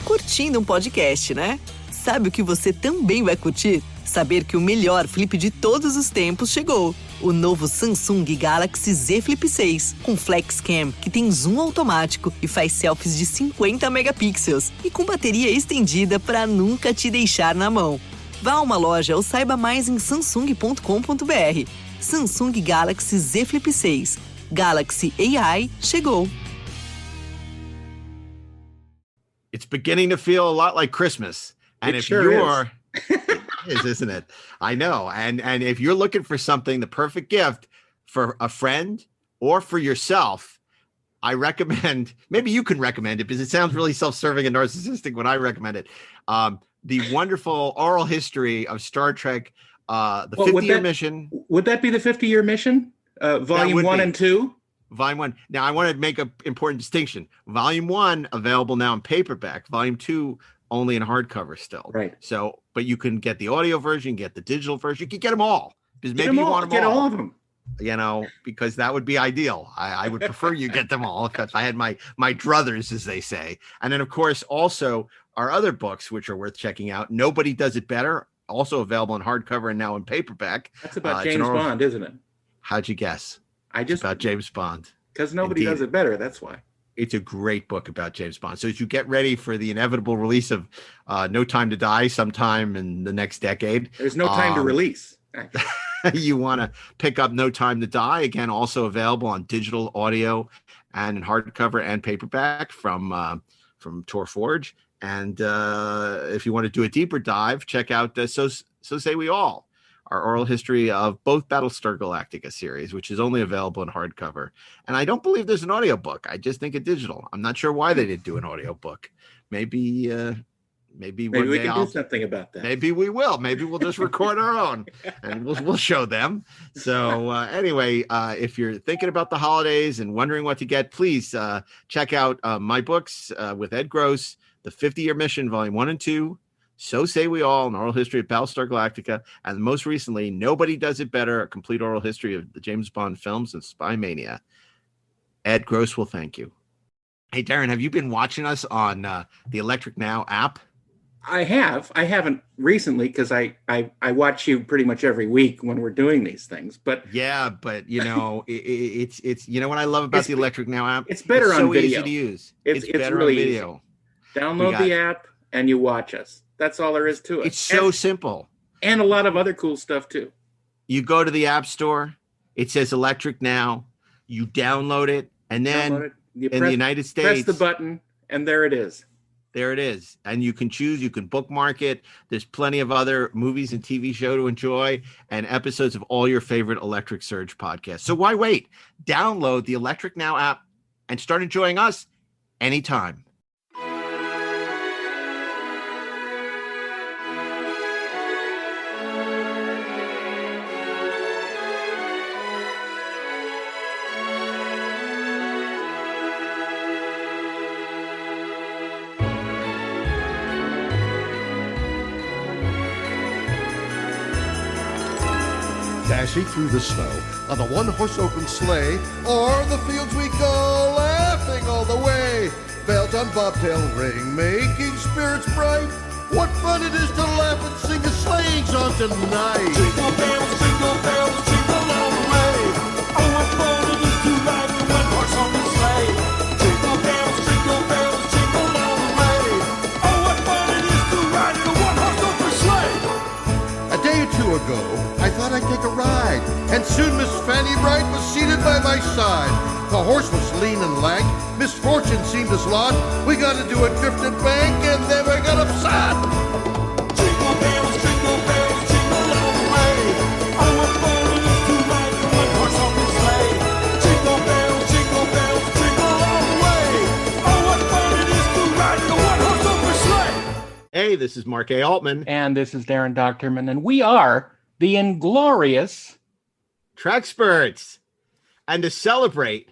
Curtindo um podcast, né? Sabe o que você também vai curtir? Saber que o melhor flip de todos os tempos chegou. O novo Samsung Galaxy Z Flip 6, com Flex Cam, que tem zoom automático e faz selfies de 50 megapixels e com bateria estendida para nunca te deixar na mão. Vá a uma loja ou saiba mais em samsung.com.br. Samsung Galaxy Z Flip 6. Galaxy AI chegou. It's beginning to feel a lot like Christmas. And if you're it is, isn't it? I know. And if you're looking for something, the perfect gift for a friend or for yourself, I recommend, maybe you can recommend it because it sounds really self-serving and narcissistic when I recommend it. The wonderful oral history of Star Trek, the 50-year mission. Would that be the 50-year mission? Volume 1 and 2? Volume 1. Now, I want to make an important distinction. Volume 1 available now in paperback. Volume 2 only in hardcover still. Right. So, but you can get the audio version, get the digital version. You can get them all because maybe you want them get all of them. You know, because that would be ideal. I would prefer you get them all if I had my druthers, as they say. And then, of course, also our other books, which are worth checking out. Nobody Does It Better, also available in hardcover and now in paperback. That's about James Bond, isn't it? How'd you guess? It's about James Bond. Because nobody does it better. That's why. It's a great book about James Bond. So as you get ready for the inevitable release of No Time to Die sometime in the next decade. There's no time to release. You want to pick up No Time to Die. Again, also available on digital, audio, and in hardcover and paperback from Tor Forge. And if you want to do a deeper dive, check out So Say We All, our oral history of both Battlestar Galactica series, which is only available in hardcover. And I don't believe there's an audiobook. I just think it's digital. I'm not sure why they didn't do an audiobook. Maybe one we day can do something about that. Maybe we will. Maybe we'll just record our own and we'll show them. So anyway, if you're thinking about the holidays and wondering what to get, please check out my books with Ed Gross, The 50-Year Mission, Volume 1 and 2, So Say We All, an oral history of Battlestar Galactica, and most recently, Nobody Does It Better, a complete oral history of the James Bond films and Spy Mania. Ed Gross will thank you. Hey, Darren, have you been watching us on the Electric Now app? I have. I haven't recently because I watch you pretty much every week when we're doing these things. But yeah, but you know, it's you know what I love about the Electric Now app? It's better on video. Easy to use. It's better really on video. Easy. Download the app and you watch us. That's all there is to it. It's so simple. And a lot of other cool stuff too. You go to the App Store, it says Electric Now, you download it, and then in the United States, press the button, and there it is. There it is. And you can choose, you can bookmark it. There's plenty of other movies and TV show to enjoy and episodes of all your favorite Electric Surge podcasts. So why wait? Download the Electric Now app and start enjoying us anytime. Dashing through the snow on a one-horse open sleigh, o'er the fields we go, laughing all the way. Bells on bobtail ring, making spirits bright. What fun it is to laugh and sing a sleighing song tonight. Jingle bells, jingle all the way. Oh, what fun it is to ride in one horse open sleigh. Jingle bells, jingle all the way. Oh, what fun it is to ride in a one-horse open sleigh. A day or two ago, I thought I'd take a ride, and soon Miss Fanny Bright was seated by my side. The horse was lean and lank, misfortune seemed his lot. We got into a drifted bank, and then we got upset. Jingle bells, jingle all the way. Oh, what fun it is to ride in one horse open sleigh. Jingle bells, jingle all the way. Oh, what fun it is to ride in a one horse open sleigh. Hey, this is Mark A. Altman. And this is Darren Doctorman, and we are the Inglorious Treksperts. And to celebrate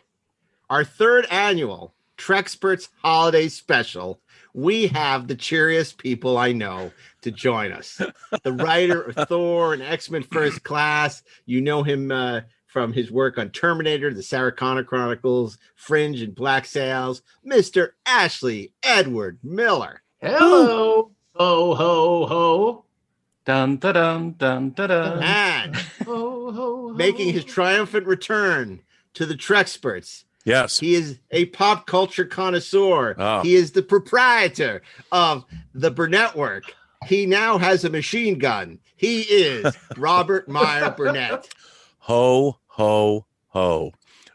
our third annual Treksperts Holiday Special, we have the cheeriest people I know to join us. The writer of Thor and X-Men First Class. You know him from his work on Terminator, the Sarah Connor Chronicles, Fringe, and Black Sails. Mr. Ashley Edward Miller. Hello. Ho, ho, ho. Dun, dun, dun, dun, dun, dun. And Ho, ho, ho. making his triumphant return to the Treksperts. Yes. He is a pop culture connoisseur. Oh. He is the proprietor of the Burnetwork. He now has a machine gun. He is Robert Meyer Burnett. Ho, ho, ho.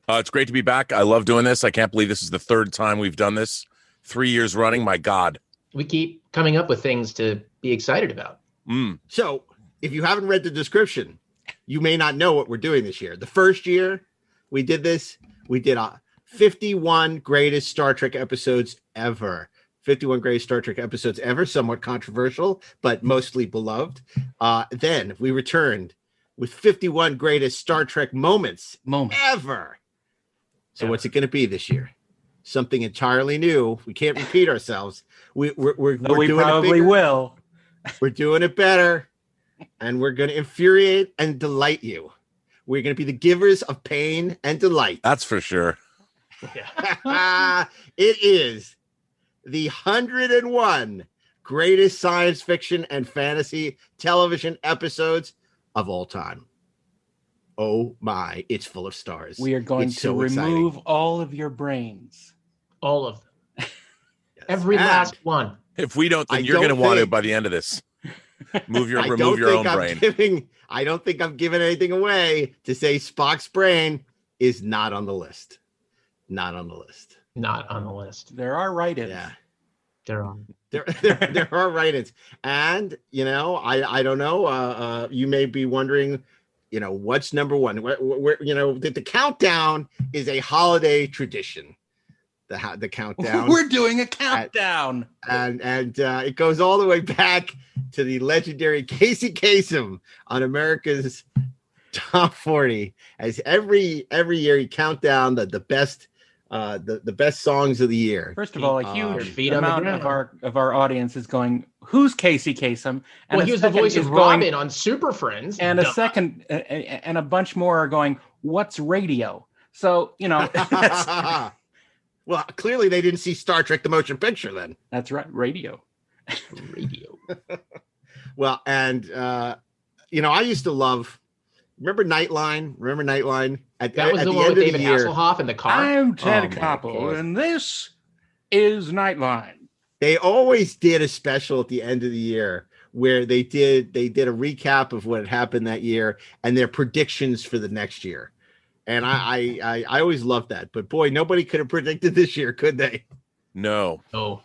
It's great to be back. I love doing this. I can't believe this is the third time we've done this. 3 years running. My God. We keep coming up with things to be excited about. So if you haven't read the description, you may not know what we're doing this year. The first year we did this, we did 51 greatest Star Trek episodes ever. 51 greatest Star Trek episodes ever, somewhat controversial, but mostly beloved. Then we returned with 51 greatest Star Trek moments ever. So what's it going to be this year? Something entirely new. We can't repeat ourselves. We're We doing probably will. We're doing it better, and we're going to infuriate and delight you. We're going to be the givers of pain and delight. That's for sure. It is the 101 greatest science fiction and fantasy television episodes of all time. Oh my, it's full of stars. We are going It's to so remove exciting. all of your brains. All of them. Yes. Every And last one. If we don't, then I you're going to don't want to think- by the end of this. I remove your don't own think I'm brain. I don't think I'm giving anything away to say Spock's brain is not on the list. Not on the list. Not on the list. There are write-ins. Yeah. They're on. There are write-ins. And, I don't know. You may be wondering, what's number one? Where the countdown is a holiday tradition. The countdown. We're doing a countdown. And it goes all the way back to the legendary Casey Kasem on America's Top 40. As every year he count down the best the best songs of the year. First of all, a Your huge feet on the amount ground. of our audience is going, "Who's Casey Kasem?" And Well, a he was the second voice is of going- Robin on Super Friends. and a Duh. second, and a bunch more are going, "What's radio?" So Well, clearly they didn't see Star Trek the motion picture then. that's right, radio. Radio. Well, and I used to love. Remember Nightline? That was the one with David Hasselhoff in the car. I'm Ted my Koppel, God. and this is Nightline. They always did a special at the end of the year where they did a recap of what had happened that year and their predictions for the next year. And I always loved that. But boy, nobody could have predicted this year, could they? No. Oh,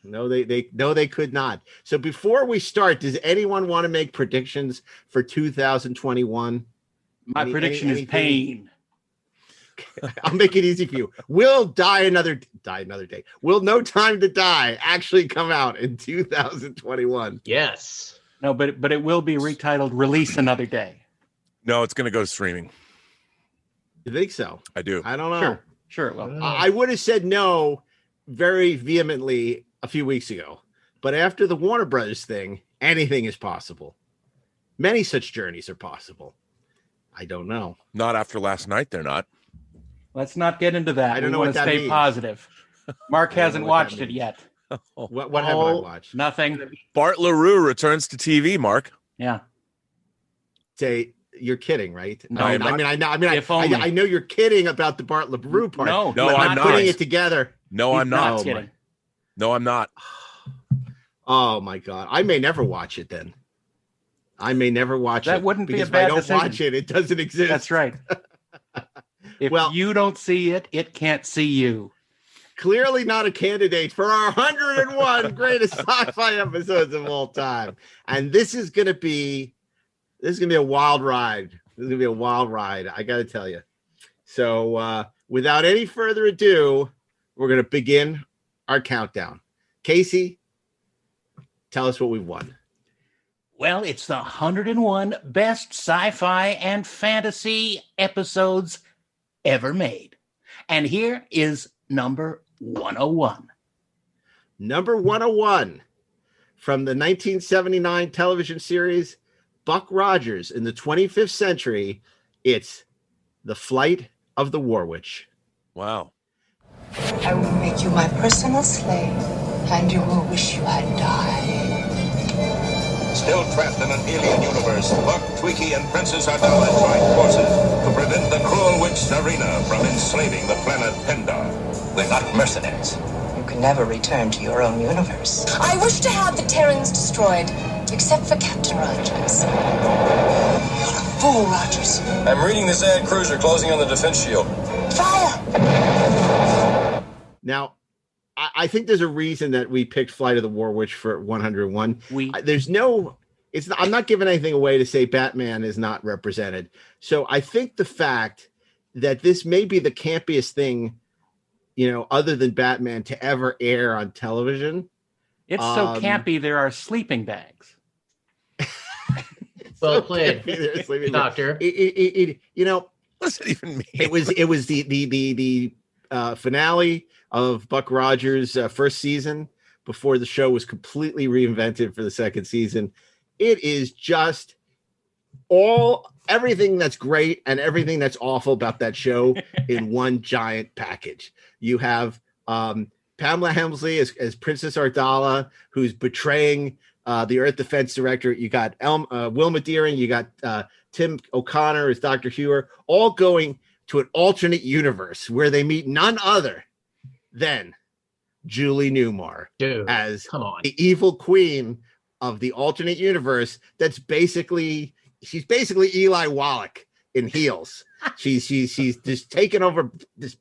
No, they could not. So before we start, does anyone want to make predictions for 2021? My prediction is anything? pain. I'll make it easy for you. Will Die Another Day. Will No Time to Die actually come out in 2021? yes. No, but it will be retitled "Release Another Day." No, it's going to go streaming. You think so? I do. I don't know. Sure, it will. I would have said no very vehemently a few weeks ago, but after the Warner Brothers thing, anything is possible. Many such journeys are possible. I don't know. Not after last night, they're not. Let's not get into that. I don't We know want what to that stay means. positive. Mark I don't know hasn't what that watched it means. yet. What haven't I watched? Nothing. Bart LaRue returns to TV, Mark. Yeah. Say you're kidding, right? No, I not- mean, if only. I know you're kidding about the Bart LaRue part. No, No, but I'm not. putting it together. No, I'm He's not. Oh, kidding. my. No, I'm not. Oh my God! I may never watch it then. I may never watch it. That wouldn't be a because bad if I don't decision. watch it, it doesn't exist. That's right. If Well- you don't see it, it can't see you. Clearly not a candidate for our 101 greatest sci-fi episodes of all time. And this is gonna be a wild ride. This is gonna be a wild ride. I gotta tell you. So without any further ado, we're gonna begin our countdown. Casey, tell us what we've won. Well, it's the 101 best sci-fi and fantasy episodes ever made. And here is number 101. Number 101 from the 1979 television series Buck Rogers in the 25th Century. It's The Flight of the War Witch. Wow. I will make you my personal slave. And you will wish you had died. Still trapped in an alien universe, Buck, Tweaky, and Princess Ardala join forces to prevent the cruel witch Serena from enslaving the planet Pendar. We're not mercenaries. You can never return to your own universe. I wish to have the Terrans destroyed, except for Captain Rogers. You're a fool, Rogers. I'm reading this ad cruiser closing on the defense shield. Fire! Now, I think there's a reason that we picked Flight of the War Witch for 101. I'm not giving anything away to say Batman is not represented. So I think the fact that this may be the campiest thing, other than Batman, to ever air on television. It's so campy, there are sleeping bags. Well played, Doctor. What does it even mean? It was the finale of Buck Rogers' first season before the show was completely reinvented for the second season. It is just everything that's great and everything that's awful about that show in one giant package. You have Pamela Hemsley as Princess Ardala, who's betraying the Earth Defense Director. You got Wilma Deering. You got Tim O'Connor as Dr. Hewer, all going to an alternate universe where they meet none other than Julie Newmar as the evil queen of the alternate universe. She's basically Eli Wallach in heels. She's just taken over this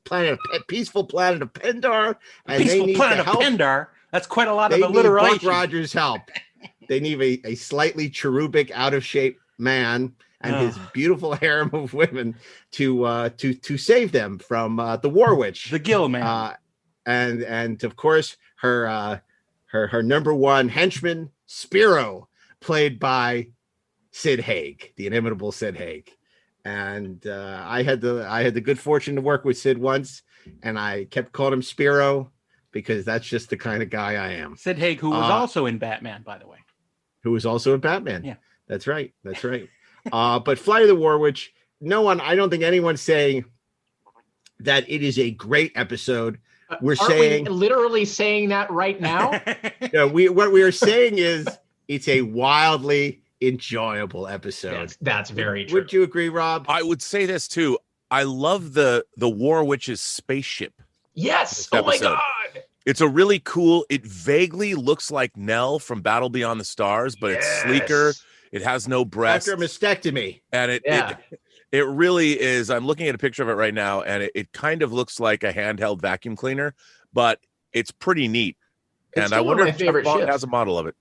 peaceful planet of Pendar, and peaceful they need planet the of help. Pendar. That's quite a lot of They need alliteration. Buck Rogers' help. They need a slightly cherubic, out of shape man and his beautiful harem of women to save them from the War Witch, the Gill Man, and of course her number one henchman Spiro, played by Sid Haig, the inimitable Sid Haig. And I had the good fortune to work with Sid once, and I kept calling him Spiro because that's just the kind of guy I am. Sid Haig, who was also in Batman, by the way. Who was also in Batman. Yeah. That's right. But Flight of the War Witch, I don't think anyone's saying that it is a great episode. We're saying we literally saying that right now. What we are saying is it's a wildly enjoyable episode. That's very true. Would you agree, Rob? I would say this too. I love the War Witch's spaceship. Yes. Oh my God. It's a really cool. It vaguely looks like Nell from Battle Beyond the Stars, but it's sleeker. It has no breasts. After a mastectomy. And it really is. I'm looking at a picture of it right now, and it kind of looks like a handheld vacuum cleaner, but it's pretty neat. And I wonder if Jeff Bond has a model of it.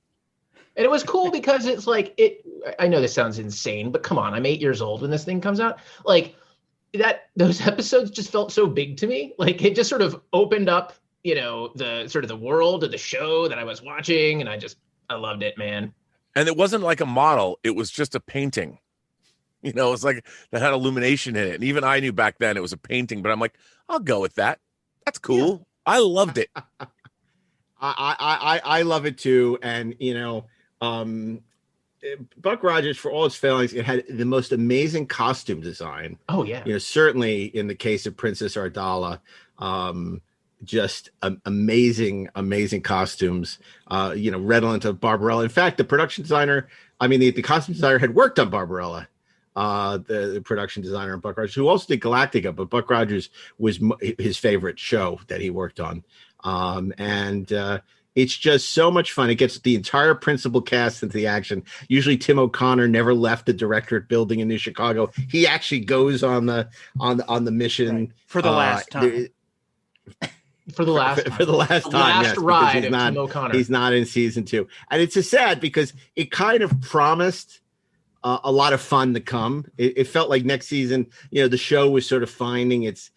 And it was cool because it's like I know this sounds insane, but come on, I'm 8 years old when this thing comes out. Like those episodes just felt so big to me. Like it just sort of opened up, the sort of the world of the show that I was watching, and I loved it, man. And it wasn't like a model; it was just a painting. It's like that had illumination in it. And even I knew back then it was a painting, but I'm like, I'll go with that. That's cool. Yeah. I loved it. I love it too. And Buck Rogers, for all its failings, it had the most amazing costume design. Oh yeah. Certainly in the case of Princess Ardala, just amazing costumes, redolent of Barbarella. In fact, the production designer, the costume designer had worked on Barbarella, the production designer on Buck Rogers, who also did Galactica, but Buck Rogers was his favorite show that he worked on. It's just so much fun. It gets the entire principal cast into the action. Usually Tim O'Connor never left the directorate building in New Chicago. He actually goes on the mission for the last time. For the last time, yes, ride of Tim O'Connor. He's not in season 2, and it's sad because it kind of promised a lot of fun to come. It felt like next season, the show was sort of finding its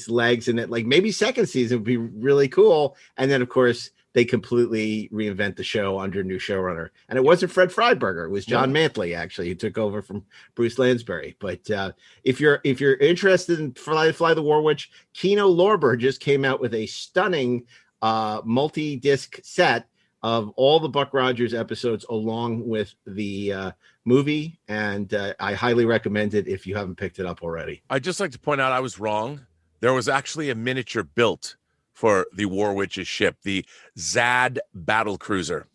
legs, and that like maybe second season would be really cool. And then of course they completely reinvent the show under new showrunner, and it wasn't Fred Freiberger. It was John Mantley actually who took over from Bruce Lansbury. But if you're interested in Fly the War Witch, Kino Lorber just came out with a stunning multi-disc set of all the Buck Rogers episodes along with the movie, and I highly recommend it if you haven't picked it up already. I'd just like to point out I was wrong. There was actually a miniature built for the War Witch's ship, the Zad battle cruiser.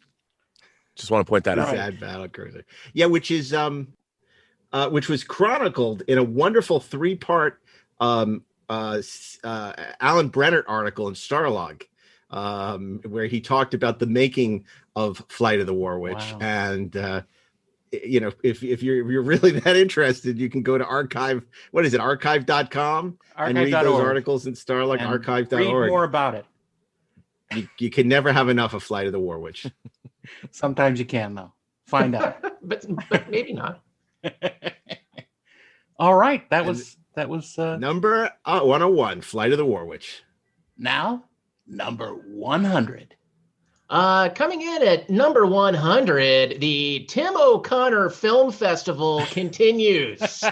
Just want to point that out. Zad battle cruiser. Yeah, which was chronicled in a wonderful 3-part Alan Brennert article in Starlog, where he talked about the making of Flight of the War Witch. Wow. And if you're really that interested, you can go to archive.com and read those articles in Starlog, archive.org. Read more about it. You can never have enough of Flight of the War Witch. Sometimes you can, though. Find out. but maybe not. All right. That was number 101, Flight of the War Witch. Now, number 100. Coming in at number 100, the Tim O'Connor Film Festival continues with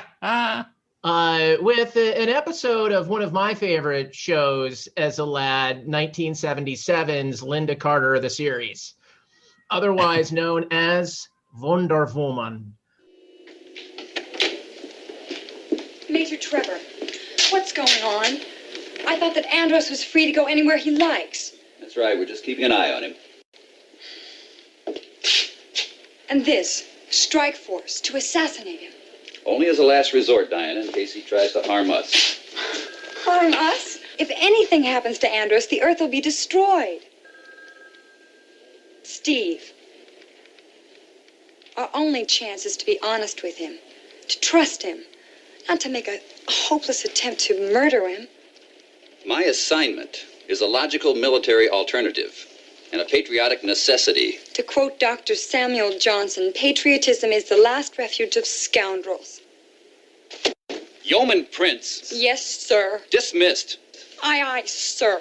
an episode of one of my favorite shows as a lad, 1977's Linda Carter, the series, otherwise known as Wonder Woman. Major Trevor, what's going on? I thought that Andros was free to go anywhere he likes. That's right, we're just keeping an eye on him. And this, strike force, to assassinate him. Only as a last resort, Diana, in case he tries to harm us. Harm us? If anything happens to Andros, the Earth will be destroyed. Steve, our only chance is to be honest with him, to trust him, not to make a hopeless attempt to murder him. My assignment is a logical military alternative and a patriotic necessity. To quote Dr. Samuel Johnson, patriotism is the last refuge of scoundrels. Yeoman Prince. Yes, sir. Dismissed. Aye, aye, sir.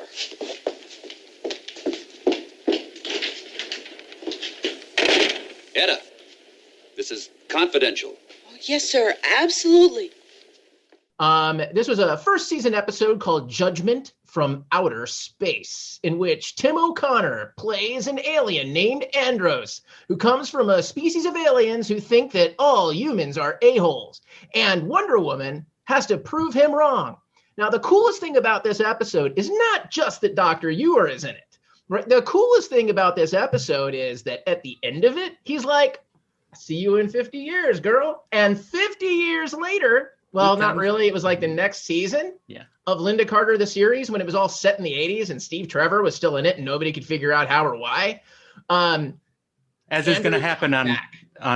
Etta, this is confidential. Oh, yes, sir. Absolutely. This was a first season episode called Judgment from Outer Space, in which Tim O'Connor plays an alien named Andros, who comes from a species of aliens who think that all humans are a-holes, and Wonder Woman has to prove him wrong. Now, the coolest thing about this episode is not just that Dr. Ewer is in it. Right? The coolest thing about this episode is that at the end of it, he's like, see you in 50 years, girl. And 50 years later, well, not really. It was like the next season of Linda Carter, the series, when it was all set in the 80s and Steve Trevor was still in it and nobody could figure out how or why. As is going to happen on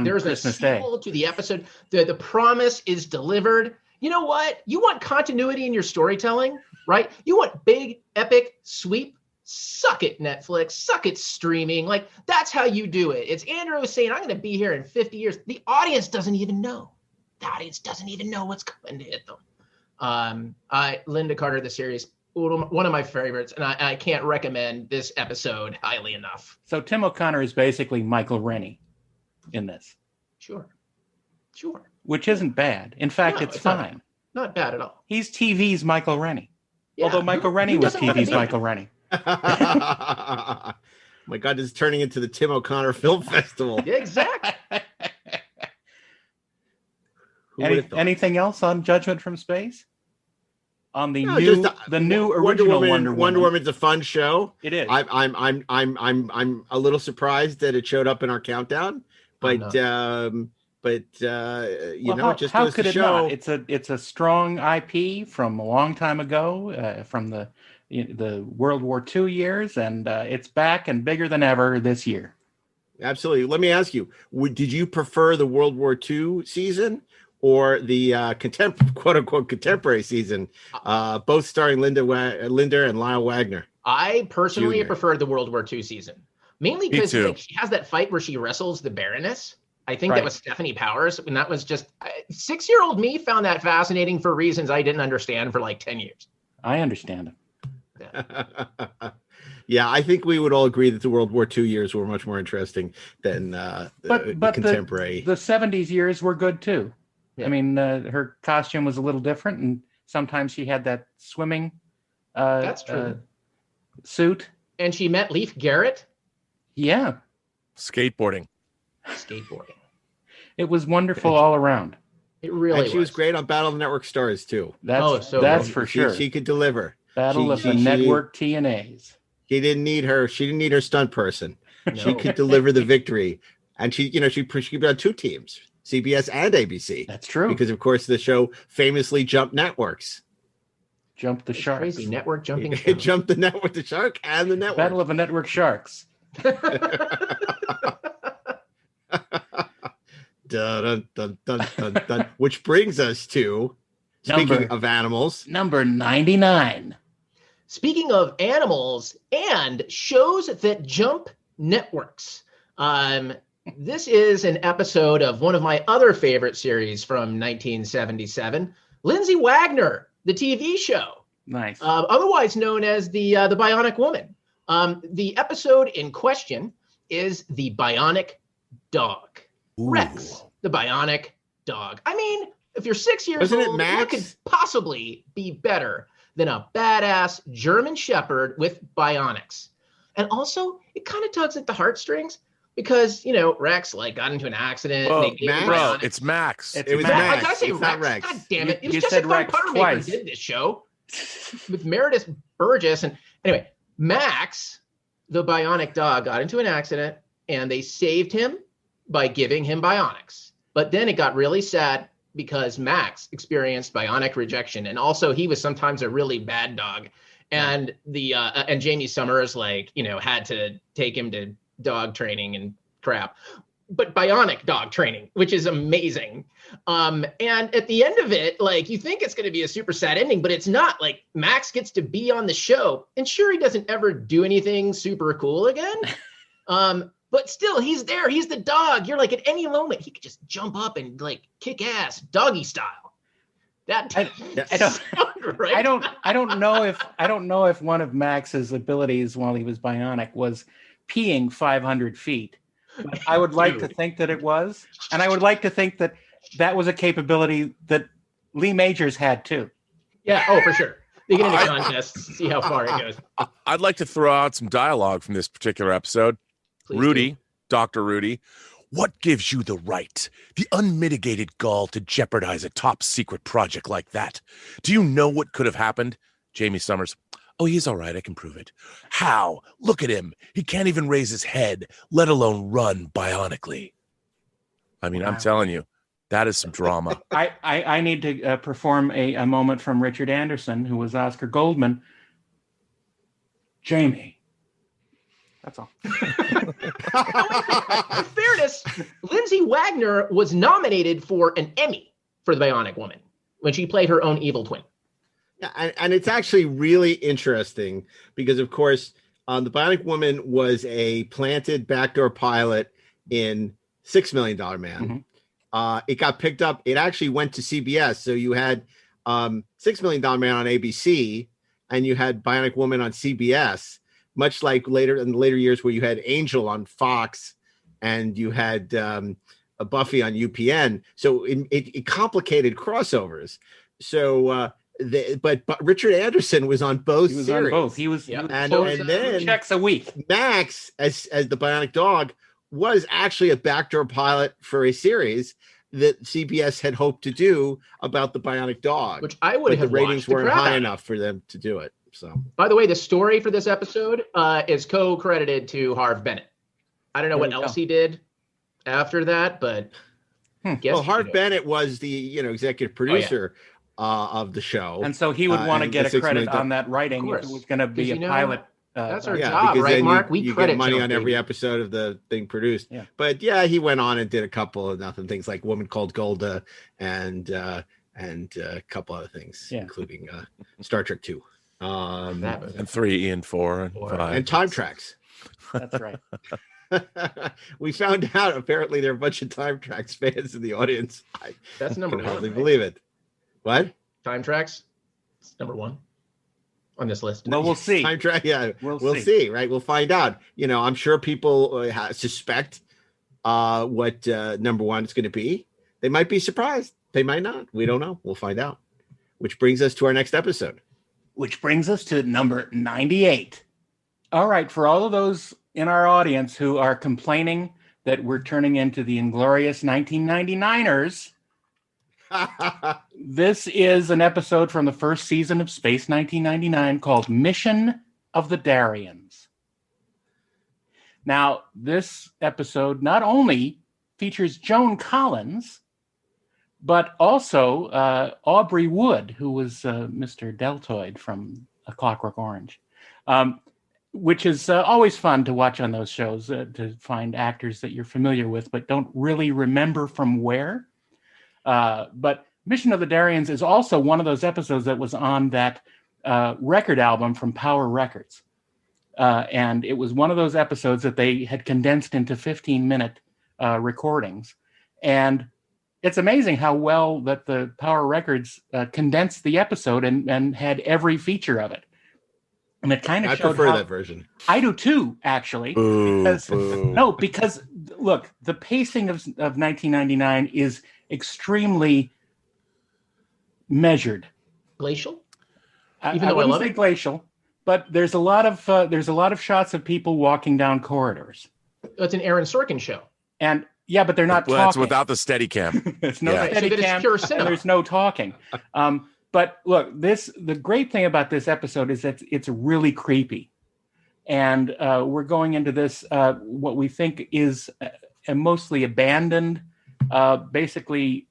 There's Christmas a Day. sequel to the episode. The promise is delivered. You know what? You want continuity in your storytelling, right? You want big, epic sweep. Suck it, Netflix. Suck it, streaming. Like, that's how you do it. It's Andrew saying, I'm going to be here in 50 years. The audience doesn't even know. The audience doesn't even know what's coming to hit them. Linda Carter, the series, one of my favorites, and I can't recommend this episode highly enough. So Tim O'Connor is basically Michael Rennie in this. Sure. Which isn't bad. In fact, it's fine. Not bad at all. He's TV's Michael Rennie. Yeah, Although Michael Rennie was TV's Michael Rennie. My God, this is turning into the Tim O'Connor Film Festival. Exactly. Anything else on Judgment from Space? On the new Wonder original Woman. Wonder Woman's a fun show. It is. I'm a little surprised that it showed up in our countdown, but it just how goes could to it show. not? It's a strong IP from a long time ago, from the World War II years, and it's back and bigger than ever this year. Absolutely. Let me ask you: did you prefer the World War II season or the quote unquote contemporary season, both starring Linda and Lyle Wagner? I personally preferred the World War II season, mainly because she has that fight where she wrestles the Baroness. I think that was Stephanie Powers, and that was just 6-year-old me found that fascinating for reasons I didn't understand for like 10 years. I understand it. Yeah, I think we would all agree that the World War II years were much more interesting than the contemporary. The 70s years were good too. Yeah. I mean, her costume was a little different, and sometimes she had that swimming That's true. Suit. And she met Leif Garrett. Yeah. Skateboarding. It was wonderful all around. It really and she was great on Battle of the Network Stars too. That's for sure. She could deliver. Battle of the network TNAs. She didn't need her stunt person. No. She could deliver the victory. And she could be on two teams, CBS and ABC. That's true. Because, of course, the show famously jumped networks. Jumped the shark. Crazy network jumping. It jumped the network, the shark, and the network. Battle of the network sharks. Dun, dun, dun, dun, dun. Which brings us to, speaking of animals, number 99. Speaking of animals and shows that jump networks, this is an episode of one of my other favorite series from 1977, Lindsay Wagner, the TV show. Nice. Otherwise known as the Bionic Woman. The episode in question is the Bionic Dog. Ooh. Rex, the Bionic Dog. I mean, if you're 6 years Wasn't it old, Max? what could possibly be better than a badass German Shepherd with bionics? And also, it kind of tugs at the heartstrings because, Rex got into an accident. Whoa, and they gave him bro, bionics. it's Max. It was I Max. gotta say It's Rex. not Rex. God damn it. It was You just said a Rex Puttermaker twice. did this show with Meredith Burgess. And anyway, Max, the Bionic Dog, got into an accident and they saved him by giving him bionics. But then it got really sad because Max experienced bionic rejection. And also he was sometimes a really bad dog. And and Jamie Summers had to take him to dog training and crap, but bionic dog training, which is amazing. And at the end of it, you think it's going to be a super sad ending, but it's not. Max gets to be on the show, and sure, he doesn't ever do anything super cool again. But still, he's there. He's the dog. You're at any moment, he could just jump up and kick ass doggy style. I don't know if one of Max's abilities while he was bionic was peeing 500 feet. But I would like to think that it was, and I would like to think that was a capability that Lee Majors had too. Yeah. Oh, for sure. They get into contests, see how far it goes. I'd like to throw out some dialogue from this particular episode. Please Rudy, do. Dr. Rudy, what gives you the right, the unmitigated gall to jeopardize a top secret project like that? Do you know what could have happened? Jamie Summers, oh, he's all right. I can prove it. How? Look at him. He can't even raise his head, let alone run bionically. I mean, Wow. I'm telling you, that is some drama. I need to perform a moment from Richard Anderson, who was Oscar Goldman. Jamie. That's all. In fairness, Lindsay Wagner was nominated for an Emmy for the Bionic Woman when she played her own evil twin. Yeah, and it's actually really interesting because, of course, the Bionic Woman was a planted backdoor pilot in $6 Million Man. Mm-hmm. It got picked up. It actually went to CBS. So you had $6 Million Man on ABC, and you had Bionic Woman on CBS. Much like in later years where you had Angel on Fox, and you had a Buffy on UPN. So it complicated crossovers. So. But Richard Anderson was on both series. On both. He was and then checks a week. Max, as the Bionic Dog, was actually a backdoor pilot for a series that CBS had hoped to do about the Bionic Dog, which I would have. The ratings weren't high enough for them to do it. So, by the way, the story for this episode is co-credited to Harv Bennett. I don't know what else he did after that, but well, Harv Bennett was the executive producer. Of the show, and so he would want to get a credit on that writing if it was going to be a pilot. That's our job, right, Mark? We credit get money on every episode of the thing produced. Yeah. But he went on and did a couple of nothing things like Woman Called Golda and a couple other things, including Star Trek 2, and 3 and 4 and 5 and Time Tracks. That's right. We found out apparently there are a bunch of Time Tracks fans in the audience. That's number one. I hardly believe it. What? Time Tracks? It's number one on this list. Well, we'll see. Time Track, yeah. We'll see, right? We'll find out. I'm sure people suspect what number one is going to be. They might be surprised. They might not. We don't know. We'll find out. Which brings us to our next episode. Which brings us to number 98. All right. For all of those in our audience who are complaining that we're turning into the Inglorious 1999ers, This is an episode from the first season of Space 1999 called Mission of the Darians. Now, this episode not only features Joan Collins, but also Aubrey Wood, who was Mr. Deltoid from A Clockwork Orange, which is always fun to watch on those shows, to find actors that you're familiar with but don't really remember from where. But Mission of the Darians is also one of those episodes that was on that record album from Power Records. And it was one of those episodes that they had condensed into 15-minute recordings. And it's amazing how well that the Power Records condensed the episode and had every feature of it. And it kind of showed prefer that version. I do too, actually. Because look, the pacing of 1999 is extremely measured. Glacial? Even though I wouldn't say glacial, but there's a lot of shots of people walking down corridors. It's an Aaron Sorkin show. And yeah, but they're not talking. That's without the steady cam. It's no steady cam. Pure cinema. And there's no talking. But look, the great thing about this episode is that it's really creepy. And we're going into this, what we think is a mostly abandoned, basically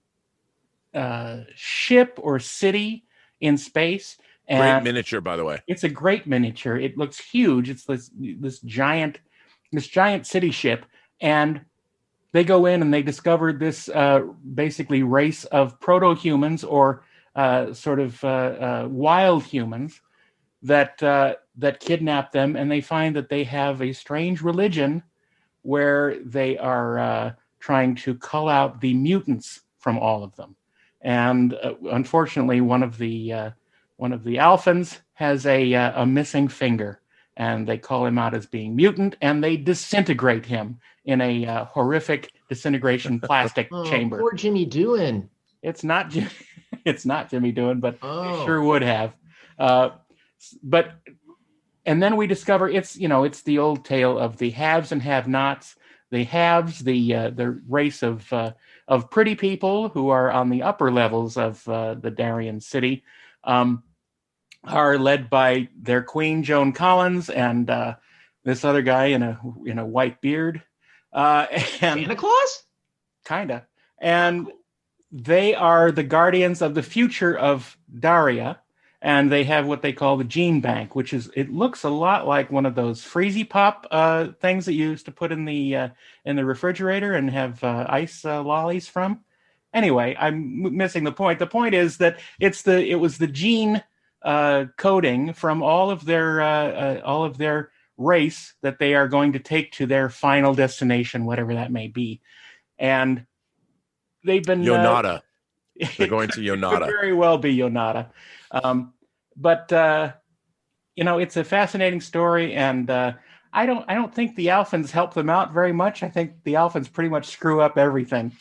ship or city in space. And great miniature, by the way. It's a great miniature. It looks huge. It's this giant city ship. And they go in and they discover this basically race of proto-humans or wild humans that kidnap them, and they find that they have a strange religion where they are trying to cull out the mutants from all of them. And unfortunately, one of the Alphans has a missing finger, and they call him out as being mutant, and they disintegrate him in a horrific disintegration plastic chamber. Poor Jimmy Doohan. It's not Jimmy Doohan, but it sure would have. And then we discover it's the old tale of the haves and have-nots. The haves, the race of pretty people who are on the upper levels of the Darien city, are led by their queen Joan Collins and this other guy in a white beard. And Santa Claus? Kinda. And they are the guardians of the future of Daria, and they have what they call the gene bank, it looks a lot like one of those Freezy Pop things that you used to put in the refrigerator and have ice lollies from. Anyway, I'm missing the point. The point is that it was the gene coding from all of their race that they are going to take to their final destination, whatever that may be, and they've been Yonata. They're going to Yonata. Could very well be Yonata. But it's a fascinating story, and I don't think the Alphans help them out very much. I think the Alphans pretty much screw up everything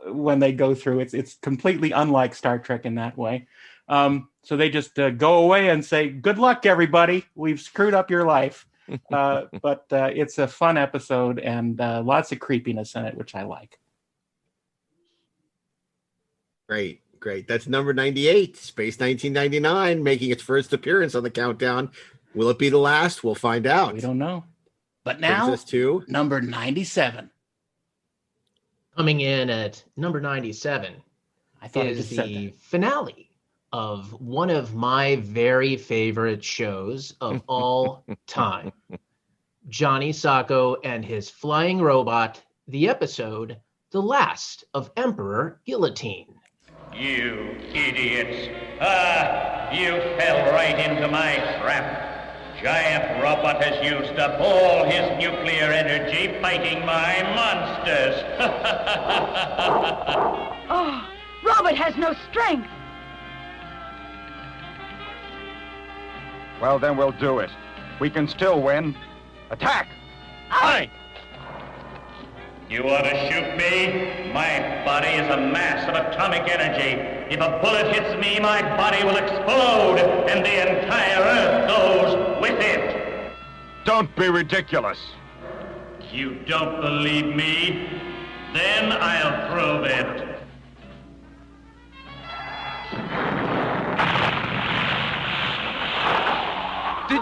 when they go through. It's completely unlike Star Trek in that way. So they just go away and say, "Good luck, everybody. We've screwed up your life." But it's a fun episode and lots of creepiness in it, which I like. Great. That's number 98, Space 1999, making its first appearance on the countdown. Will it be the last? We'll find out. We don't know. But now, to number 97. Coming in at number 97 is the finale of one of my very favorite shows of all time. Johnny Sacco and his flying robot, the episode, The Last of Emperor Guillotine. You idiots. You fell right into my trap. Giant Robot has used up all his nuclear energy fighting my monsters. Oh, Robert has no strength. Well, then we'll do it. We can still win. Attack! Aye! You want to shoot me? My body is a mass of atomic energy. If a bullet hits me, my body will explode, and the entire Earth goes with it. Don't be ridiculous. You don't believe me? Then I'll prove it.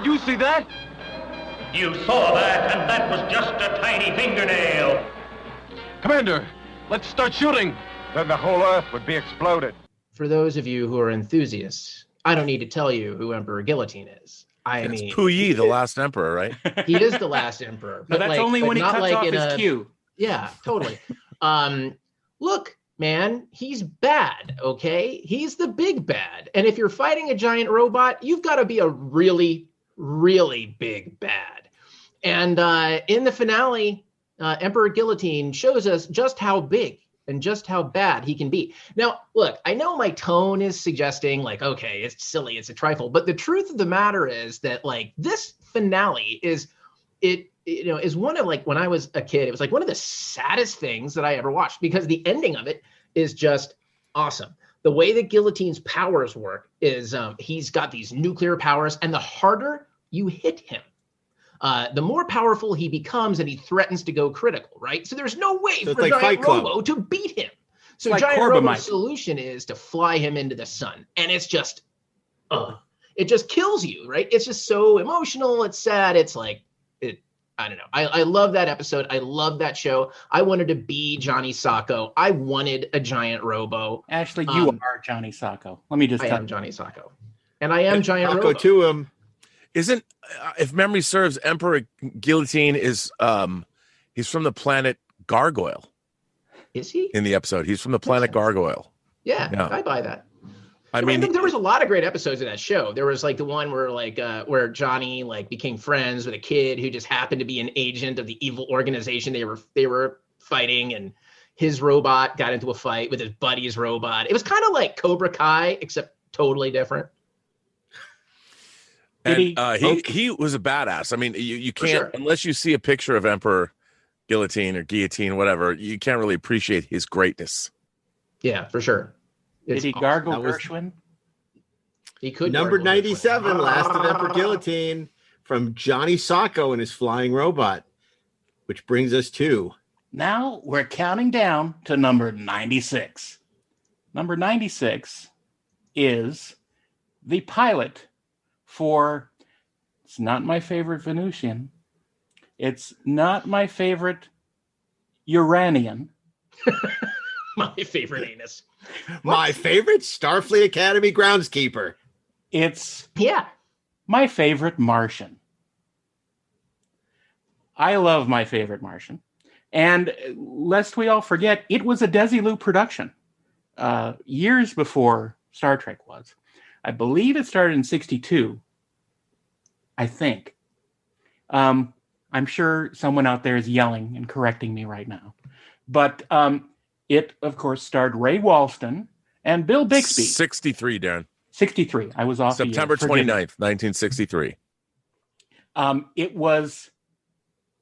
you see that? You saw that, and that was just a tiny fingernail. Commander, let's start shooting. Then the whole Earth would be exploded. For those of you who are enthusiasts, I don't need to tell you who Emperor Guillotine is. I mean, Puyi, the last emperor, right? He is the last emperor. But that's only when he cuts off his cue. Yeah, totally. Look, man, he's bad, okay? He's the big bad. And if you're fighting a giant robot, you've got to be a really, really big bad. And in the finale, Emperor Guillotine shows us just how big and just how bad he can be. Now, look, I know my tone is suggesting like, okay, it's silly, it's a trifle, but the truth of the matter is that like this finale is one of like, when I was a kid, it was like one of the saddest things that I ever watched because the ending of it is just awesome. The way that Guillotine's powers work is he's got these nuclear powers, and the harder you hit him, the more powerful he becomes, and he threatens to go critical, right? So there's no way for like Giant Robo to beat him. So like Giant Corbomite. Robo's solution is to fly him into the sun. And it's just, it just kills you, right? It's just so emotional. It's sad. It's like, I don't know. I love that episode. I love that show. I wanted to be Johnny Sacco. I wanted a giant Robo. Ashley, you are Johnny Sacco. Let me just I tell am you. Johnny Sacco. And I am Giant Sacco Robo. to him. Isn't, if memory serves, Emperor Guillotine is, he's from the planet Gargoyle. Is he? In the episode. He's from the planet Gargoyle. Yeah, I buy that. I mean, there was a lot of great episodes of that show. There was like the one where like where Johnny like became friends with a kid who just happened to be an agent of the evil organization they were fighting, and his robot got into a fight with his buddy's robot. It was kind of like Cobra Kai, except totally different. And he was a badass. I mean, you can't, unless you see a picture of Emperor Guillotine or Guillotine, whatever, you can't really appreciate his greatness. Yeah, for sure. Did he gargle Gershwin? He could. Number 97, Last of Emperor Guillotine, from Johnny Sacco and his flying robot, which brings us to. Now we're counting down to number 96. Number 96 is the pilot for, it's not my favorite Venusian. It's not my favorite Uranian. My favorite anus. My favorite Starfleet Academy groundskeeper. It's my favorite Martian. I love My Favorite Martian. And lest we all forget, it was a Desilu production years before Star Trek was. I believe it started in 1962. I think. I'm sure someone out there is yelling and correcting me right now. But it, of course, starred Ray Walston and Bill Bixby. 63, Darren. 63. I was off September 29th, 1963. It was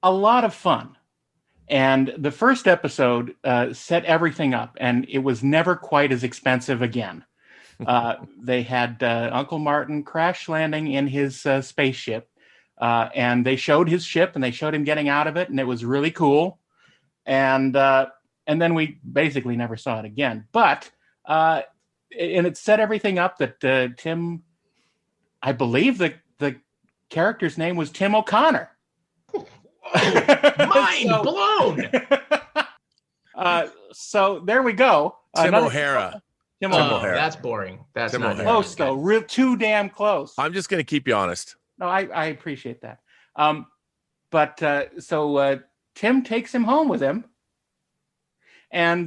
a lot of fun. And the first episode set everything up, and it was never quite as expensive again. They had Uncle Martin crash landing in his spaceship, and they showed his ship, and they showed him getting out of it, and it was really cool. And then we basically never saw it again. But and it set everything up that Tim, I believe the character's name was Tim O'Connor. Mind blown. So there we go. Tim O'Hara. Tim O'Hara. That's boring. That's Tim not O'Hara. Close though. Too damn close. I'm just going to keep you honest. No, I appreciate that. So Tim takes him home with him. And,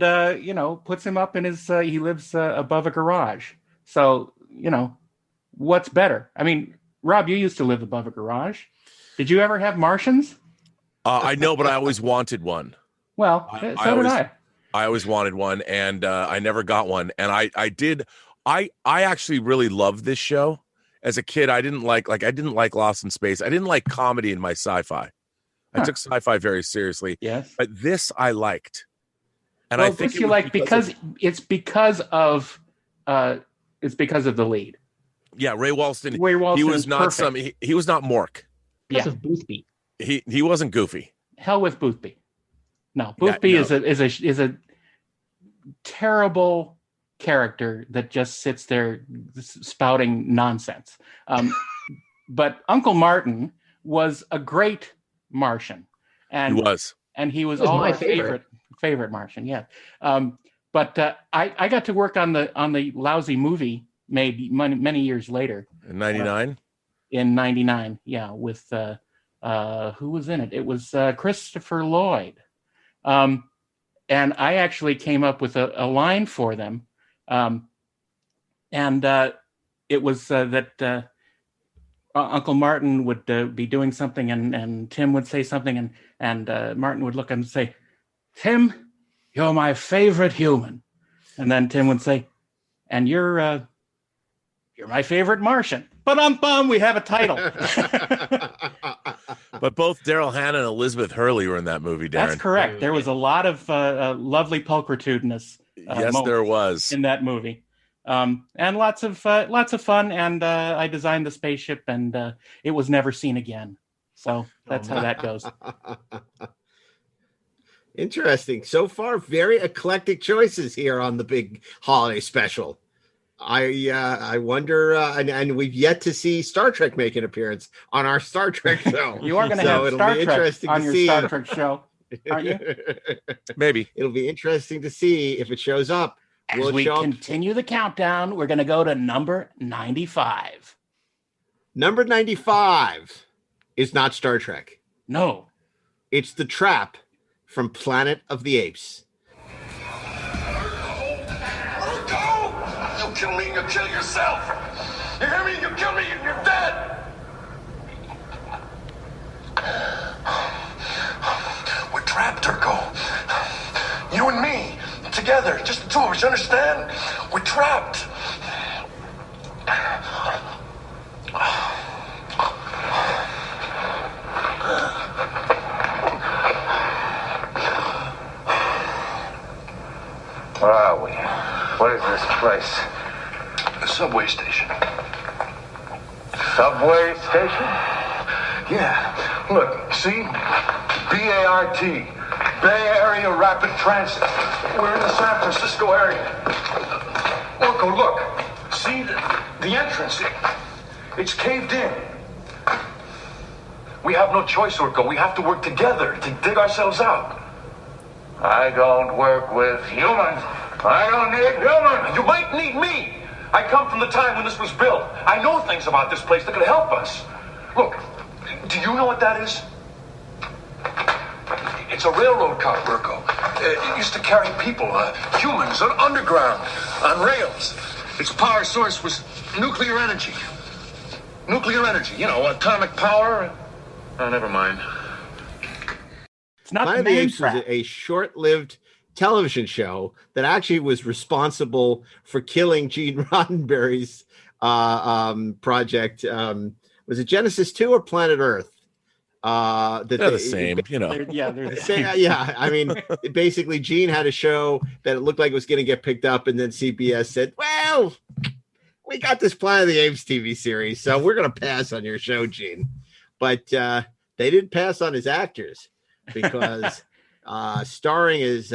puts him up in his, he lives above a garage. So, what's better? I mean, Rob, you used to live above a garage. Did you ever have Martians? I know, but I always wanted one. Well, so did I. I always wanted one, and I never got one. And I actually really loved this show. As a kid, I didn't like Lost in Space. I didn't like comedy in my sci-fi. I took sci-fi very seriously. Yes. But this I liked. And well, I think this you like because it's because of the lead. Yeah, Ray Walston. He was not perfect. He was not Mork. Because of Boothby. He wasn't goofy. Hell with Boothby. No, Boothby is a terrible character that just sits there spouting nonsense. but Uncle Martin was a great Martian, and He was all my our favorite Martian. Yeah, but I got to work on the lousy movie made many years later in '99. In '99, yeah, with who was in it? It was Christopher Lloyd, and I actually came up with a line for them, and it was that Uncle Martin would be doing something, and Tim would say something, and Martin would look and say, "Tim, you're my favorite human," and then Tim would say, "And you're my favorite Martian." Ba-dum-bum, we have a title. But both Daryl Hannah and Elizabeth Hurley were in that movie, Darren. That's correct. There was a lot of lovely pulchritudinous yes, there was in that movie, and lots of fun. And I designed the spaceship, and it was never seen again. So that's how that goes. Interesting. So far, very eclectic choices here on the big holiday special. I wonder, and we've yet to see Star Trek make an appearance on our Star Trek show. You are going to have Star Trek on your Star Trek show, aren't you? Maybe. It'll be interesting to see if it shows up. As we continue the countdown, we're going to go to number 95. Number 95 is not Star Trek. No. It's The Trap from Planet of the Apes. You kill me, you kill yourself. You hear me? You kill me, and you're dead. We're trapped, Urko. You and me, together, just the two of us, you understand? We're trapped. Where are we? What is this place? A subway station. Subway station? Yeah. Look, see? BART. Bay Area Rapid Transit. We're in the San Francisco area. Urko, look. See the entrance? It's caved in. We have no choice, Urko. We have to work together to dig ourselves out. I don't work with humans. I don't need humans. You might need me. I come from the time when this was built. I know things about this place that could help us. Look, do you know what that is? It's a railroad car, Urko. It used to carry people, humans, underground, on rails. Its power source was nuclear energy. Nuclear energy, you know, atomic power. Oh, never mind. It's not Planet of the Apes was a short-lived television show that actually was responsible for killing Gene Roddenberry's project. Was it Genesis 2 or Planet Earth? They're the same, you know. They're the same. Yeah, I mean, basically, Gene had a show that it looked like it was going to get picked up, and then CBS said, "Well, we got this Planet of the Apes TV series, so we're going to pass on your show, Gene." But they didn't pass on his actors because starring as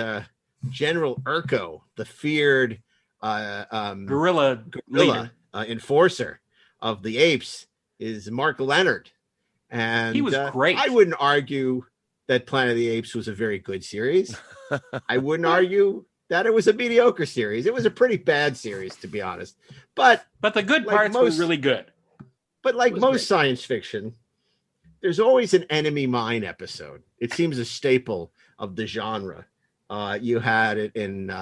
General Urko, the feared guerrilla enforcer of the apes, is Mark Leonard. And he was great. I wouldn't argue that Planet of the Apes was a very good series. I wouldn't argue that it was a mediocre series. It was a pretty bad series, to be honest. But the good parts were really good. But like most science fiction, there's always an enemy mine episode. It seems a staple of the genre. You had it in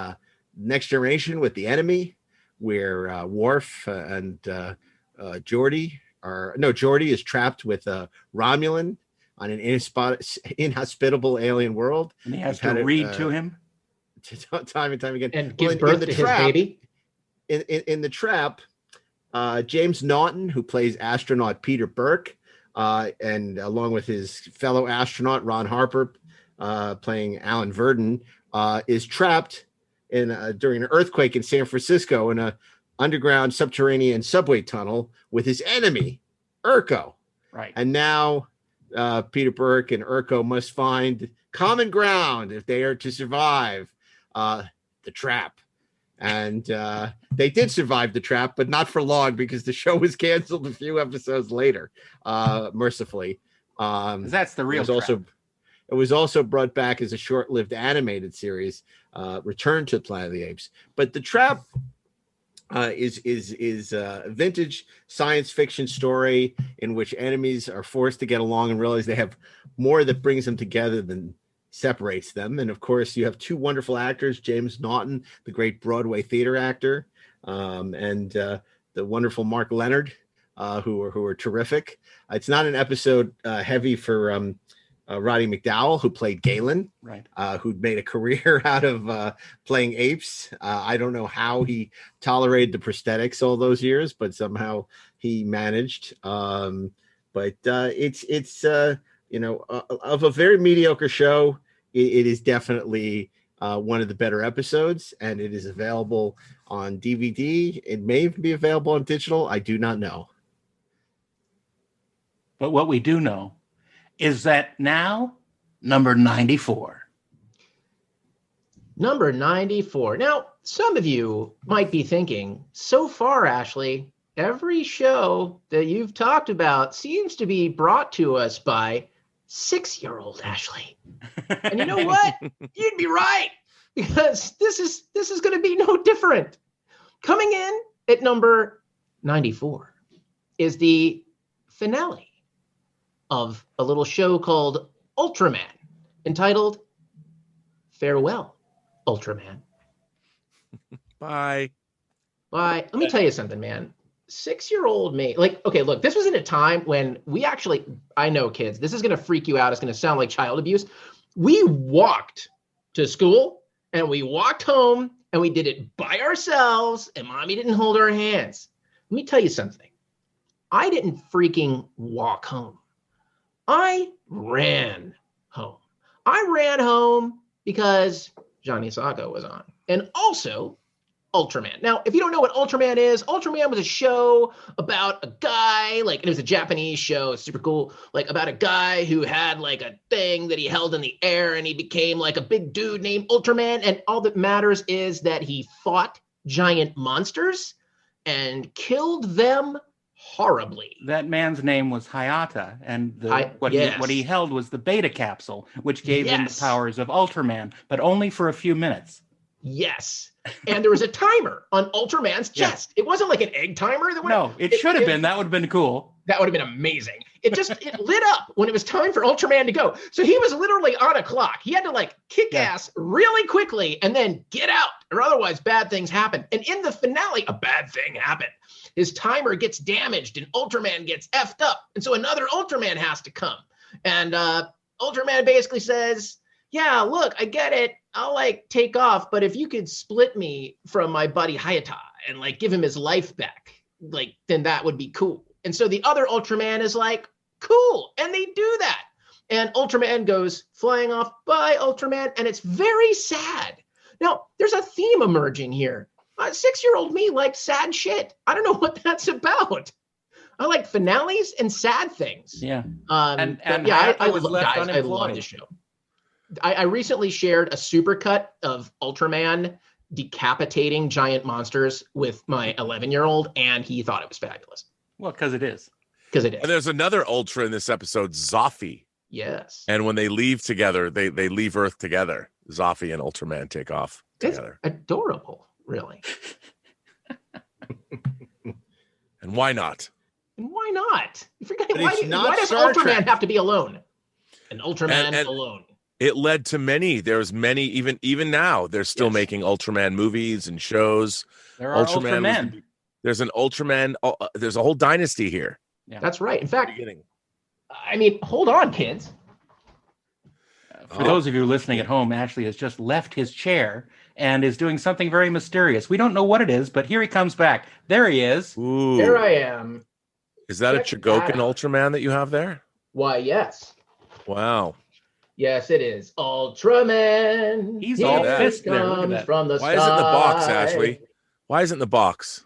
Next Generation with The Enemy, where Worf and Geordi is trapped with Romulan on an inhospitable alien world. And he has to read to him time and time again. And give birth to his baby. In The Trap, James Naughton, who plays astronaut Peter Burke, and along with his fellow astronaut Ron Harper, playing Alan Verdon, is trapped during an earthquake in San Francisco in a underground subterranean subway tunnel with his enemy, Urko. Right. And now Peter Burke and Urko must find common ground if they are to survive the trap. And they did survive the trap, but not for long because the show was canceled a few episodes later, mercifully. That's the real trap. It was also brought back as a short-lived animated series, Return to Planet of the Apes. But the trap is a vintage science fiction story in which enemies are forced to get along and realize they have more that brings them together than separates them. And of course, you have two wonderful actors, James Naughton, the great Broadway theater actor, and the wonderful Mark Leonard, who are terrific. It's not an episode heavy for Roddy McDowall, who played Galen, right? Who made a career out of playing apes. I don't know how he tolerated the prosthetics all those years, but somehow he managed. But it's of a very mediocre show. It is definitely one of the better episodes, and it is available on DVD. It may even be available on digital. I do not know. But what we do know is that now, number 94. Number 94. Now, some of you might be thinking, so far, Ashley, every show that you've talked about seems to be brought to us by 6-year-old Ashley. And you know what? You'd be right, because this is going to be no different. Coming in at number 94 is the finale of a little show called Ultraman, entitled Farewell, Ultraman. Bye. Let me tell you something, man. 6-year-old me, okay, look, this was in a time when we actually, I know, kids, this is going to freak you out. It's going to sound like child abuse. We walked to school and we walked home and we did it by ourselves, and mommy didn't hold our hands. Let me tell you something. I didn't freaking walk home. I ran home. I ran home because Johnny Saga was on. And also Ultraman. Now, if you don't know what Ultraman is, Ultraman was a show about a guy, it was a Japanese show, it's super cool, about a guy who had a thing that he held in the air and he became a big dude named Ultraman. And all that matters is that he fought giant monsters and killed them horribly. That man's name was Hayata, and what he held was the beta capsule, which gave him the powers of Ultraman, but only for a few minutes. Yes. And there was a timer on Ultraman's chest. It wasn't like an egg timer. It should have been. That would have been cool. That would have been amazing. It lit up when it was time for Ultraman to go. So he was literally on a clock. He had to kick ass really quickly and then get out, or otherwise bad things happen. And in the finale, a bad thing happened. His timer gets damaged and Ultraman gets effed up. And so another Ultraman has to come. And Ultraman basically says, yeah, look, I get it. I'll take off, but if you could split me from my buddy Hayata and give him his life back, then that would be cool. And so the other Ultraman is cool. And they do that. And Ultraman goes flying off by Ultraman, and it's very sad. Now, there's a theme emerging here. 6-year-old me likes sad shit. I don't know what that's about. I like finales and sad things. Yeah. I love this show. I recently shared a supercut of Ultraman decapitating giant monsters with my 11-year-old, and he thought it was fabulous. Well, because it is. And there's another Ultra in this episode, Zoffy. Yes. And when they leave together, they leave Earth together. Zoffy and Ultraman take off together. It's adorable, really. And why not? And why not? Why does Ultraman have to be alone? An Ultraman and alone. It led to many. There's many, even now, they're still making Ultraman movies and shows. There are Ultramen. There's an Ultraman. There's a whole dynasty here. Yeah. That's right. In fact, hold on, kids. For those of you listening at home, Ashley has just left his chair and is doing something very mysterious. We don't know what it is, but here he comes back. There he is. Ooh. Here I am. Is that a Chogokin Ultraman that you have there? Why, yes. Wow. Yes, it is. Ultraman. He's all fist there. Look at that. From the Why is it in the box, Ashley? Why isn't it in the box?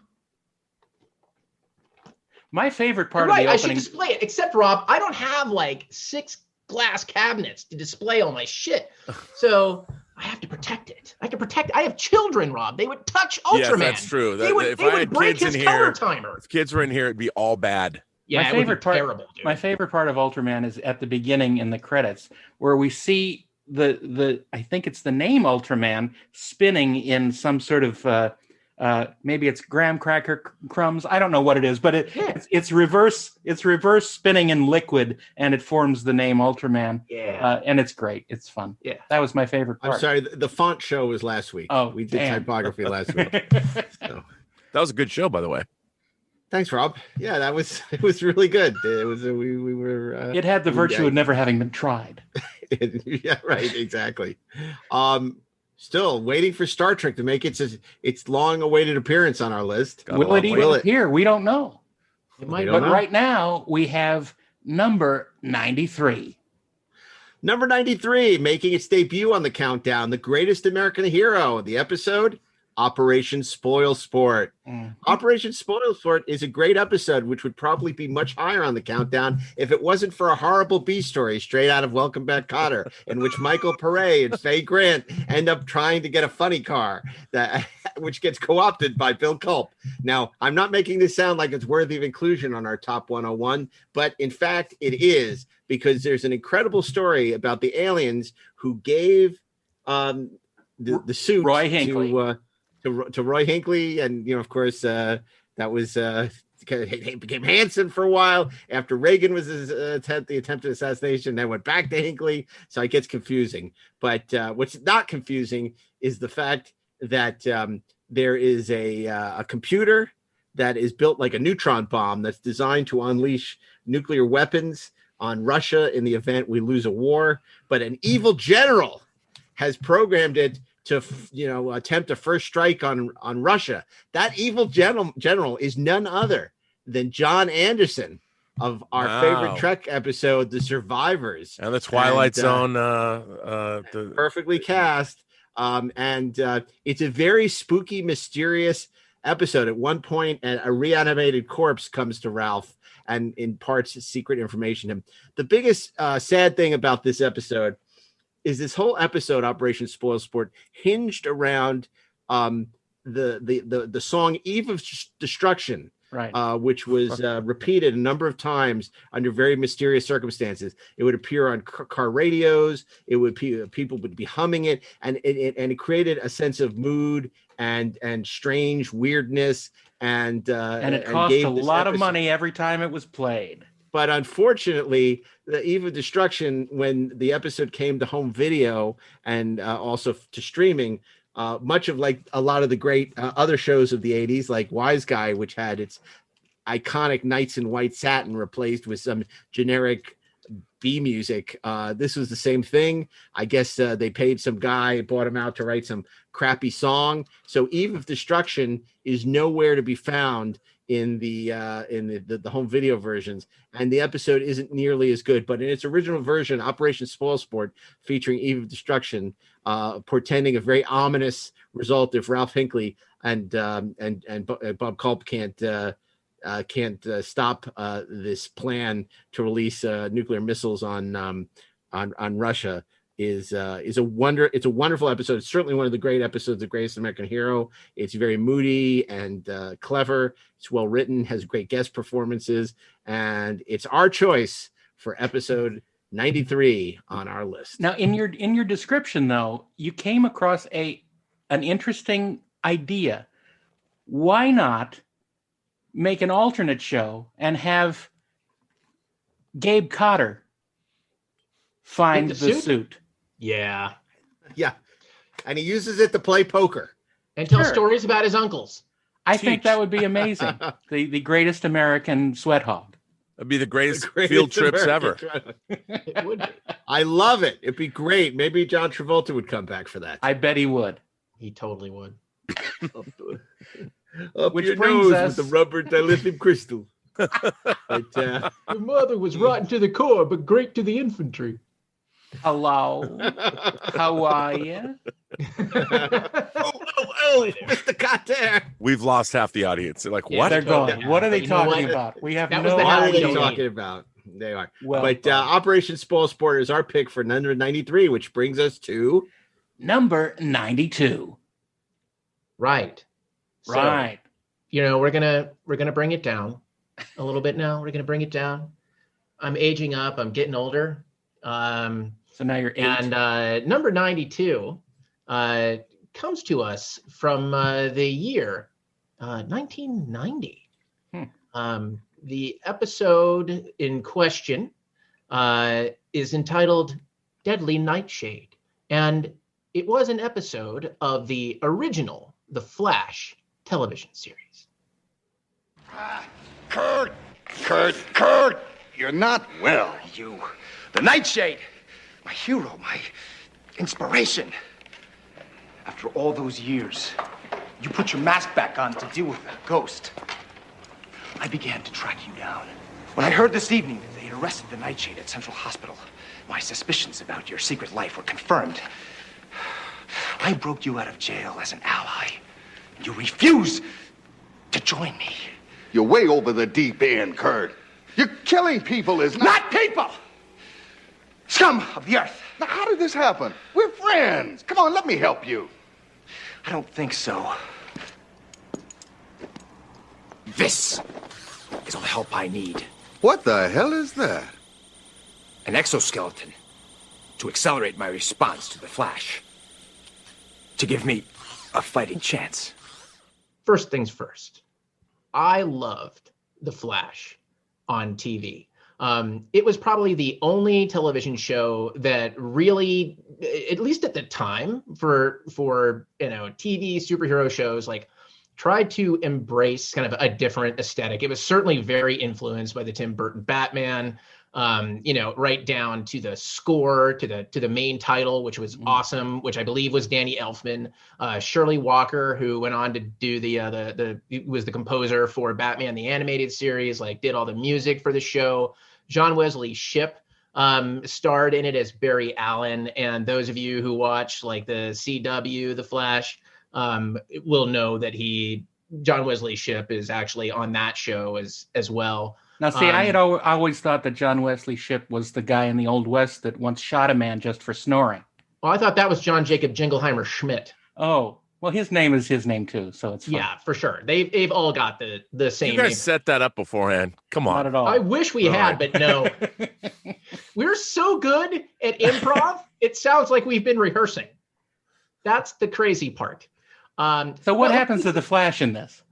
My favorite part of the opening. I should display it. Except, Rob, I don't have 6 glass cabinets to display all my shit. So I have to protect it. I have children, Rob. They would touch Ultraman. Yes, that's true. They would break his color timer. If kids were in here, it'd be all bad. Yeah, my favorite part of Ultraman is at the beginning in the credits, where we see the I think it's the name Ultraman spinning in some sort of maybe it's graham cracker crumbs. I don't know what it is, but it's reverse spinning in liquid, and it forms the name Ultraman. Yeah, and it's great. It's fun. Yeah, that was my favorite part. I'm sorry, the font show was last week. Oh, we did typography last week. So. That was a good show, by the way. Thanks, Rob. Yeah, it was really good. It was we were. It had the virtue of never having been tried. Yeah, right. Exactly. Still waiting for Star Trek to make its long-awaited appearance on our list. Will it even appear? We don't know. It might, but right now we have number 93. Number 93, making its debut on the countdown, The Greatest American Hero. The episode, Operation Spoil Sport. Operation Spoil Sport is a great episode, which would probably be much higher on the countdown if it wasn't for a horrible B story straight out of Welcome Back, Kotter, in which Michael Pare and Faye Grant end up trying to get a funny car which gets co-opted by Bill Culp. Now, I'm not making this sound like it's worthy of inclusion on our top 101, but in fact it is, because there's an incredible story about the aliens who gave the suit Roy Hinckley. To Roy Hinckley, and of course that was he became Hanson for a while after Reagan was the attempted assassination, then went back to Hinckley, so it gets confusing. But what's not confusing is the fact that there is a computer that is built like a neutron bomb that's designed to unleash nuclear weapons on Russia in the event we lose a war, but an evil general has programmed it to attempt a first strike on Russia. That evil general is none other than John Anderson of our favorite Trek episode, The Survivors, and the Twilight Zone. Perfectly cast, and it's a very spooky, mysterious episode. At one point, a reanimated corpse comes to Ralph and imparts secret information to him. The biggest sad thing about this episode is this whole episode, Operation Spoil Sport, hinged around the song "Eve of Destruction," right? Which was repeated a number of times under very mysterious circumstances. It would appear on car radios. It would people would be humming it, and it created a sense of mood and strange weirdness, and it cost a lot of money every time it was played. But unfortunately, the Eve of Destruction, when the episode came to home video and also to streaming, much of like a lot of the great other shows of the 80s, like Wise Guy, which had its iconic Knights in White Satin replaced with some generic B music. This was the same thing. I guess they paid some guy, bought him out to write some crappy song. So Eve of Destruction is nowhere to be found in the home video versions, and the episode isn't nearly as good. But in its original version, Operation Spoil Sport, featuring Eve of Destruction, portending a very ominous result if Ralph Hinckley and Bob Culp can't stop this plan to release nuclear missiles on Russia. Is a wonderful episode. It's certainly one of the great episodes of Greatest American Hero. It's very moody and clever. It's well written, has great guest performances, and it's our choice for episode 93 on our list. Now, in your description, though, you came across an interesting idea. Why not make an alternate show and have Gabe Cotter find the suit? Yeah. And he uses it to play poker and tell stories about his uncles. I think that would be amazing. the greatest American sweat hog. That'd be the greatest field trips ever. It would be. I love it. It'd be great. Maybe John Travolta would come back for that. I bet he would. He totally would. Up Which your brings nose us with the rubber dilithium crystal. But, your mother was rotten to the core, but great to the infantry. Hello. How are you? oh, Mr. Cotter. We've lost half the audience. They're like, what? They're going. What are they talking about? We have no idea. What are they talking about? They are. Well, but Operation Spoil Sport is our pick for number 93, which brings us to Number 92. Right. Right. So, we're gonna bring it down a little bit now. We're gonna bring it down. I'm aging up. I'm getting older. So now you're 8. And number 92 comes to us from the year 1990. The episode in question is entitled Deadly Nightshade. And it was an episode of the original The Flash television series. Kurt! You're not well, you. The Nightshade! My hero, my inspiration. After all those years, you put your mask back on to deal with the ghost. I began to track you down. When I heard this evening that they had arrested the Nightshade at Central Hospital, my suspicions about your secret life were confirmed. I broke you out of jail as an ally. You refuse to join me. You're way over the deep end, Kurt. You're killing people is not people! Scum of the earth. Now, how did this happen? We're friends. Come on, let me help you. I don't think so. This is all the help I need. What the hell is that? An exoskeleton to accelerate my response to the Flash. To give me a fighting chance. First things first, I loved The Flash on TV. It was probably the only television show that really, at least at the time, for TV superhero shows, like tried to embrace kind of a different aesthetic. It was certainly very influenced by the Tim Burton Batman, right down to the score, to the main title, which was awesome, which I believe was Danny Elfman. Shirley Walker, who went on to do was the composer for Batman the Animated Series, like did all the music for the show. John Wesley Shipp starred in it as Barry Allen, and those of you who watch like the CW, The Flash, will know that John Wesley Shipp is actually on that show as well. Now, see, I always thought that John Wesley Shipp was the guy in the Old West that once shot a man just for snoring. Well, I thought that was John Jacob Jingleheimer Schmidt. Oh, well, his name is his name too, so it's fine. Yeah, for sure. They've all got the same You guys name. set that up beforehand. Come on. Not at all. I wish we had, but no. We're so good at improv, it sounds like we've been rehearsing. That's the crazy part. So what happens to the Flash in this?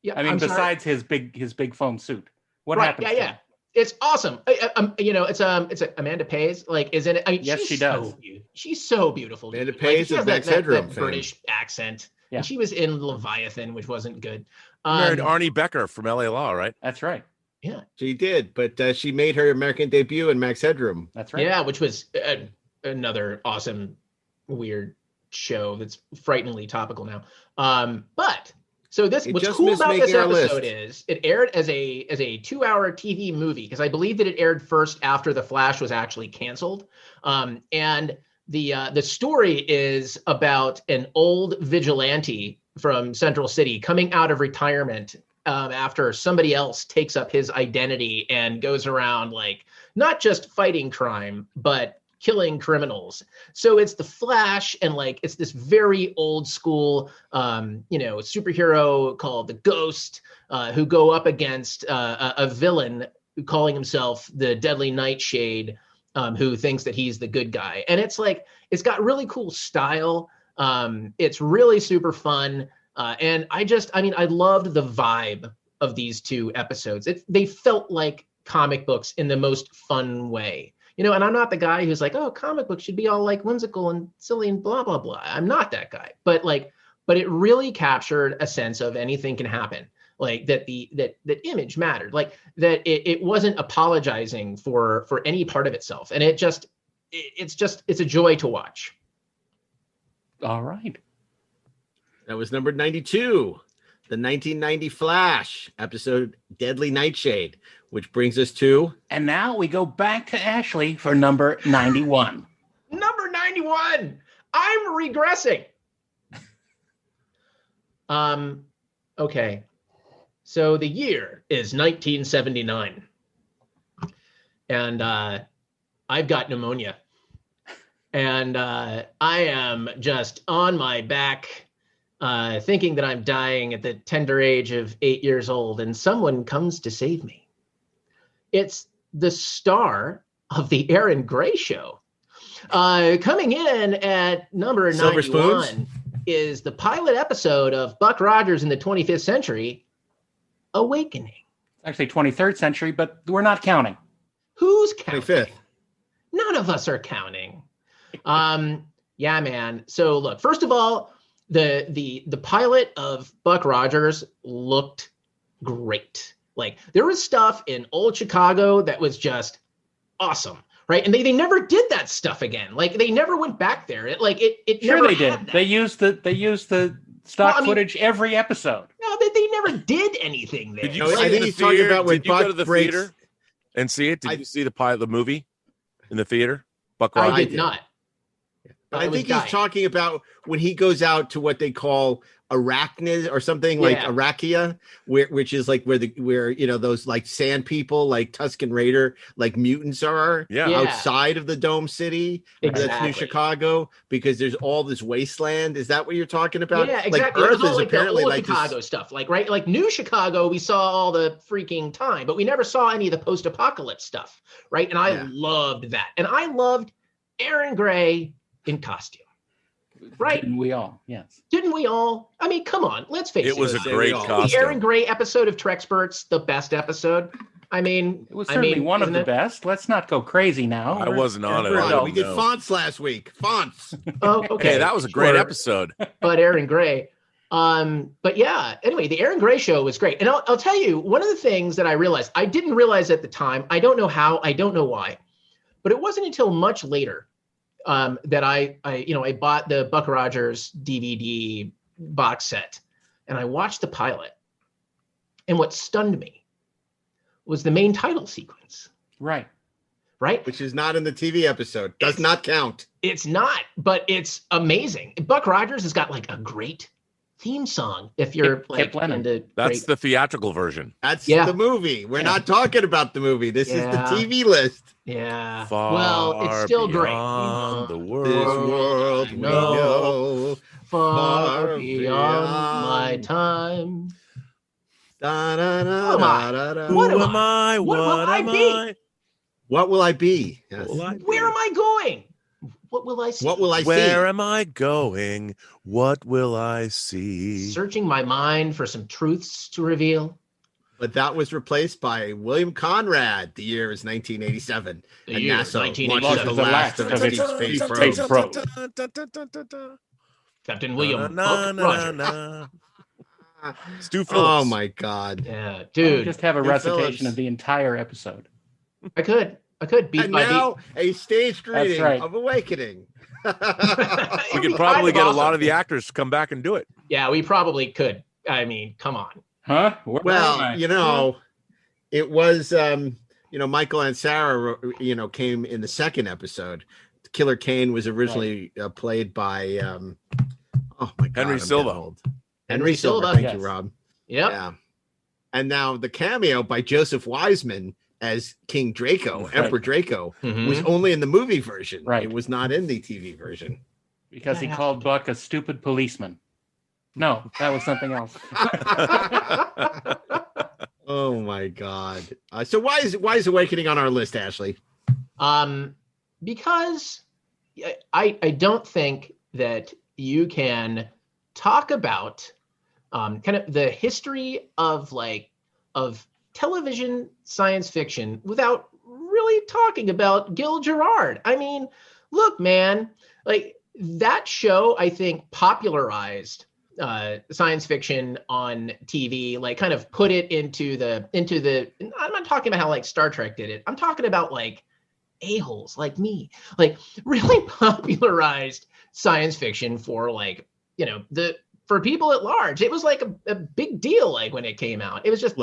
Yeah, I mean, besides his big foam suit, what happens? To him? It's awesome. It's Amanda Pays, like, is in it. I mean, yes, she does. She's so beautiful. Amanda Pays is Max Headroom. That British accent. Yeah. And she was in Leviathan, which wasn't good. Married Arnie Becker from LA Law, right? That's right. Yeah, she did, but she made her American debut in Max Headroom. That's right. Yeah, which was another awesome, weird show that's frighteningly topical now. So what's cool about this episode is it aired as a 2-hour TV movie, because I believe that it aired first after The Flash was actually canceled. And the story is about an old vigilante from Central City coming out of retirement after somebody else takes up his identity and goes around, like, not just fighting crime, but killing criminals. So it's the Flash, and like it's this very old school superhero called the Ghost, who go up against a villain calling himself the Deadly Nightshade, who thinks that he's the good guy. And it's like, it's got really cool style. It's really super fun. And I loved the vibe of these two episodes. They felt like comic books in the most fun way. And I'm not the guy who's like, oh, comic books should be all like whimsical and silly and blah, blah, blah. I'm not that guy. But it really captured a sense of anything can happen. Like that that image mattered, like that it wasn't apologizing for any part of itself. And it's a joy to watch. All right. That was number 92. The 1990 Flash episode Deadly Nightshade, which brings us to... And now we go back to Ashley for number 91. Number 91! I'm regressing! Okay. So the year is 1979. And I've got pneumonia. And I am just on my back, thinking that I'm dying at the tender age of 8 years old, and someone comes to save me. It's the star of the Aaron Gray Show. Coming in at number Silver 91 Spoons? is the pilot episode of Buck Rogers in the 25th Century, Awakening. Actually, 23rd century, but we're not counting. Who's counting? 25th. None of us are counting. Yeah, man. So look, first of all, the pilot of Buck Rogers looked great. Like, there was stuff in old Chicago that was just awesome, right? And they never did that stuff again. Like, they never went back there. It Sure never they did. had that. They used the stock footage every episode. No, they never did anything there. Did you No, see I it think in the he's talking theater? about when Did you go Buck to the breaks- theater and see it? Did you see the movie in the theater? Buck I Rogers? did not. But I I was think he's dying. talking about when he goes out to what they call arachnids or something like Yeah. Arachia, which is like where you know those like sand people like Tusken Raider like mutants are outside of the Dome City. That's Exactly. New Chicago because there's all this wasteland. Is that what you're talking about? Yeah, exactly. Like It was Earth all is like the apparently old like Chicago this. stuff, right? Like New Chicago, we saw all the freaking time, but we never saw any of the post-apocalypse stuff, right? And I loved that, and I loved Aaron Gray in costume, right? Didn't we all? Yes. Didn't we all? I mean, come on, let's face it. It was a great The costume. Aaron Gray episode of Trexperts, the best episode. I mean, It was certainly one of isn't the it? best. Let's not go crazy now. I wasn't on it. we're I don't adults. We did know. fonts last week. Fonts. Oh, okay. Hey, that was a great Sure. episode. But Aaron Gray. But yeah, anyway, the Aaron Gray Show was great. And I'll tell you, one of the things that I realized, I didn't realize at the time, I don't know how, I don't know why, but it wasn't until much later that I bought the Buck Rogers DVD box set and I watched the pilot. And what stunned me was the main title sequence. Right. Right? Which is not in the TV episode. Does not count. It's not, but it's amazing. Buck Rogers has got like a great theme song. If you're Kip Lennon. into That's great- the theatrical version. That's Yeah. the movie. We're not talking about the movie. This is the Yeah. TV list. Yeah. Far Well, it's still great. beyond the This world. world we know. Far beyond my time. Da, da, da, Who am I? da, da, da. Who What am am I? What will What I am be? I? What will I be? Yes. Will I- Where am I going? What will I see? What will I Where see? am I going? What will I see? Searching my mind for some truths to reveal. But that was replaced by William Conrad. The year is 1987. The and year is NASA 1987. launches the last of its deep space probes. Captain William Na, Buck na, Rogers. na. Stu Phillips. Oh my God. Yeah, Dude, dude. just have a Stu recitation Phillips. of the entire episode. I could beat And by now a staged reading right. of Awakening. We It'd be could probably kind get of a lot awesome. of the actors to come back and do it. Yeah, we probably could. I mean, come on. Huh? Where am Well, I? you know, it was Michael and Sarah, came in the second episode. Killer Kane was originally played by oh my God, Henry I'm Silva. getting old. Henry Silva. Silva, Thank yes. you, Rob. Yep. Yeah. And now the cameo by Joseph Wiseman as King Draco, Right. Emperor Draco, Mhm. was only in the movie version. Right. It was not in the TV version. Because he called Buck a stupid policeman. No, that was something else. Oh my God. So why is Awakening on our list, Ashley? Because I don't think that you can talk about kind of the history of television science fiction without really talking about Gil Gerard. I mean, look, man, like that show, I think popularized science fiction on TV, like kind of put it into the, I'm not talking about how like Star Trek did it. I'm talking about like a-holes like me, like really popularized science fiction for like, for people at large. It was like a big deal. Like when it came out, it was just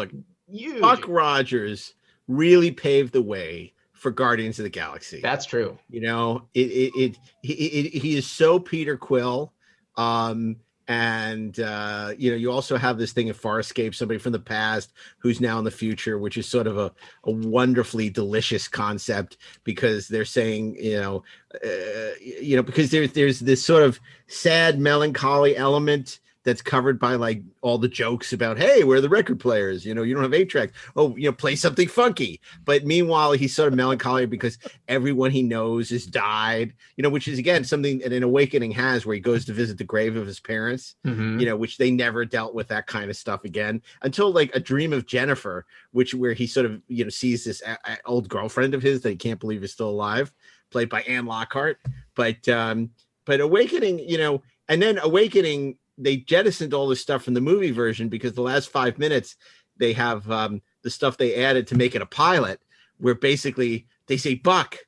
huge. Buck Rogers really paved the way for Guardians of the Galaxy. That's true. He is so Peter Quill. And And, you also have this thing of Farscape, somebody from the past who's now in the future, which is sort of a wonderfully delicious concept because they're saying, because there's this sort of sad melancholy element that's covered by like all the jokes about, hey, where are the record players? You don't have 8-track. Oh, play something funky. But meanwhile, he's sort of melancholy because everyone he knows has died, which is, again, something that an Awakening has where he goes to visit the grave of his parents, which they never dealt with that kind of stuff again until like A Dream of Jennifer, where he sort of, sees this old girlfriend of his that he can't believe is still alive, played by Anne Lockhart. But Awakening, and then Awakening, they jettisoned all this stuff from the movie version because the last 5 minutes they have the stuff they added to make it a pilot where basically they say, Buck,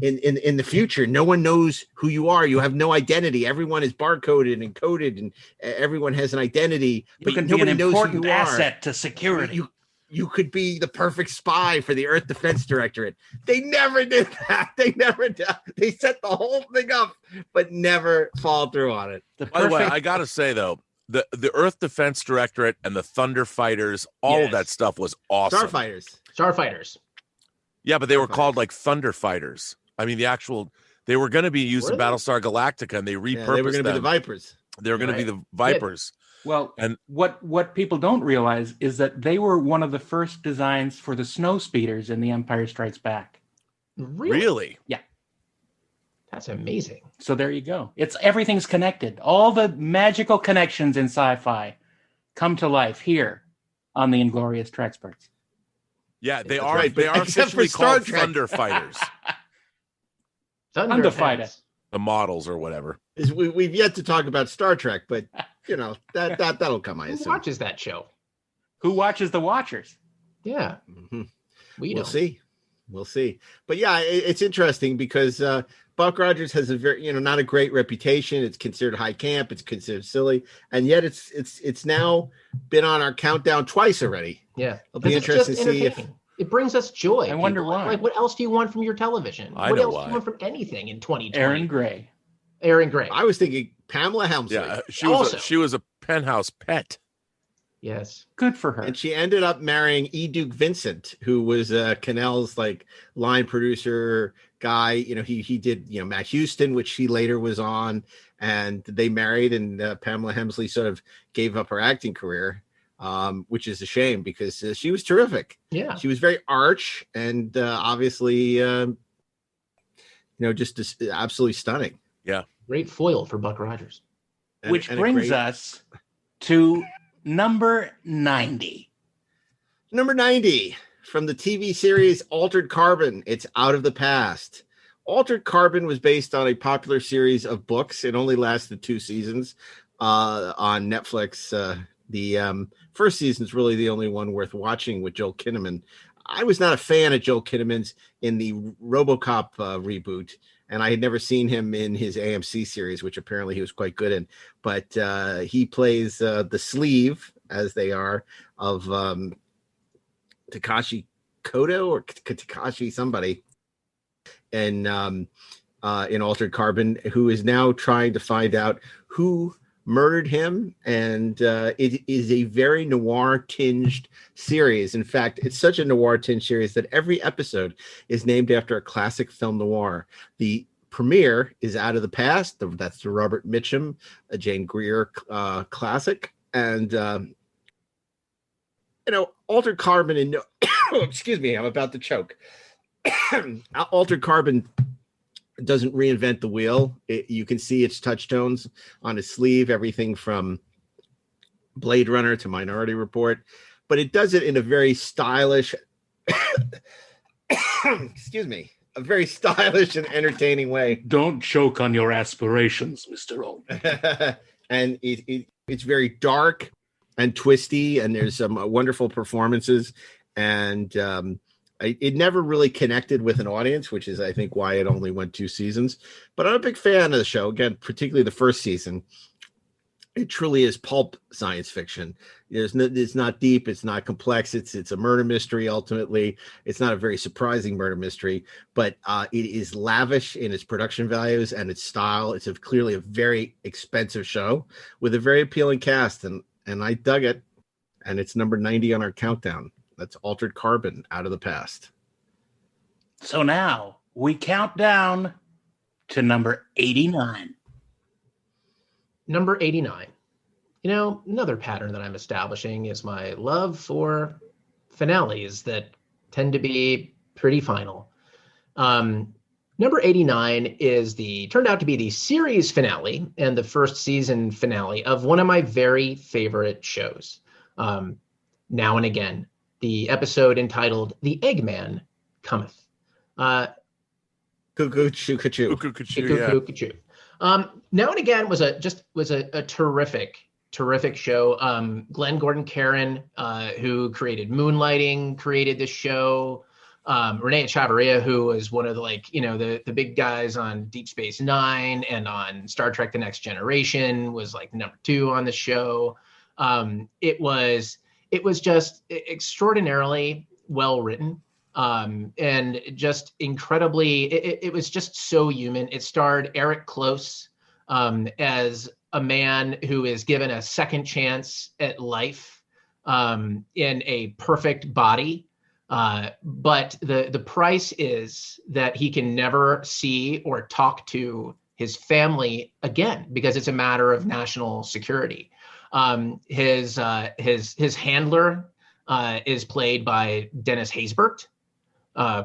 in the future, no one knows who you are. You have no identity. Everyone is barcoded and coded and everyone has an identity, but nobody knows who you are. Asset to security. You could be the perfect spy for the Earth Defense Directorate. They never did that. They set the whole thing up, but never followed through on it. By the way, I got to say, though, the Earth Defense Directorate and the Thunder Fighters, all of that stuff was awesome. Starfighters. Yeah, but they were called like Thunder Fighters. I mean, they were going to be used in Battlestar Galactica, and they repurposed them. They were going to be the Vipers. They were going to be the Vipers. Well, and what people don't realize is that they were one of the first designs for the snow speeders in The Empire Strikes Back. Really? Yeah. That's amazing. So there you go. Everything's connected. All the magical connections in sci-fi come to life here on the Inglorious Treksperts. Yeah, they are. Right, they are officially called Thunder Fighters. Thunder Fighters. The models or whatever. We've yet to talk about Star Trek, but that'll come. I assume. Who watches that show? Who watches The Watchers? Yeah, we'll see. We'll see. But yeah, it's interesting because Buck Rogers has a very not a great reputation. It's considered high camp. It's considered silly, and yet it's now been on our countdown twice already. Yeah, it'll be interesting to see if. It brings us joy. I wonder why. Like, what else do you want from your television? What else do you want from anything in 2020? Aaron Gray. I was thinking Pamela Helmsley. Yeah, she was a Penthouse pet. Yes, good for her. And she ended up marrying E. Duke Vincent, who was Cannell's like line producer guy. He did Matt Houston, which she later was on, and they married. And Pamela Helmsley sort of gave up her acting career. Which is a shame because she was terrific. Yeah, she was very arch and obviously, just absolutely stunning. Yeah, great foil for Buck Rogers. Which brings us to number 90. Number 90 from the TV series Altered Carbon. It's out of the past. Altered Carbon was based on a popular series of books. It only lasted 2 seasons on Netflix. The first season is really the only one worth watching with Joel Kinnaman. I was not a fan of Joel Kinnaman's in the RoboCop reboot, and I had never seen him in his AMC series, which apparently he was quite good in. But he plays the sleeve, as they are, of Takashi Kodo or Takashi somebody in Altered Carbon, who is now trying to find out who murdered him, and it is a very noir tinged series. In fact, it's such a noir tinged series that every episode is named after a classic film noir. The premiere is Out of the Past. That's the Robert Mitchum, a Jane Greer classic. And Altered Carbon and excuse me, I'm about to choke. Altered Carbon doesn't reinvent the wheel. You can see its touchstones on his sleeve, everything from Blade Runner to Minority Report, but it does it in a very stylish, excuse me, a very stylish and entertaining way. Don't choke on your aspirations, Mr. Altman. And it's very dark and twisty, and there's some wonderful performances, and it never really connected with an audience, which is, I think, why it only went 2 seasons. But I'm a big fan of the show, again, particularly the first season. It truly is pulp science fiction. It's not deep. It's not complex. It's a murder mystery. Ultimately, it's not a very surprising murder mystery, but it is lavish in its production values and its style. It's clearly a very expensive show with a very appealing cast, and I dug it. And it's number 90 on our countdown. That's Altered Carbon, Out of the Past. So now we count down to number 89. Number 89. You know, another pattern that I'm establishing is my love for finales that tend to be pretty final. Number 89 turned out to be the series finale and the first season finale of one of my very favorite shows. Now and Again, the episode entitled "The Eggman Cometh." Cuckoo, choo, choo. Now and Again was a terrific show. Glenn Gordon Caron, who created Moonlighting, created this show. Renee Echevarria, who was one of the big guys on Deep Space Nine and on Star Trek: The Next Generation, was like number 2 on the show. It was just extraordinarily well written. And just incredibly, it was just so human. It starred Eric Close as a man who is given a second chance at life in a perfect body. But the price is that he can never see or talk to his family again because it's a matter of national security. His handler is played by Dennis Haysbert.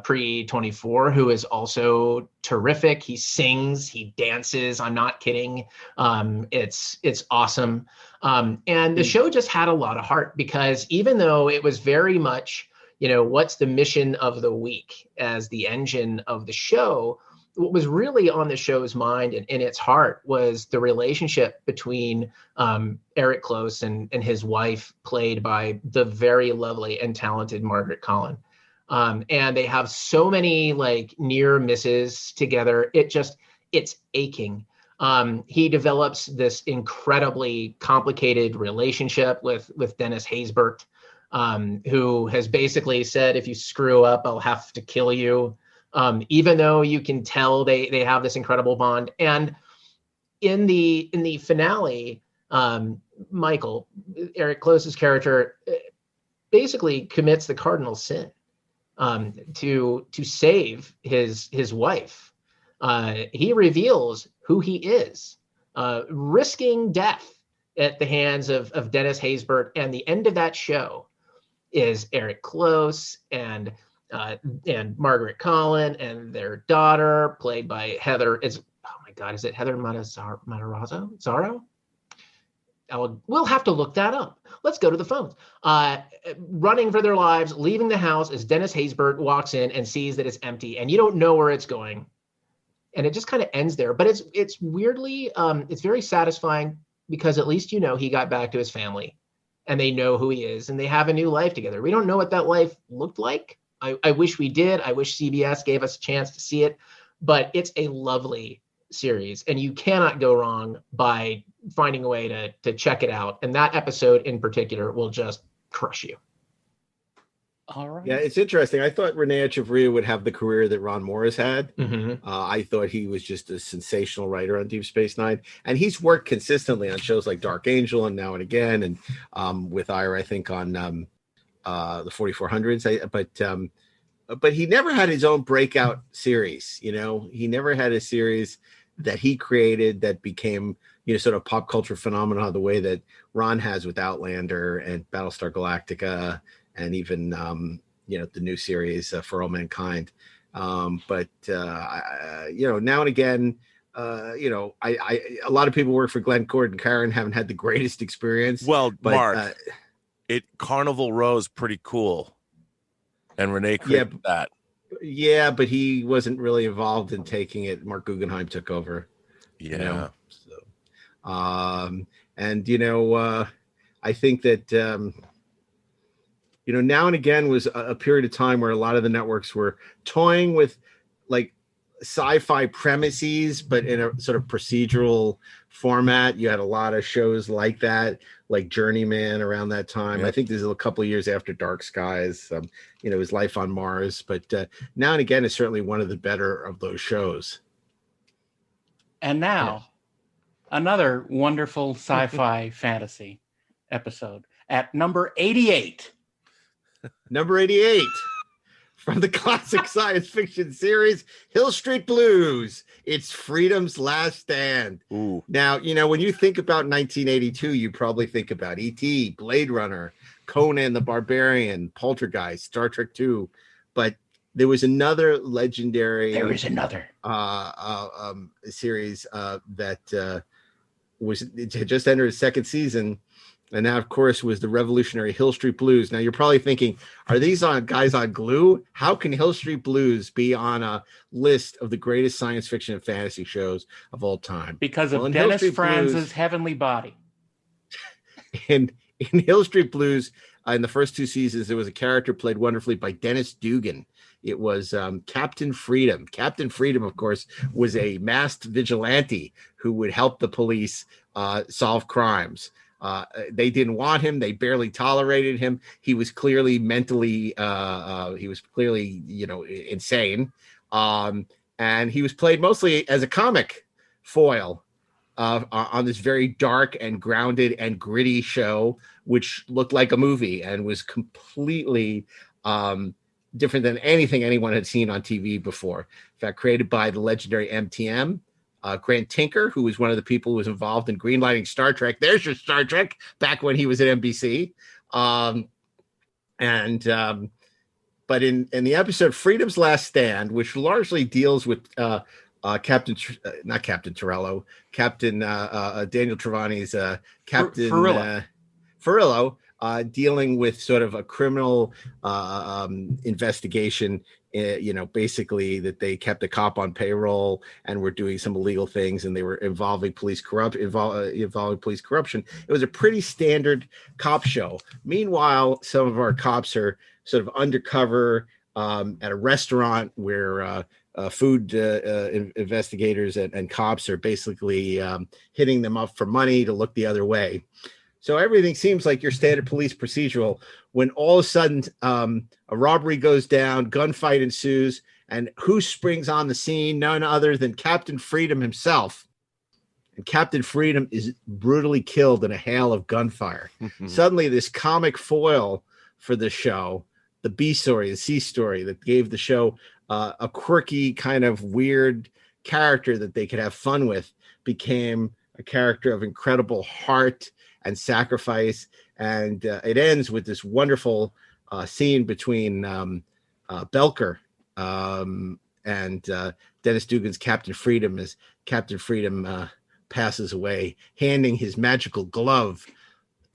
Pre-24, who is also terrific. He sings, he dances. I'm not kidding. It's awesome. And the show just had a lot of heart because even though it was very much, what's the mission of the week as the engine of the show, what was really on the show's mind and in its heart was the relationship between Eric Close and his wife, played by the very lovely and talented Margaret Collin. And they have so many near misses together. It's aching. He develops this incredibly complicated relationship with Dennis Haysbert, who has basically said, if you screw up, I'll have to kill you. Even though you can tell they have this incredible bond. And in the finale, Michael, Eric Close's character, basically commits the cardinal sin. To save his wife. He reveals who he is, risking death at the hands of Dennis Haysbert. And the end of that show is Eric Close and Margaret Collin and their daughter, played by Heather. Is it Heather Matarazzo? Zaro? We'll have to look that up. Let's go to the phones. Running for their lives, leaving the house as Dennis Haysbert walks in and sees that it's empty, and you don't know where it's going. And it just kind of ends there. But it's weirdly, it's very satisfying because at least he got back to his family, and they know who he is, and they have a new life together. We don't know what that life looked like. I wish we did. I wish CBS gave us a chance to see it. But it's a lovely series, and you cannot go wrong by finding a way to check it out. And that episode in particular will just crush you. All right. Yeah, it's interesting. I thought Renee Echevarria would have the career that Ron Morris had. Mm-hmm. I thought he was just a sensational writer on Deep Space Nine, and he's worked consistently on shows like Dark Angel and Now and Again, and with Ira, I think on the 4400s. But he never had his own breakout series. He never had a series that he created that became sort of pop culture phenomena the way that Ron has with Outlander and Battlestar Galactica and even the new series For All Mankind. But Now and Again, a lot of people work for Glenn Gordon Caron haven't had the greatest experience. Well, but, Mark, Carnival Row's pretty cool, and Renee created that. Yeah, but he wasn't really involved in taking it. Mark Guggenheim took over. Yeah. I think that Now and Again was a period of time where a lot of the networks were toying with sci-fi premises, but in a sort of procedural format. You had a lot of shows like that, like Journeyman around that time. Yep. I think this is a couple of years after Dark Skies. His Life on Mars, but Now and Again is certainly one of the better of those shows. And now, another wonderful sci-fi fantasy episode at number 88. Number 88. From the classic science fiction series, Hill Street Blues, it's Freedom's Last Stand. Ooh. Now, when you think about 1982, you probably think about E.T., Blade Runner, Conan the Barbarian, Poltergeist, Star Trek II. But there was another legendary... There is another. Series that it had just entered its second season. And that, of course, was the revolutionary Hill Street Blues. Now, you're probably thinking, are these guys on glue? How can Hill Street Blues be on a list of the greatest science fiction and fantasy shows of all time? Because of Dennis Franz's Heavenly Body. In Hill Street Blues, in the first two seasons, there was a character played wonderfully by Dennis Dugan. It was Captain Freedom. Captain Freedom, of course, was a masked vigilante who would help the police solve crimes. They didn't want him. They barely tolerated him. He was clearly mentally, insane. And he was played mostly as a comic foil on this very dark and grounded and gritty show, which looked like a movie and was completely different than anything anyone had seen on TV before. In fact, created by the legendary MTM. Grant Tinker, who was one of the people who was involved in greenlighting Star Trek. There's your Star Trek back when he was at NBC. But in the episode Freedom's Last Stand, which largely deals with Captain Daniel Trevani's Captain Furillo, dealing with sort of a criminal investigation. Basically that they kept a cop on payroll and were doing some illegal things, and they were involving police corruption. It was a pretty standard cop show. Meanwhile, some of our cops are sort of undercover at a restaurant where food investigators and cops are basically hitting them up for money to look the other way. So everything seems like your standard police procedural, when all of a sudden a robbery goes down, gunfight ensues, and who springs on the scene? None other than Captain Freedom himself. And Captain Freedom is brutally killed in a hail of gunfire. Suddenly, this comic foil for the show, the B story, the C story that gave the show a quirky kind of weird character that they could have fun with, became a character of incredible heart and sacrifice. And it ends with this wonderful scene between Belker and Dennis Dugan's Captain Freedom, as Captain Freedom passes away, handing his magical glove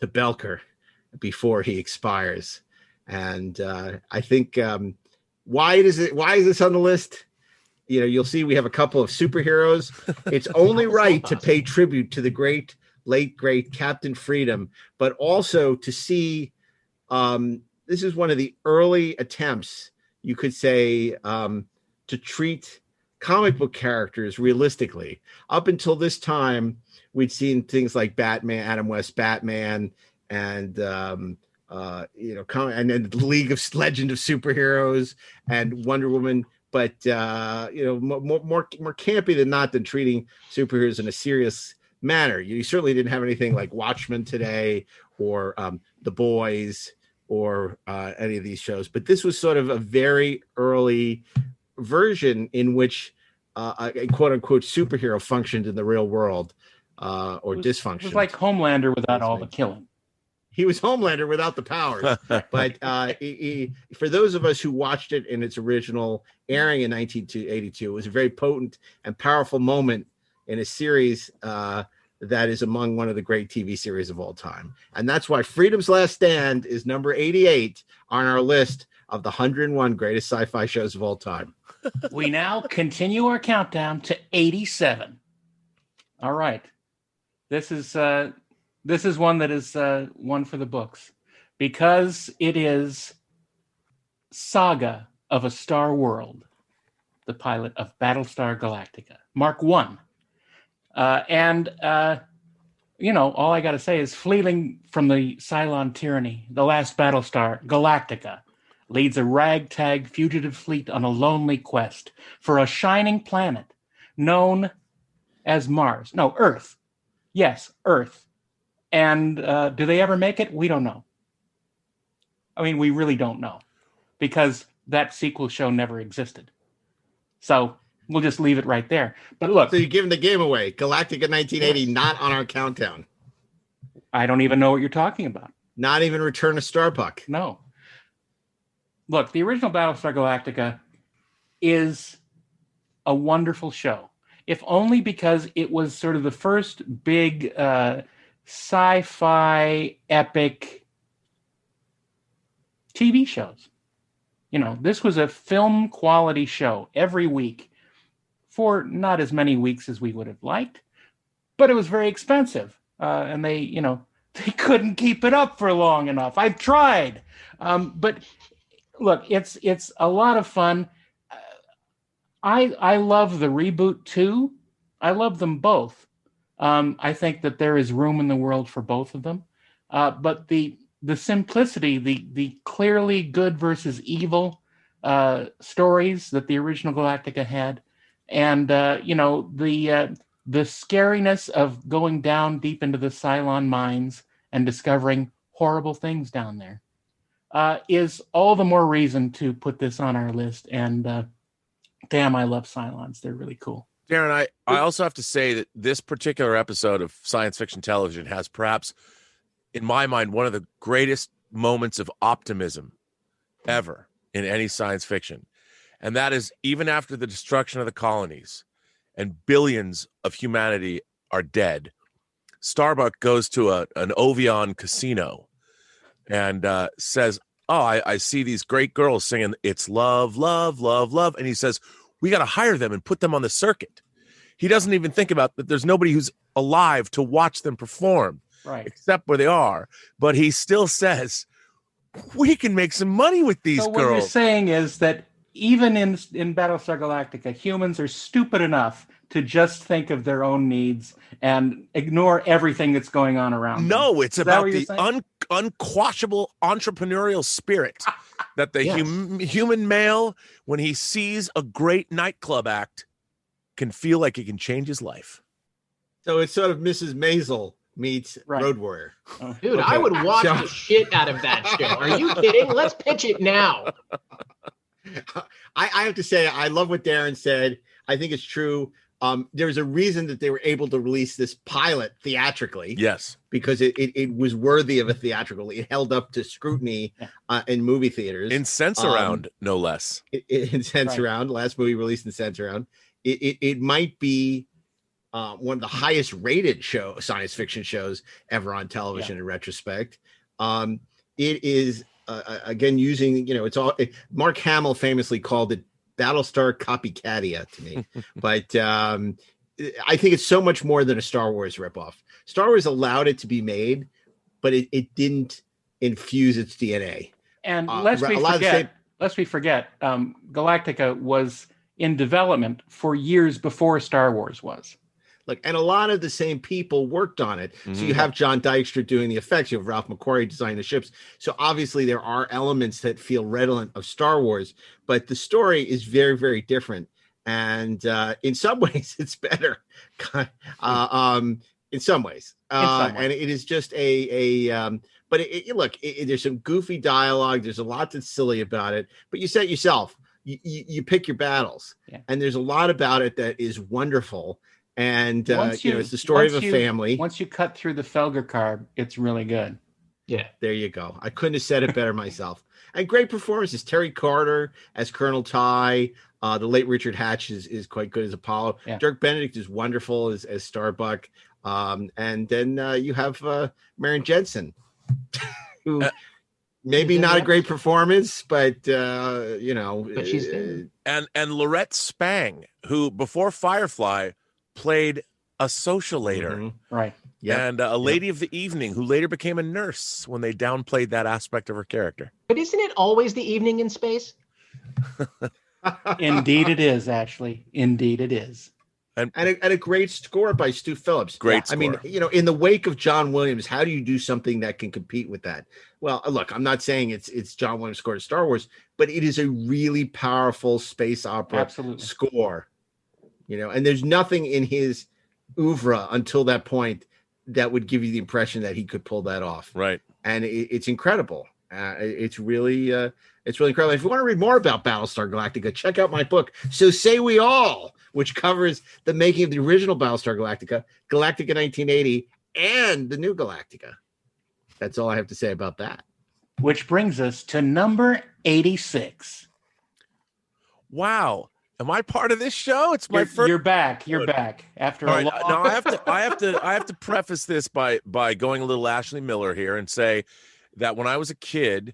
to Belker before he expires. And I think why is this on the list? You'll see we have a couple of superheroes. It's only right to pay tribute to the late great Captain Freedom, but also to see this is one of the early attempts, you could say, to treat comic book characters realistically. Up until this time, we'd seen things like Batman, Adam West Batman, and and then the League of Legend of Superheroes and Wonder Woman. But more campy than treating superheroes in a serious manner. You certainly didn't have anything like Watchmen today, or The Boys, or any of these shows. But this was sort of a very early version in which a quote unquote superhero functioned in the real world, or dysfunctioned. It was like Homelander without all the killing. He was Homelander without the powers. But for those of us who watched it in its original airing in 1982, it was a very potent and powerful moment in a series that is among one of the great TV series of all time. And that's why Freedom's Last Stand is number 88 on our list of the 101 greatest sci-fi shows of all time. We now continue our countdown to 87. All right. This is one that is one for the books, because it is Saga of a Star World. the pilot of Battlestar Galactica, Mark 1. You know, all I got to say is fleeing from the Cylon tyranny, the last Battlestar Galactica leads a ragtag fugitive fleet on a lonely quest for a shining planet known as Mars. No, Earth. Yes, Earth. And do they ever make it? We don't know. I mean, we really don't know, because that sequel show never existed. So we'll just leave it right there. But look. So you're giving the game away. Galactica 1980, yes. Not on our countdown. I don't even know what you're talking about. Not even Return of Starbuck. No. Look, the original Battlestar Galactica is a wonderful show, if only because it was sort of the first big sci-fi epic TV shows. You know, this was a film quality show every week for not as many weeks as we would have liked, but it was very expensive. And they, you know, they couldn't keep it up for long enough. I've tried. But look, it's a lot of fun. I love the reboot too. I love them both. I think that there is room in the world for both of them. But the simplicity, the clearly good versus evil stories that the original Galactica had, and you know, the scariness of going down deep into the Cylon mines and discovering horrible things down there is all the more reason to put this on our list. And damn, I love Cylons. They're really cool. Darren, I also have to say that this particular episode of science fiction television has perhaps, in my mind, one of the greatest moments of optimism ever in any science fiction. And that is, even after the destruction of the colonies and billions of humanity are dead, Starbuck goes to an Ovion casino and says, oh, I see these great girls singing, it's love, love, love, love. And he says, we got to hire them and put them on the circuit. He doesn't even think about that there's nobody who's alive to watch them perform, right, except where they are. But he still says, we can make some money with these girls. What you're saying is that even in Battlestar Galactica, humans are stupid enough to just think of their own needs and ignore everything that's going on around them. No, it's about the unquashable entrepreneurial spirit that the human male, when he sees a great nightclub act, can feel like he can change his life. So it's sort of Mrs. Maisel meets Road Warrior. Dude, I would watch the shit out of that show. Are you kidding? Let's pitch it now. I have to say, I love what Darren said. I think it's true. There's a reason that they were able to release this pilot theatrically. Yes. Because it was worthy of a theatrical. It held up to scrutiny in movie theaters. In Sense-Around, no less. In Sense-Around, last movie released in Sense-Around. It might be one of the highest rated science fiction shows ever on television in retrospect. It is, again, using, you know, it's all, Mark Hamill famously called it Battlestar Copycatia to me. But I think it's so much more than a Star Wars ripoff. Star Wars allowed it to be made, but it didn't infuse its DNA. And lest we forget, Galactica was in development for years before Star Wars was. Look, and a lot of the same people worked on it. Mm-hmm. So you have John Dykstra doing the effects. You have Ralph McQuarrie designing the ships. So obviously there are elements that feel redolent of Star Wars, but the story is very, very different. And in some ways, it's better. In some ways. And it is just but look, there's some goofy dialogue. There's a lot that's silly about it. But you said it yourself. You pick your battles, and there's a lot about it that is wonderful. And you know, it's the story of a family. Once you cut through the Felger carb, it's really good. Yeah, there you go. I couldn't have said it better myself. And great performances. Terry Carter as Colonel Ty. The late Richard Hatch is quite good as Apollo. Yeah. Dirk Benedict is wonderful as Starbuck. And then you have Marion Jensen, who. Maybe not a great performance, but you know, but she's good. And Lorette Spang, who before Firefly played a socialator, right? Yeah, and a lady of the evening who later became a nurse when they downplayed that aspect of her character. But isn't it always the evening in space? Indeed it is, Ashley. Indeed it is. And a great score by Stu Phillips. Great I mean, score. in the wake of John Williams, how do you do something that can compete with that? Well, look, I'm not saying it's John Williams' score to Star Wars, but it is a really powerful space opera score. And there's nothing in his oeuvre until that point that would give you the impression that he could pull that off. Right. And it's incredible. It's really incredible. If you want to read more about Battlestar Galactica, check out my book, So Say We All, which covers the making of the original Battlestar Galactica, Galactica 1980, and the new Galactica. That's all I have to say about that. Which brings us to number 86. Wow. Am I part of this show? It's my first. You're back. You're back after a long. Now I have to preface this by going a little Ashley Miller here and say that when I was a kid,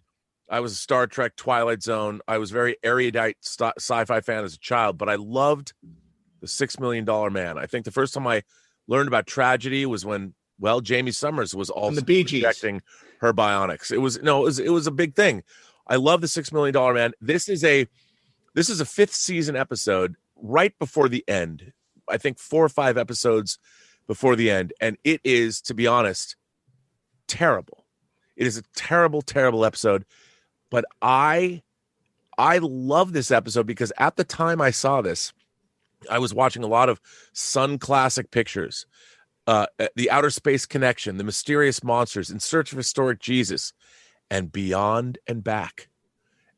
I was a Star Trek, Twilight Zone. I was very erudite sci-fi fan as a child, but I loved the $6 Million Man. I think the first time I learned about tragedy was when, Jamie Summers was also projecting her bionics. It was a big thing. I love the $6 Million Man. This is a 5th season episode right before the end. I think 4 or 5 episodes before the end. And it is, to be honest, terrible. It is a terrible, terrible episode. But I love this episode because at the time I saw this, I was watching a lot of Sun Classic Pictures, The Outer Space Connection, The Mysterious Monsters, In Search of Historic Jesus, and Beyond and Back,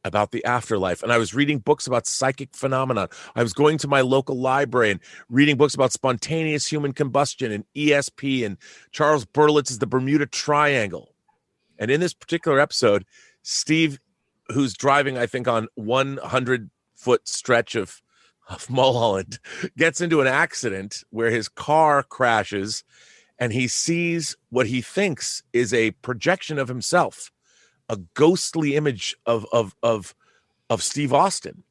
about the afterlife. And I was reading books about psychic phenomena. I was going to my local library and reading books about spontaneous human combustion and ESP and Charles Berlitz's The Bermuda Triangle. And in this particular episode, Steve, who's driving, I think, on 100-foot stretch of Mulholland, gets into an accident where his car crashes and he sees what he thinks is a projection of himself, a ghostly image of Steve Austin.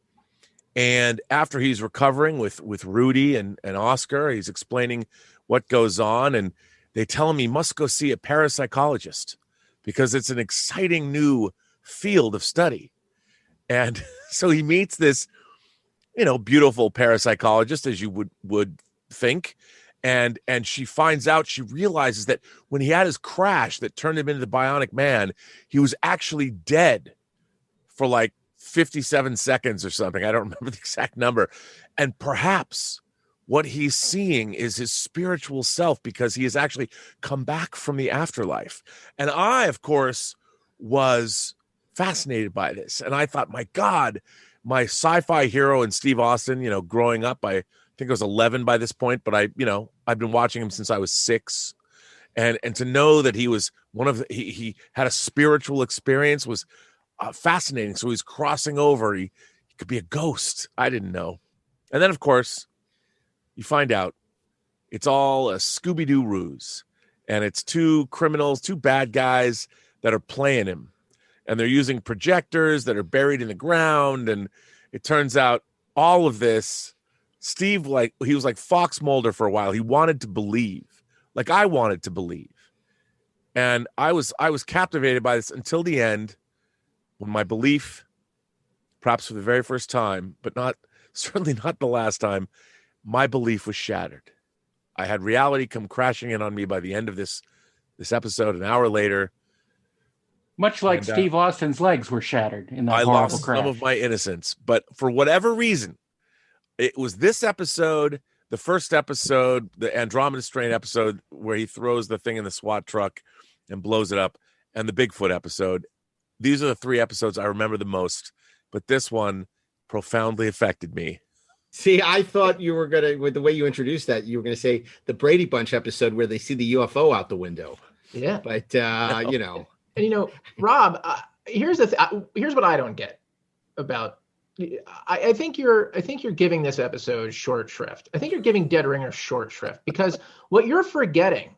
And after he's recovering with Rudy and Oscar, he's explaining what goes on, and they tell him he must go see a parapsychologist because it's an exciting new field of study. And so he meets this, beautiful parapsychologist, as you would think. And she finds out, she realizes that when he had his crash that turned him into the Bionic Man, he was actually dead for like 57 seconds or something. I don't remember the exact number. And perhaps what he's seeing is his spiritual self, because he has actually come back from the afterlife. And I, of course, was fascinated by this. And I thought, my God, my sci-fi hero in Steve Austin, growing up, I think I was 11 by this point, but I've been watching him since I was 6. And to know that he was he had a spiritual experience was fascinating. So he's crossing over. He could be a ghost. I didn't know. And then, of course, you find out it's all a Scooby-Doo ruse. And it's 2 criminals, 2 bad guys that are playing him. And they're using projectors that are buried in the ground. And it turns out all of this, Steve, he was like Fox Mulder for a while. He wanted to believe, like I wanted to believe. And I was captivated by this until the end, when my belief, perhaps for the very first time, but certainly not the last time, my belief was shattered. I had reality come crashing in on me by the end of this episode, an hour later. Much like Steve Austin's legs were shattered in that horrible lost crash. Some of my innocence, but for whatever reason, it was this episode, the first episode, the Andromeda Strain episode, where he throws the thing in the SWAT truck and blows it up, and the Bigfoot episode. These are the 3 episodes I remember the most, but this one profoundly affected me. See, I thought you were with the way you introduced that, you were gonna say the Brady Bunch episode where they see the UFO out the window. Yeah, but And Rob, here's what I don't get about. I think you're giving this episode short shrift. I think you're giving Dead Ringer short shrift, because what you're forgetting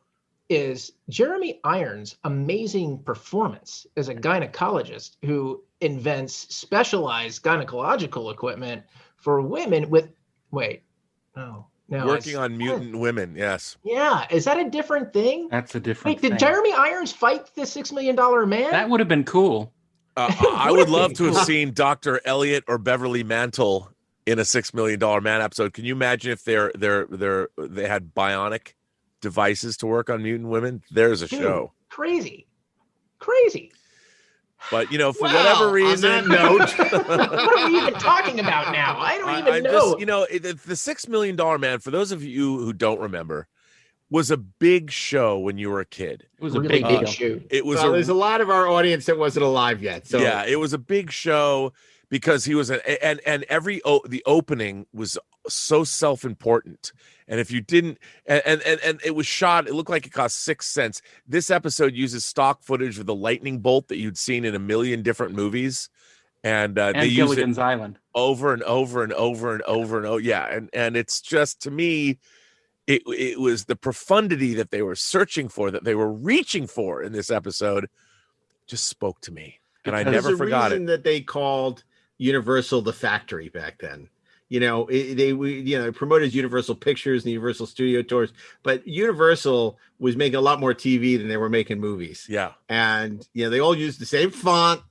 is Jeremy Irons' amazing performance as a gynecologist who invents specialized gynecological equipment for women with working on mutant women. Yes. Yeah. Is that a different thing? That's a different thing. Did Jeremy Irons fight the $6 Million Man? That would have been cool. I would love to have seen Dr. Elliot or Beverly Mantle in a $6 Million Man episode. Can you imagine if they had bionic devices to work on mutant women? There's a show. Crazy. But for whatever reason, on that note, what are we even talking about now? I don't even know. The $6 Million Man, for those of you who don't remember, was a big show when you were a kid. It was a big show. It was. There's a lot of our audience that wasn't alive yet. So yeah, it was a big show because he was and the opening was so self-important. And if you didn't, and it was shot, it looked like it cost 6 cents. This episode uses stock footage of the lightning bolt that you'd seen in a million different movies. And they use Gilligan's Island over and over and over and over and over. Yeah. And it's just, to me, it was the profundity that they were searching for, that they were reaching for in this episode, just spoke to me. And I never forgot it. There's a reason that they called Universal the factory back then. They promoted Universal Pictures and Universal Studio Tours, but Universal was making a lot more TV than they were making movies. Yeah. And, they all used the same font,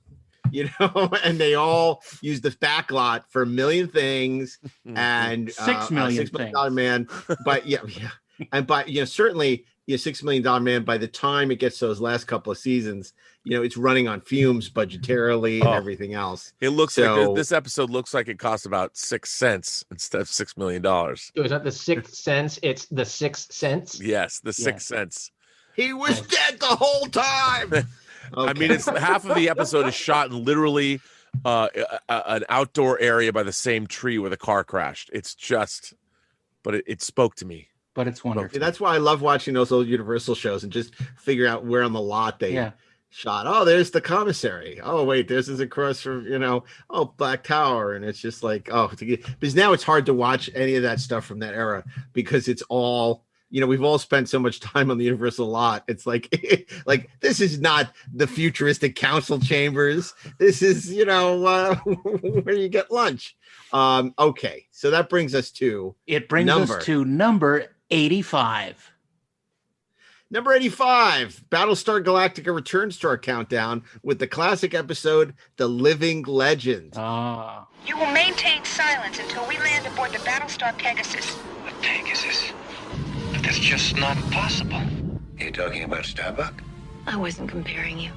and they all used the backlot for a million things and $6 million $6 Million Man. But yeah. And certainly $6 Million Man, by the time it gets to those last couple of seasons, it's running on fumes budgetarily and everything else. It looks like this episode looks like it costs about 6 cents instead of $6 million. So it's not the 6 cents, it's the 6 cents. Yes, the 6 cents. He was dead the whole time. Okay. I mean, it's half of the episode is shot in literally an outdoor area by the same tree where the car crashed. It's just, but it spoke to me. But it's wonderful. That's why I love watching those old Universal shows and just figure out where on the lot they shot. Oh, there's the commissary. Oh, wait, this is across from, Black Tower. And it's just like, because now it's hard to watch any of that stuff from that era because it's all, we've all spent so much time on the Universal lot. It's like, this is not the futuristic council chambers. This is, where you get lunch. Okay. So that brings us to number 85. Number 85, Battlestar Galactica returns to our countdown with the classic episode, The Living Legend. You will maintain silence until we land aboard the Battlestar Pegasus. The Pegasus? But that's just not possible. You're talking about Starbuck? I wasn't comparing you.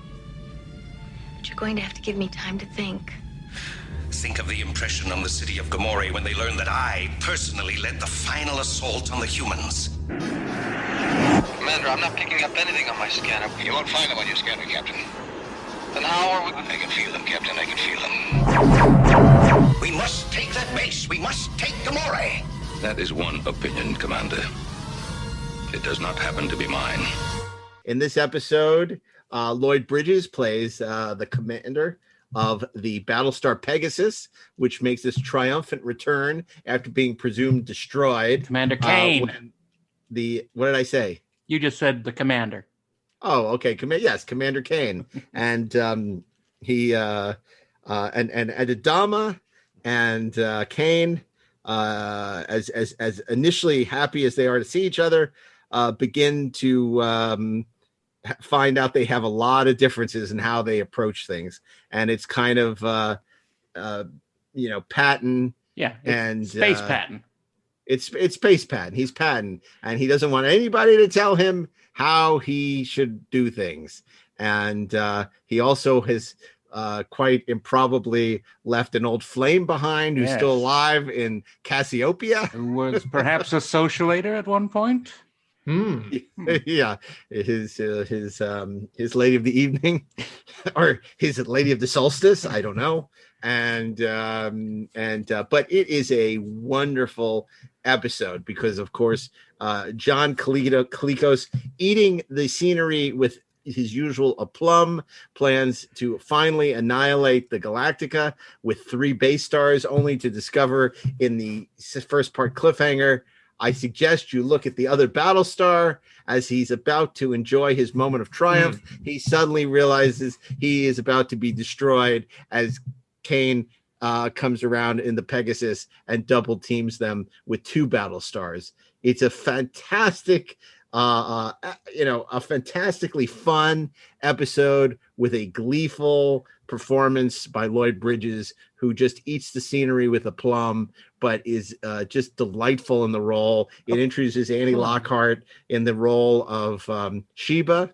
But you're going to have to give me time to think. Think of the impression on the city of Gamorre when they learned that I personally led the final assault on the humans. Commander, I'm not picking up anything on my scanner. You won't find them on your scanner, Captain. Then how are we? I can feel them, Captain. I can feel them. We must take that base. We must take Gamorre. That is one opinion, Commander. It does not happen to be mine. In this episode, Lloyd Bridges plays the commander of the Battlestar Pegasus, which makes this triumphant return after being presumed destroyed. Commander Kane. What did I say? You just said the commander. Oh, okay. Yes, Commander Kane. And he and Adama and Kane, as initially happy as they are to see each other, begin to find out they have a lot of differences in how they approach things, and it's kind of Patton, and Space Patton. It's Space Patton. He's Patton, and he doesn't want anybody to tell him how he should do things. And he also has quite improbably left an old flame behind who's still alive in Cassiopeia, who was perhaps a socialator at one point. Yeah, his lady of the evening, or his lady of the solstice. I don't know. But it is a wonderful episode because, of course, John Kalikos, eating the scenery with his usual aplomb, plans to finally annihilate the Galactica with 3 base stars, only to discover in the first part cliffhanger, I suggest you look at the other Battlestar. As he's about to enjoy his moment of triumph, he suddenly realizes he is about to be destroyed as Kane comes around in the Pegasus and double teams them with 2 Battlestars. It's a fantastic A fantastically fun episode with a gleeful performance by Lloyd Bridges, who just eats the scenery with a plum, but is just delightful in the role. It introduces Annie Lockhart in the role of Sheba,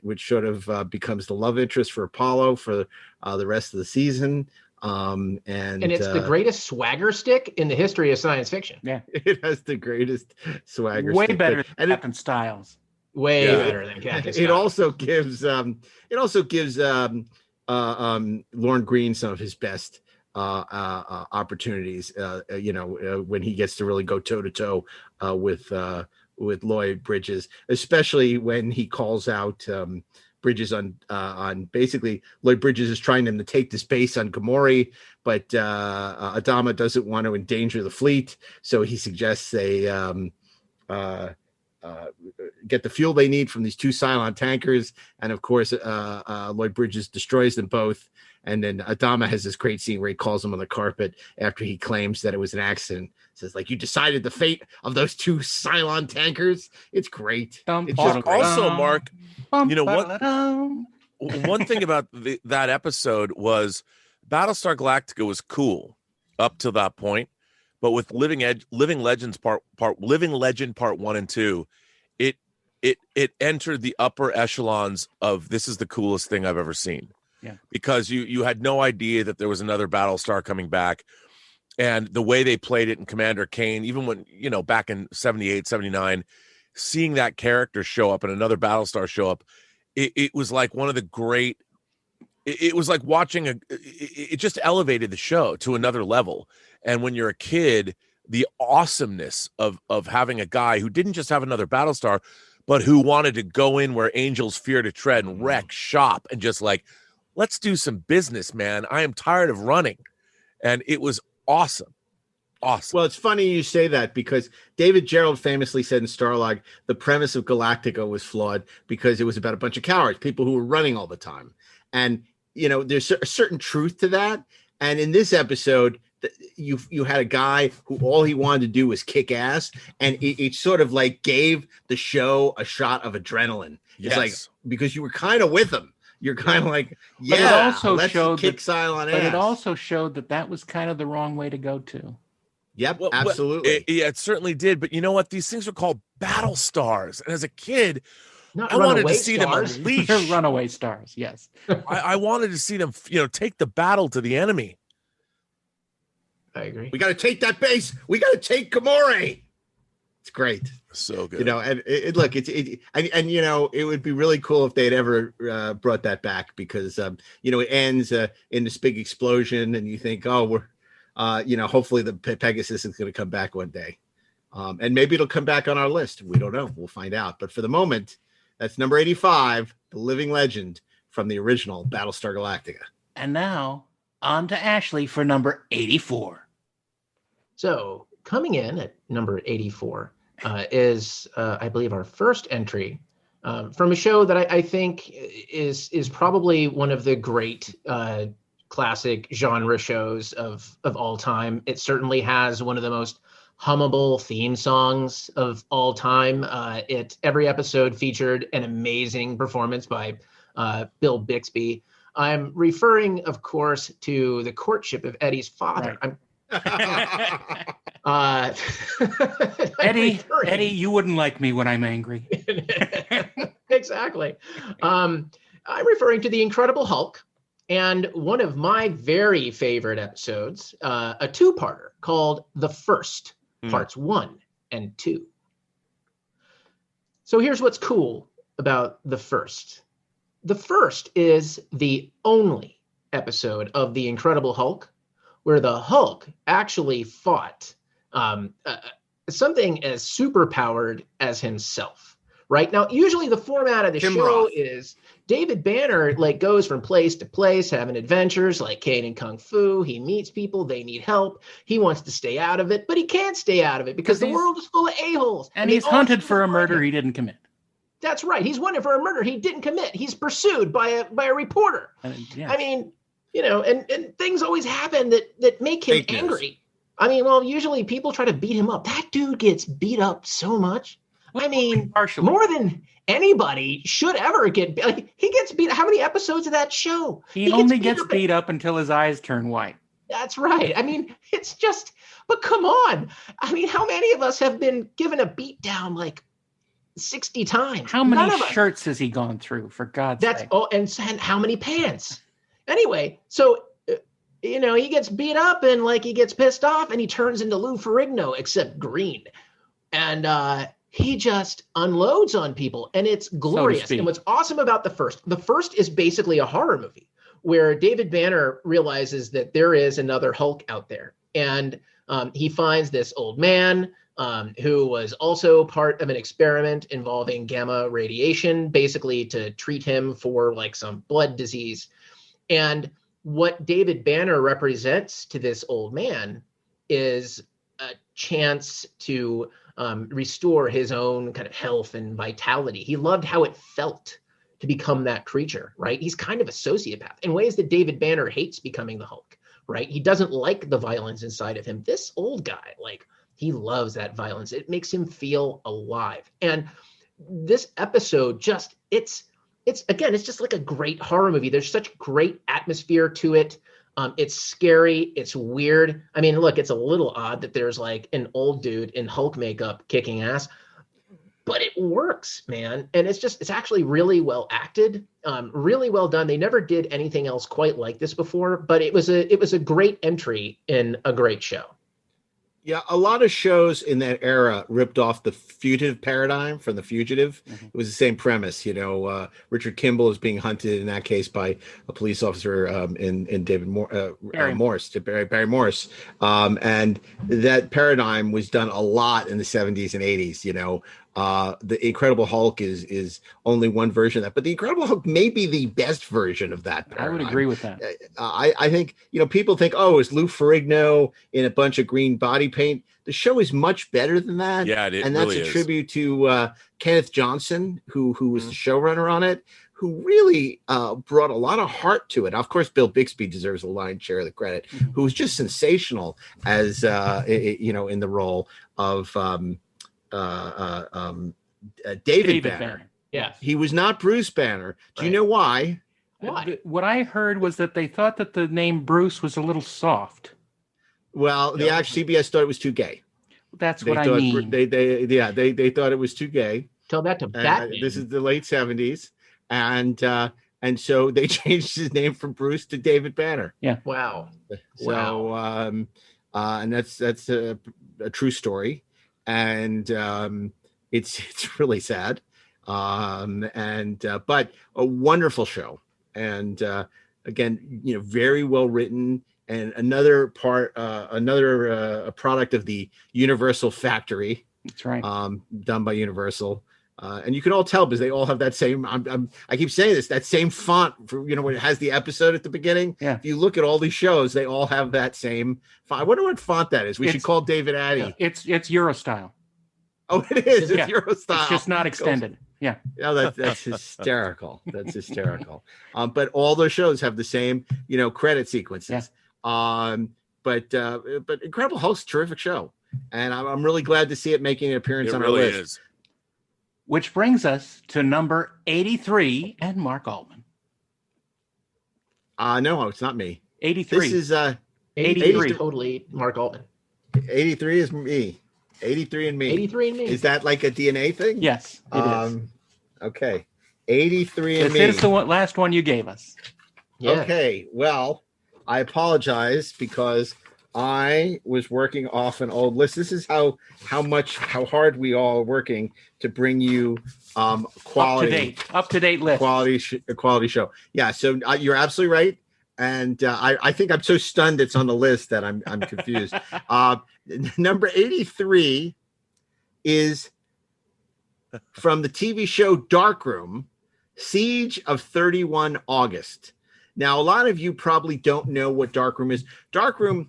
which sort of becomes the love interest for Apollo for the rest of the season. And it's the greatest swagger stick in the history of science fiction. Yeah, it has the greatest swagger. Way stick, better than Captain Styles. Way better than Captain Styles. It also gives Lorne Greene some of his best opportunities. When he gets to really go toe to toe with Lloyd Bridges, especially when he calls out Bridges on basically Lloyd Bridges is trying them to take this base on Gamorrean, but Adama doesn't want to endanger the fleet, so he suggests they get the fuel they need from these 2 Cylon tankers, and of course Lloyd Bridges destroys them both. And then Adama has this great scene where he calls him on the carpet after he claims that it was an accident. Says, like, you decided the fate of those 2 Cylon tankers. It's great. It's just great. Also, Mark, you know what? One thing about that episode was Battlestar Galactica was cool up to that point, but with Living Legend Part 1 and 2, it entered the upper echelons of this is the coolest thing I've ever seen. Yeah, because you had no idea that there was another Battlestar coming back, and the way they played it in Commander Kane, even when back in 78, 79, seeing that character show up and another Battlestar show up, it was like one of the great. It was like watching it just elevated the show to another level. And when you're a kid, the awesomeness of having a guy who didn't just have another Battlestar, but who wanted to go in where angels fear to tread and wreck shop and just like, let's do some business, man. I am tired of running. And it was awesome. Awesome. Well, it's funny you say that because David Gerrold famously said in Starlog, the premise of Galactica was flawed because it was about a bunch of cowards, people who were running all the time. And, there's a certain truth to that. And in this episode, you had a guy who all he wanted to do was kick ass. And it sort of like gave the show a shot of adrenaline. Yes. It's like, because you were kind of with him. You're kind of like, But it also let's showed kick Cylon ass. But it also showed that was kind of the wrong way to go to. Yep, absolutely. It certainly did. But you know what? These things are called battle stars. And as a kid, Not I wanted to runaway see them stars. unleash. They're runaway stars, yes. I wanted to see them, take the battle to the enemy. I agree. We got to take that base. We got to take Gamorrean. It's great. So good. And it would be really cool if they'd ever brought that back because, it ends in this big explosion and you think, oh, we're, hopefully the Pegasus is going to come back one day. And maybe it'll come back on our list. We don't know. We'll find out. But for the moment, that's number 85, The Living Legend from the original Battlestar Galactica. And now on to Ashley for number 84. So coming in at number 84 is, I believe, our first entry from a show that I think is probably one of the great classic genre shows of all time. It certainly has one of the most hummable theme songs of all time. Every episode featured an amazing performance by Bill Bixby. I'm referring, of course, to The Courtship of Eddie's Father. Right. Eddie, you wouldn't like me when I'm angry. Exactly. I'm referring to The Incredible Hulk and one of my very favorite episodes, a two-parter called The First, Parts 1 and 2. So here's what's cool about The First. The First is the only episode of The Incredible Hulk where the Hulk actually fought something as superpowered as himself. Right now, usually the format of the show is David Banner goes from place to place, having adventures like Kane and Kung Fu. He meets people, they need help. He wants to stay out of it, but he can't stay out of it because the world is full of a-holes. And he's hunted for a murder he didn't commit. That's right. He's wanted for a murder he didn't commit. He's pursued by a reporter. Yeah. I mean, and things always happen that make him angry. I mean, well, usually people try to beat him up. That dude gets beat up so much. I mean, more than anybody should ever get. Like, he gets beat. How many episodes of that show? He only gets beat up until his eyes turn white. That's right. I mean, it's just. But come on. I mean, how many of us have been given a beat down like 60 times? How many shirts has he gone through, for God's sake? Oh, and how many pants? Anyway, so he gets beat up and like he gets pissed off and he turns into Lou Ferrigno, except green, and he just unloads on people, and it's glorious. So and what's awesome about the first is basically a horror movie where David Banner realizes that there is another Hulk out there, and he finds this old man who was also part of an experiment involving gamma radiation, basically to treat him for like some blood disease. And what David Banner represents to this old man is a chance to restore his own kind of health and vitality. He loved how it felt to become that creature, right? He's kind of a sociopath in ways that David Banner hates becoming the Hulk. Right? He doesn't like the violence inside of him. This old guy, like, he loves that violence. It makes him feel alive. And this episode it's just like a great horror movie. There's such great atmosphere to it. It's scary. It's weird. I mean, look, it's a little odd that there's like an old dude in Hulk makeup kicking ass, but it works, man. And it's actually really well acted, really well done. They never did anything else quite like this before, but it was a great entry in a great show. Yeah, a lot of shows in that era ripped off the fugitive paradigm from The Fugitive. Mm-hmm. It was the same premise, Richard Kimball is being hunted in that case by a police officer in David Morse, Barry Morse, and that paradigm was done a lot in the 70s and 80s. The Incredible Hulk is only one version of that, but the Incredible Hulk may be the best version of that paradigm. I would agree with that. I think, people think, it's Lou Ferrigno in a bunch of green body paint. The show is much better than that. Yeah, and that's really a tribute to Kenneth Johnson, who was the showrunner on it, who really brought a lot of heart to it. Of course, Bill Bixby deserves a lion's share of the credit, who was just sensational as, in the role of David Banner. Yeah, he was not Bruce Banner. Do you know why? Why? What I heard was that they thought that the name Bruce was a little soft. Well, the actual CBS thought it was too gay. That's what I mean. They thought it was too gay. Tell that to Batman. This is the late 70s, and so they changed his name from Bruce to David Banner. Yeah. Wow. So and that's a true story, and it's really sad, but a wonderful show, and again, very well written. And another product of the Universal Factory. That's right. Done by Universal. And you can all tell because they all have that same, I keep saying this, that same font for, when it has the episode at the beginning. Yeah. If you look at all these shows, they all have that same font. I wonder what font that is. We should call David Addy. It's Euro style. Oh, it is. It's Euro style. It's just not extended. Yeah. No, that's hysterical. That's hysterical. But all those shows have the same, credit sequences. Yeah. But Incredible Hulk's a terrific show, and I'm really glad to see it making an appearance on our list. Is. Which brings us to number 83 and Mark Altman. No, it's not me. 83. This is 83. Totally Mark Altman. 83 is me. 83 and me. 83 and me. Is that like a DNA thing? Yes, it is. Okay. 83 and me. This is the last one you gave us. Yeah. Okay. Well, I apologize because I was working off an old list. This is how hard we all are working to bring you quality, up to date list, quality show. Yeah, so you're absolutely right, and I think I'm so stunned it's on the list that I'm confused. Number 83 is from the TV show Darkroom, Siege of 31 August. Now, a lot of you probably don't know what Darkroom is. Darkroom,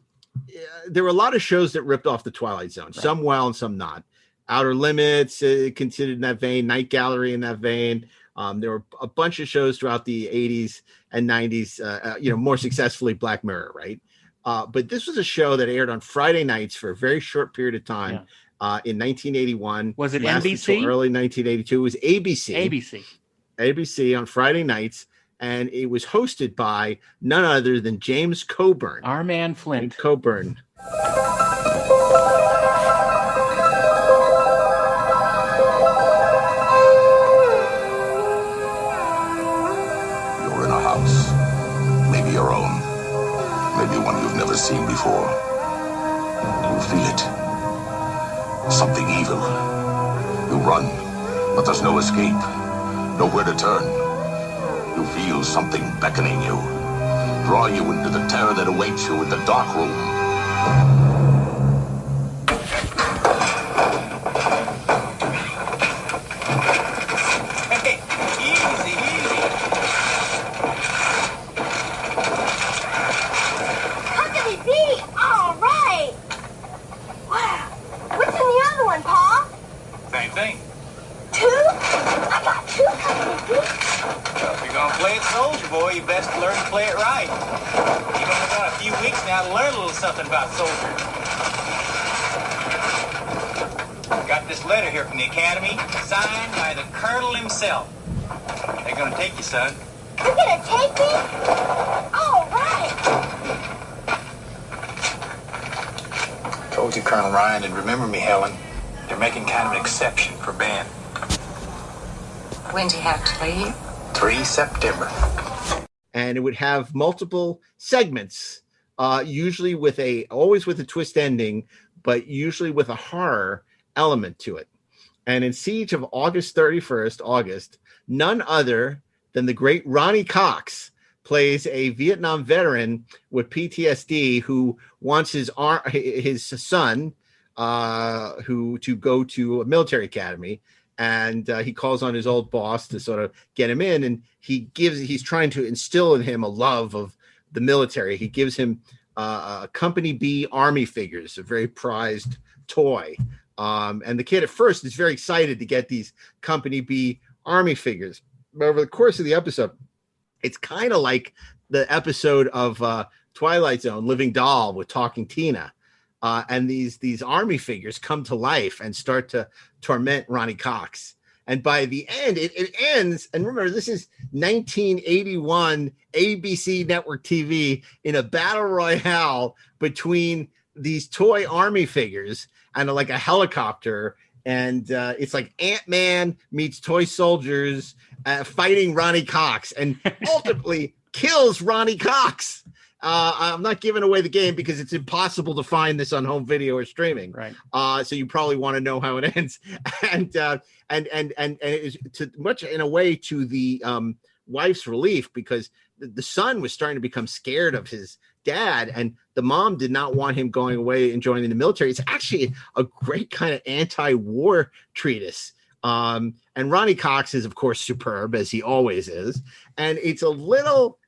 there were a lot of shows that ripped off the Twilight Zone, right. Some well and some not. Outer Limits, considered in that vein. Night Gallery in that vein. There were a bunch of shows throughout the 80s and 90s, more successfully Black Mirror, right? But this was a show that aired on Friday nights for a very short period of time. in 1981. Was it lasted NBC? till early 1982. It was ABC. ABC on Friday nights, and it was hosted by none other than James Coburn. Our man Flint. Coburn. You're in a house, maybe your own, maybe one you've never seen before. You feel it. Something evil. You run, but there's no escape, nowhere to turn. You feel something beckoning you, drawing you into the terror that awaits you in the dark room. Hey, easy. How can it be? All right. Wow. What's in the other one, Pa? Same thing. 2? I got 2 company beats. Well, if you're gonna play it soldier, boy, you best learn to play it right. You've only got a few weeks now to learn a little something about soldier. Got this letter here from the Academy, signed by the Colonel himself. They're gonna take you, son. You're gonna take me? All right. Told you, Colonel Ryan, and remember me, Helen. They're making kind of an exception for Ben. When do you have to leave? 3 September. And it would have multiple segments, usually always with a twist ending, but usually with a horror element to it. And in Siege of August 31st, none other than the great Ronnie Cox plays a Vietnam veteran with PTSD who wants his son to go to a military academy. And he calls on his old boss to sort of get him in, and he's trying to instill in him a love of the military. He gives him Company B Army figures, a very prized toy. And the kid at first is very excited to get these Company B Army figures. But over the course of the episode, it's kind of like the episode of Twilight Zone, Living Doll with Talking Tina. And these army figures come to life and start to torment Ronnie Cox. And by the end, it ends. And remember, this is 1981 ABC network TV in a battle royale between these toy army figures and like a helicopter. And it's like Ant-Man meets toy soldiers fighting Ronnie Cox, and ultimately kills Ronnie Cox. I'm not giving away the game because it's impossible to find this on home video or streaming. Right. So you probably want to know how it ends. And it is to much in a way to the wife's relief, because the son was starting to become scared of his dad, and the mom did not want him going away and joining the military. It's actually a great kind of anti-war treatise. And Ronnie Cox is, of course, superb, as he always is. And it's a little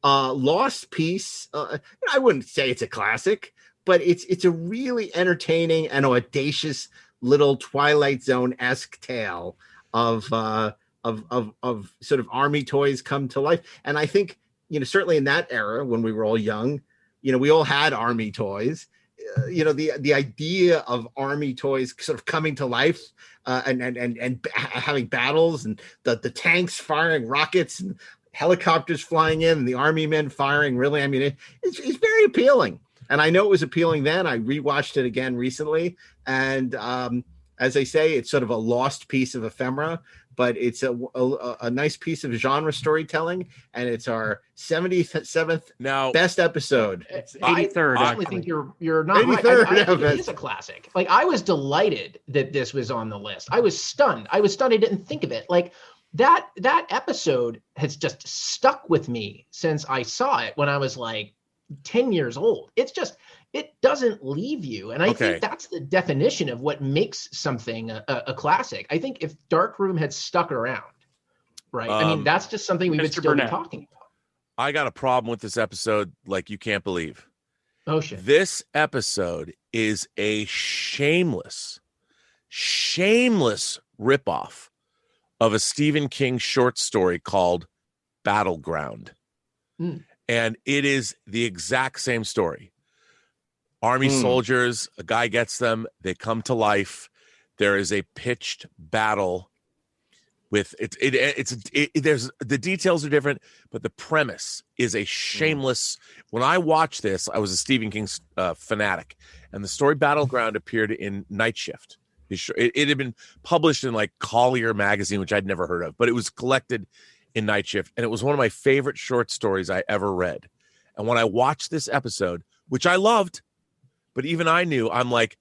lost piece. I wouldn't say it's a classic, but it's a really entertaining and audacious little Twilight Zone-esque tale of sort of army toys come to life. And I think, certainly in that era when we were all young, we all had army toys. The idea of army toys sort of coming to life and having battles, and the tanks firing rockets and helicopters flying in and the army men firing really ammunition. It's very appealing. And I know it was appealing then. I rewatched it again recently. And as I say, it's sort of a lost piece of ephemera, but it's a nice piece of genre storytelling. And it's our 77th best episode. It's 83rd. I actually think you're not right. I think it is a classic. Like, I was delighted that this was on the list. I was stunned. I didn't think of it. Like, that episode has just stuck with me since I saw it when I was like 10 years old. It doesn't leave you. And I think that's the definition of what makes something a classic. I think if Darkroom had stuck around, right? I mean, that's just something we would still be talking about. I got a problem with this episode like you can't believe. Oh, shit. This episode is a shameless ripoff of a Stephen King short story called Battleground. And it is the exact same story. Army soldiers, a guy gets them, they come to life. There is a pitched battle with there's the details are different, but the premise is a shameless. When I watched this, I was a Stephen King fanatic, and the story Battleground appeared in Night Shift. It had been published in like Collier magazine, which I'd never heard of, but it was collected in Night Shift, and it was one of my favorite short stories I ever read. And when I watched this episode, which I loved, but even I knew, I'm like,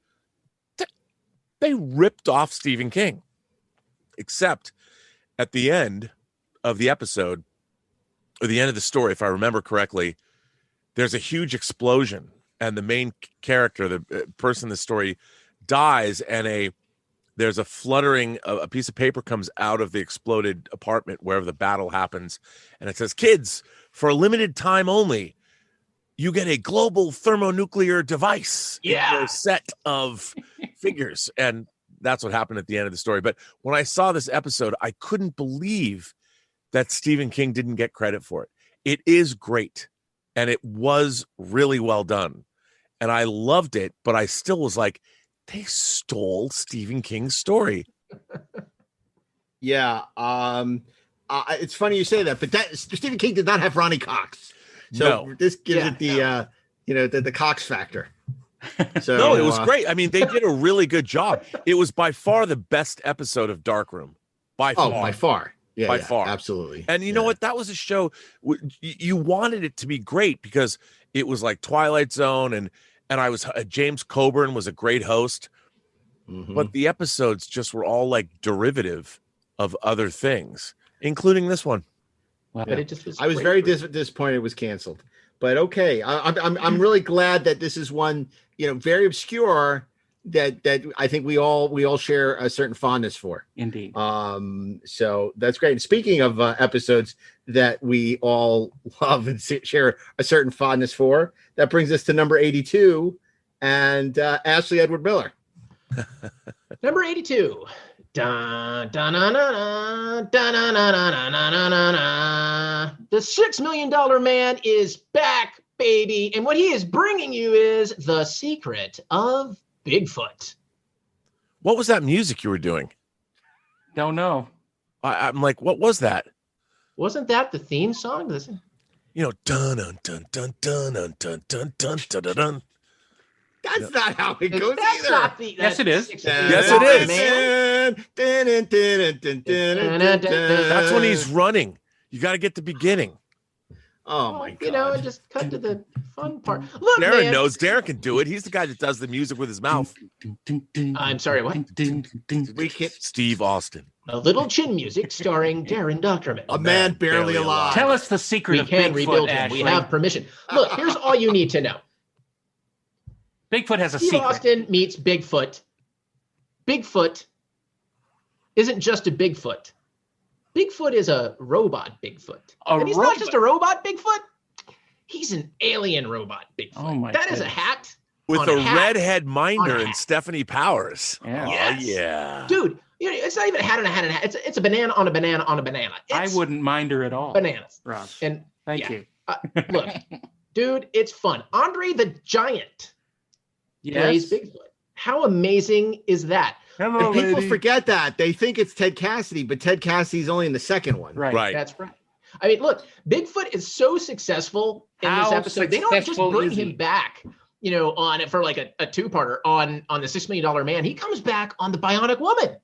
they ripped off Stephen King. Except at the end of the episode, or the end of the story, if I remember correctly, there's a huge explosion, and the main character, the person in the story, dies, and there's a fluttering, a piece of paper comes out of the exploded apartment wherever the battle happens, and it says, "Kids, for a limited time only, you get a global thermonuclear device in your set of figures." And that's what happened at the end of the story. But when I saw this episode, I couldn't believe that Stephen King didn't get credit for it. It is great, and it was really well done, and I loved it, but I still was like, they stole Stephen King's story. Yeah. It's funny you say that, but Stephen King did not have Ronnie Cox. So this gives it the Cox factor. So no, it was great. I mean, they did a really good job. It was by far the best episode of Darkroom. By far. Oh, by far. Yeah, by far. Absolutely. And you know what? That was a show. You wanted it to be great because it was like Twilight Zone, and I was James Coburn was a great host, but the episodes just were all like derivative of other things, including this one. Wow. But it just was. I was very disappointed it was canceled. But okay, I'm really glad that this is one, very obscure that I think we all share a certain fondness for. Indeed. So that's great. And speaking of episodes that we all love and share a certain fondness for, that brings us to number 82 and Ashley Edward Miller. Number 82. Da, da, na, na, na, da, na, na, na, na, na, na, na. The $6 Million Man is back, baby. And what he is bringing you is The Secret of Bigfoot. What was that music you were doing? Don't know. I'm like, what was that? Wasn't that the theme song? Listen. Dun dun dun dun dun dun dun dun dun dun dun. That's not how it goes That's either. Not the, yes, it is. Yes, it is. That's when he's running. You got to get the beginning. Oh my God! And just cut to the fun part. Look, Darren man. knows. Darren can do it. He's the guy that does the music with his mouth. I'm sorry, what? Steve Austin. A little chin music starring Darren Doctorman. A man barely alive. Tell us the secret of can Bigfoot, rebuild him. Ashley. We have permission. Look, here's all you need to know. Bigfoot has a Steve secret. Austin meets Bigfoot. Bigfoot isn't just a Bigfoot. Bigfoot is a robot Bigfoot. And he's not just a robot Bigfoot. He's an alien robot Bigfoot. Oh my That is a hat. With a redhead minder and Stephanie Powers. Yeah. Yes. Oh, yeah. Dude, it's not even a hat and a hat and a hat. It's a banana on a banana on a banana. I wouldn't mind her at all. Bananas. Rob. And Thank you. Look, dude, it's fun. Andre the Giant plays Bigfoot. How amazing is that? Hello, and people lady. forget that. They think it's Ted Cassidy, but Ted Cassidy's only in the second one. Right. That's right. I mean, look, Bigfoot is so successful in this episode. They don't just successful bring is he? him back, on it for like a two-parter on the $6 Million Man. He comes back on the Bionic Woman.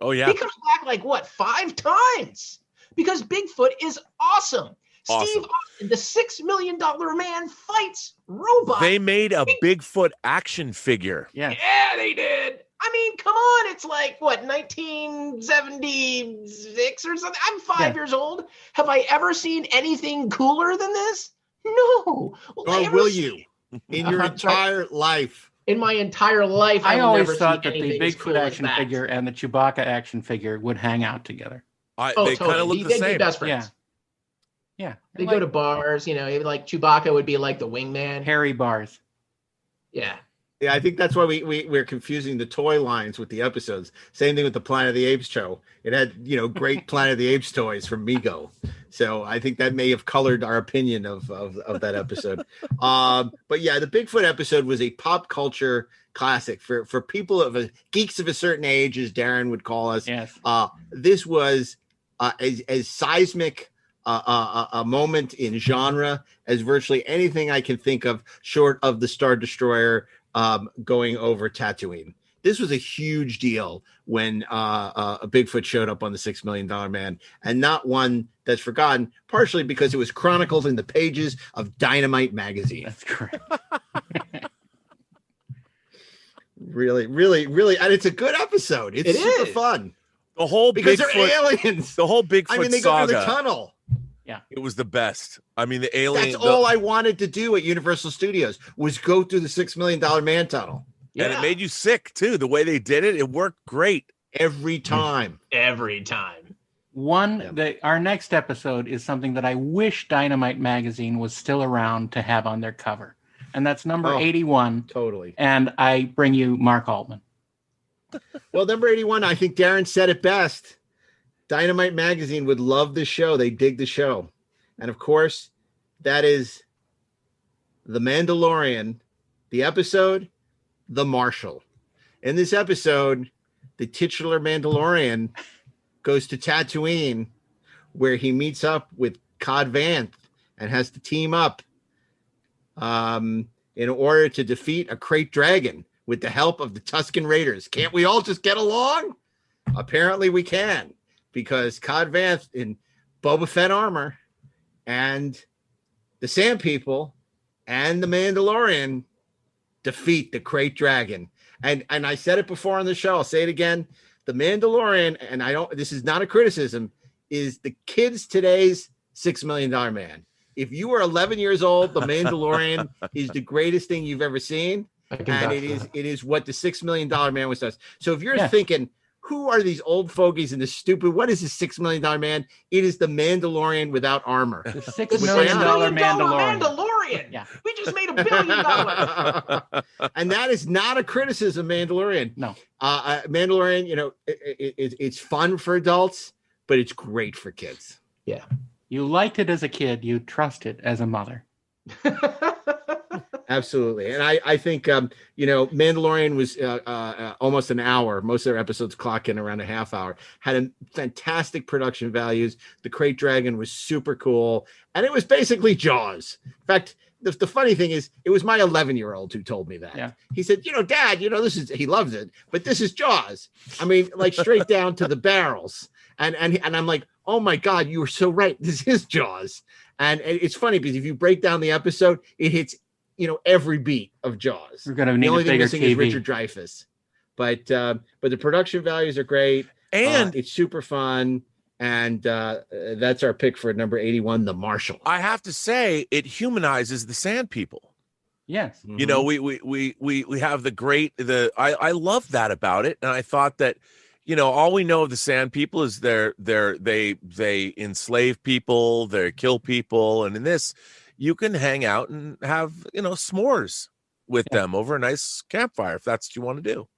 Oh, yeah. He comes back like what, 5 times? Because Bigfoot is awesome. Steve Austin, the $6 Million Man, fights robots. They made a Bigfoot action figure. Yeah, they did. I mean, come on. It's like, what, 1976 or something? I'm 5 years old. Have I ever seen anything cooler than this? No. Or will you? In your entire life. In my entire life, I will always never thought see that the anything as Bigfoot cool as action that. figure and the Chewbacca action figure would hang out together. They kind of look the They'd same. be best friends. Yeah. They go to bars, even like Chewbacca would be like the wingman. Harry bars. Yeah. Yeah, I think that's why we're confusing the toy lines with the episodes. Same thing with the Planet of the Apes show. It had, great Planet of the Apes toys from Mego. So I think that may have colored our opinion of that episode. But yeah, the Bigfoot episode was a pop culture classic for people geeks of a certain age, as Darren would call us. Yes. This was as seismic a moment in genre as virtually anything I can think of, short of the Star Destroyer going over Tatooine. This was a huge deal when a Bigfoot showed up on the $6 Million Man, and not one that's forgotten, partially because it was chronicled in the pages of Dynamite magazine. That's correct. Really, and it's a good episode. It's super fun. The whole because Bigfoot, they're aliens. The whole Bigfoot I mean, they saga. go through the tunnel. Yeah, it was the best. I mean, the alien. That's all I wanted to do at Universal Studios was go through the $6 Million Man tunnel. And it made you sick too. The way they did it, it worked great every time. Every time. Our next episode is something that I wish Dynamite magazine was still around to have on their cover, and that's number 81. Totally. And I bring you Mark Altman. Well, number 81, I think Darren said it best. Dynamite magazine would love this show. They dig the show. And of course, that is The Mandalorian, the episode, The Marshal. In this episode, the titular Mandalorian goes to Tatooine, where he meets up with Cod Vanth and has to team up in order to defeat a crate dragon with the help of the Tusken Raiders. Can't we all just get along? Apparently we can, because Cod Vanth in Boba Fett armor and the Sand People and the Mandalorian defeat the crate dragon. And I said it before on the show, I'll say it again. The Mandalorian, and this is not a criticism, is the kids today's $6 Million Man. If you are 11 years old, The Mandalorian is the greatest thing you've ever seen. And it is what the $6 Million Man was does. So if you're thinking, who are these old fogies in this stupid, what is this $6 Million Man? It is the Mandalorian without armor. The $6 million Mandalorian. Yeah. We just made $1 billion. And that is not a criticism, Mandalorian. No. Mandalorian, it's fun for adults, but it's great for kids. Yeah. You liked it as a kid. You trust it as a mother. Absolutely. And I think, Mandalorian was almost an hour. Most of their episodes clock in around a half hour. Had a fantastic production values. The Crate Dragon was super cool. And it was basically Jaws. In fact, the funny thing is, it was my 11-year-old who told me that. Yeah. He said, Dad, he loves it, but this is Jaws. I mean, like straight down to the barrels. And I'm like, oh my God, you were so right. This is Jaws. And it's funny because if you break down the episode, it hits every beat of Jaws. We're going to need the only a thing bigger missing TV. is Richard Dreyfuss, but the production values are great, and it's super fun, and that's our pick for number 81, The Marshal. I have to say, it humanizes the Sand People. Yes, we have I love that about it, and I thought that all we know of the Sand People is they enslave people, they kill people, and in this, you can hang out and have, s'mores with them over a nice campfire if that's what you want to do.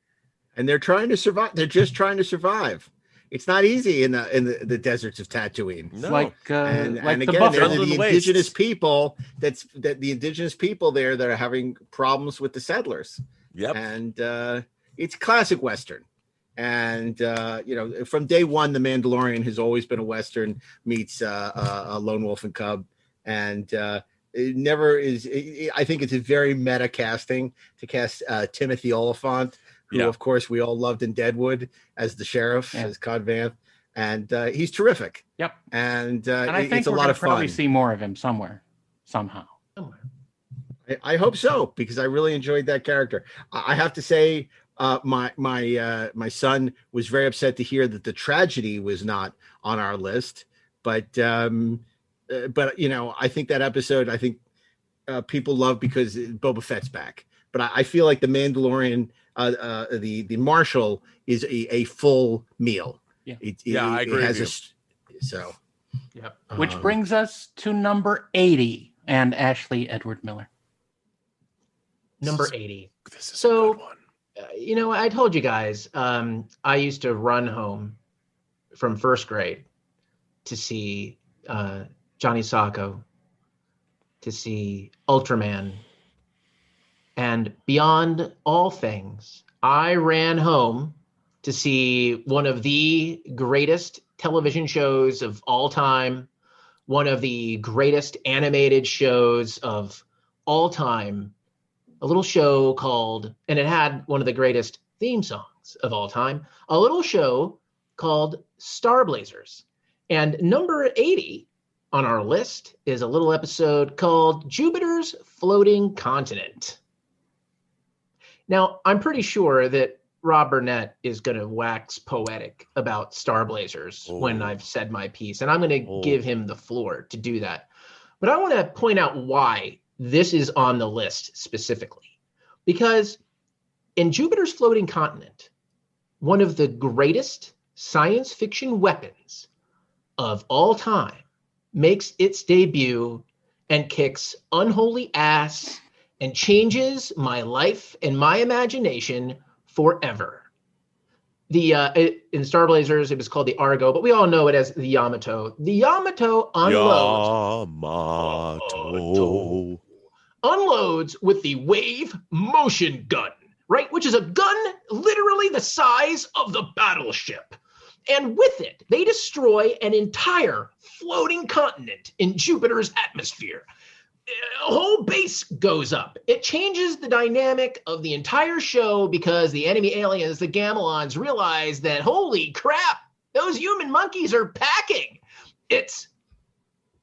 And they're trying to survive. They're just trying to survive. It's not easy in the deserts of Tatooine. No. Like and again, the they're the indigenous people. The indigenous people there that are having problems with the settlers. Yep. And it's classic Western. And from day one, The Mandalorian has always been a Western meets a Lone Wolf and Cub. And it never is. I think it's a very meta casting to cast Timothy Oliphant, who, of course, we all loved in Deadwood as the sheriff, as Cod Vanth, and he's terrific. Yep. And I think it's a lot of fun. Probably see more of him somewhere, somehow. I hope so, because I really enjoyed that character. I have to say, my son was very upset to hear that the tragedy was not on our list, but I think that episode, people love because Boba Fett's back. But I feel like the Mandalorian, the Marshal is a full meal. Yeah, I agree. Which brings us to number 80 and Ashley Edward Miller. Number 80. This is a good one. I told you guys, I used to run home from first grade to see Johnny Sacco, to see Ultraman. And beyond all things, I ran home to see one of the greatest television shows of all time, one of the greatest animated shows of all time, a little show called, and it had one of the greatest theme songs of all time, a little show called Star Blazers. And number 80 on our list is a little episode called Jupiter's Floating Continent. Now, I'm pretty sure that Rob Burnett is going to wax poetic about Star Blazers when I've said my piece, and I'm going to give him the floor to do that. But I want to point out why this is on the list specifically. Because in Jupiter's Floating Continent, one of the greatest science fiction weapons of all time makes its debut and kicks unholy ass and changes my life and my imagination forever. In Star Blazers, it was called the Argo, but we all know it as the Yamato. The Yamato unloads with the wave motion gun, right? Which is a gun literally the size of the battleship. And with it, they destroy an entire floating continent in Jupiter's atmosphere. A whole base goes up. It changes the dynamic of the entire show because the enemy aliens, the Gamelons, realize that, holy crap, those human monkeys are packing. It's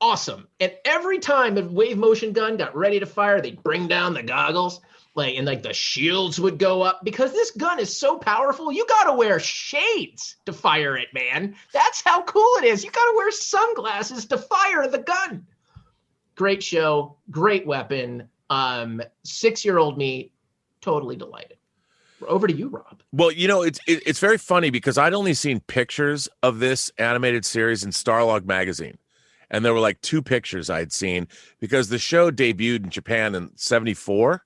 awesome. And every time a wave motion gun got ready to fire, they'd bring down the goggles, and the shields would go up. Because this gun is so powerful, you got to wear shades to fire it, man. That's how cool it is. You got to wear sunglasses to fire the gun. Great show, great weapon. 6-year-old me, totally delighted. Over to you, Rob. Well, it's very funny because I'd only seen pictures of this animated series in Starlog magazine. And there were like 2 pictures I'd seen because the show debuted in Japan in 1974.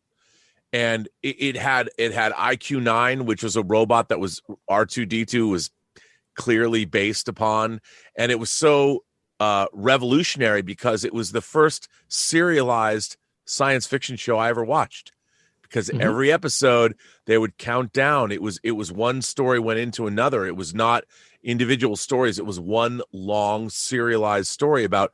And it had IQ-9, which was a robot that was R2-D2 was clearly based upon. And it was so revolutionary because it was the first serialized science fiction show I ever watched, because every episode they would count down. It was one story went into another. It was not individual stories. It was one long serialized story about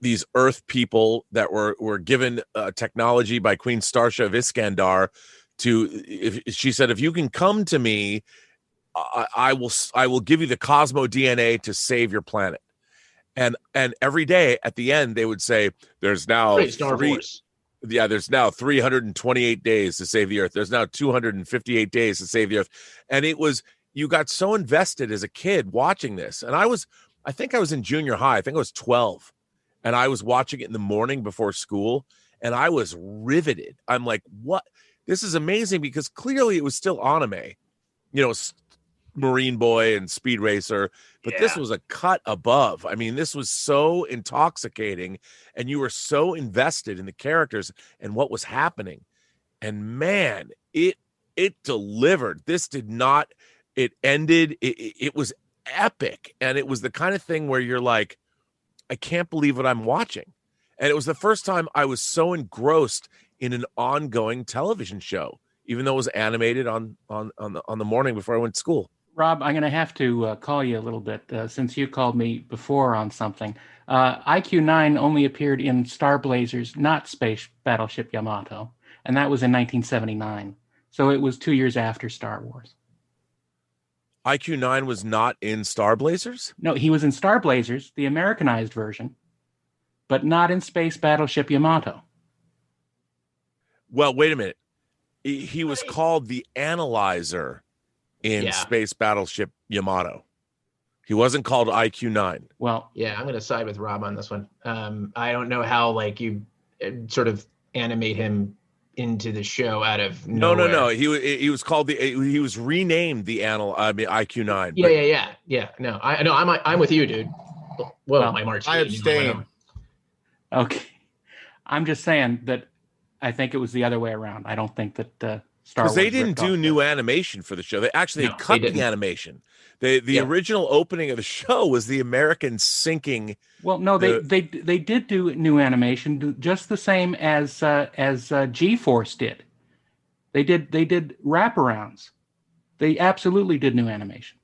these Earth people that were given technology by Queen Starsha of Iskandar she said, if you can come to me, I will give you the Cosmo DNA to save your planet. And every day at the end, they would say, there's now there's now 328 days to save the Earth. There's now 258 days to save the Earth. And you got so invested as a kid watching this. And I think I was in junior high. I think I was 12. And I was watching it in the morning before school. And I was riveted. I'm like, what? This is amazing, because clearly it was still anime. Marine Boy and Speed Racer, but this was a cut above. I mean, this was so intoxicating, and you were so invested in the characters and what was happening. And man, it delivered. This did not. It ended. It was epic, and it was the kind of thing where you're like, I can't believe what I'm watching. And it was the first time I was so engrossed in an ongoing television show, even though it was animated on the morning before I went to school. Rob, I'm going to have to call you a little bit since you called me before on something. IQ-9 only appeared in Star Blazers, not Space Battleship Yamato, and that was in 1979. So it was 2 years after Star Wars. IQ-9 was not in Star Blazers? No, he was in Star Blazers, the Americanized version, but not in Space Battleship Yamato. Well, wait a minute. He was called the Analyzer in Space Battleship Yamato. He wasn't called IQ-9. Well, yeah, I'm going to side with Rob on this one. I don't know how you sort of animate him into the show out of nowhere. No. He was called he was renamed the IQ-9. Yeah. No, I'm with you, dude. Well, my martini. I abstain. Okay, I'm just saying that I think it was the other way around. I don't think that Star Because they Wars didn't ripped do off new animation for the show. They actually No, cut they the didn't. animation. The original opening of the show was the Americans sinking. Well, no, they did do new animation, just the same as G-Force did. They did wraparounds. They absolutely did new animation.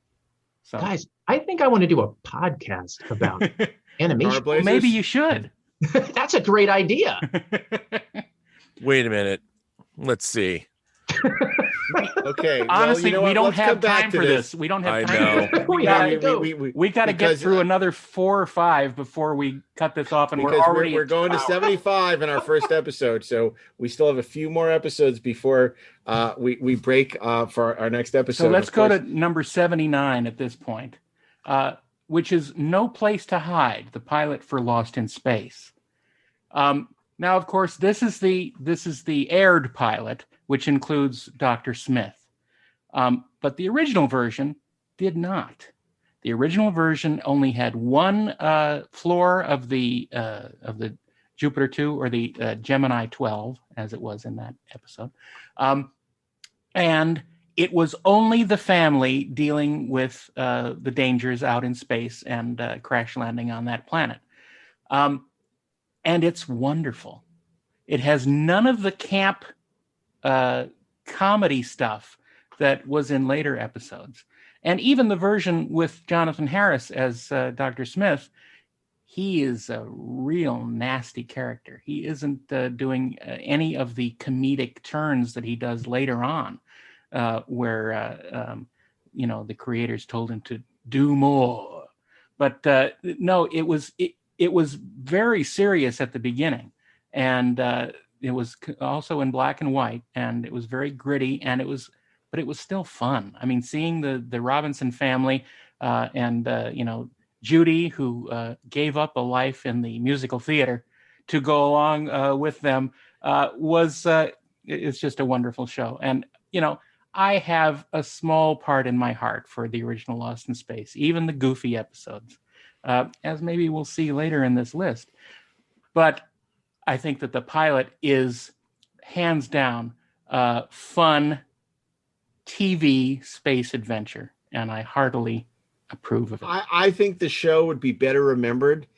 So Guys, I think I want to do a podcast about animation. well, maybe you should. That's a great idea. Wait a minute. Let's see. Okay. Honestly, we don't Let's have come back time to for this. We don't have I time. know. We got to get because, through another 4 or 5 before we cut this off, and we're because already we're going to 75 in our first episode, so we still have a few more episodes before we break for our next episode. So let's go to number 79 at this point, which is No Place to Hide, the pilot for Lost in Space. Now, of course, this is the aired pilot, which includes Dr. Smith. But the original version did not. The original version only had one floor of the Jupiter 2 or the Gemini 12, as it was in that episode. And it was only the family dealing with the dangers out in space and crash landing on that planet. And it's wonderful. It has none of the camp comedy stuff that was in later episodes. And even the version with Jonathan Harris as Dr. Smith, he is a real nasty character. He isn't doing any of the comedic turns that he does later on, where the creators told him to do more. But no, it was very serious at the beginning, and it was also in black and white, and it was very gritty, but it was still fun. I mean, seeing the Robinson family and Judy, who gave up a life in the musical theater to go along with them, it's just a wonderful show. And I have a small part in my heart for the original Lost in Space, even the goofy episodes, as maybe we'll see later in this list. But I think that the pilot is hands down fun TV space adventure, and I heartily approve of it. I think the show would be better remembered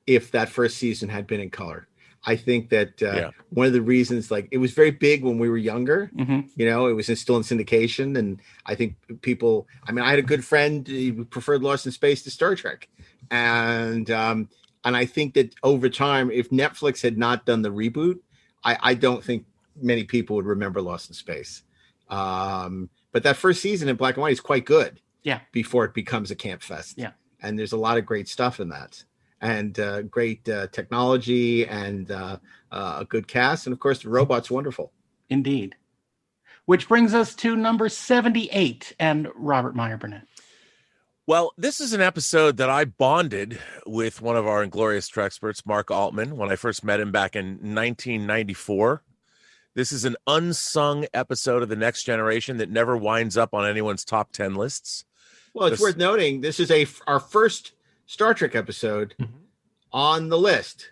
if that first season had been in color. I think that one of the reasons, like, it was very big when we were younger. Mm-hmm. It was still in syndication, and I think people. I mean, I had a good friend who preferred Lost in Space to Star Trek, and I think that over time, if Netflix had not done the reboot, I don't think many people would remember Lost in Space. But that first season in black and white is quite good. Yeah. Before it becomes a camp fest. Yeah. And there's a lot of great stuff in that, and great technology, and a good cast, and of course the robot's wonderful. Indeed. Which brings us to number 78 and Robert Meyer Burnett. Well, this is an episode that I bonded with one of our Inglorious Trexperts, Mark Altman, when I first met him back in 1994. This is an unsung episode of The Next Generation that never winds up on anyone's top 10 lists. Well, it's worth noting this is our first Star Trek episode on the list.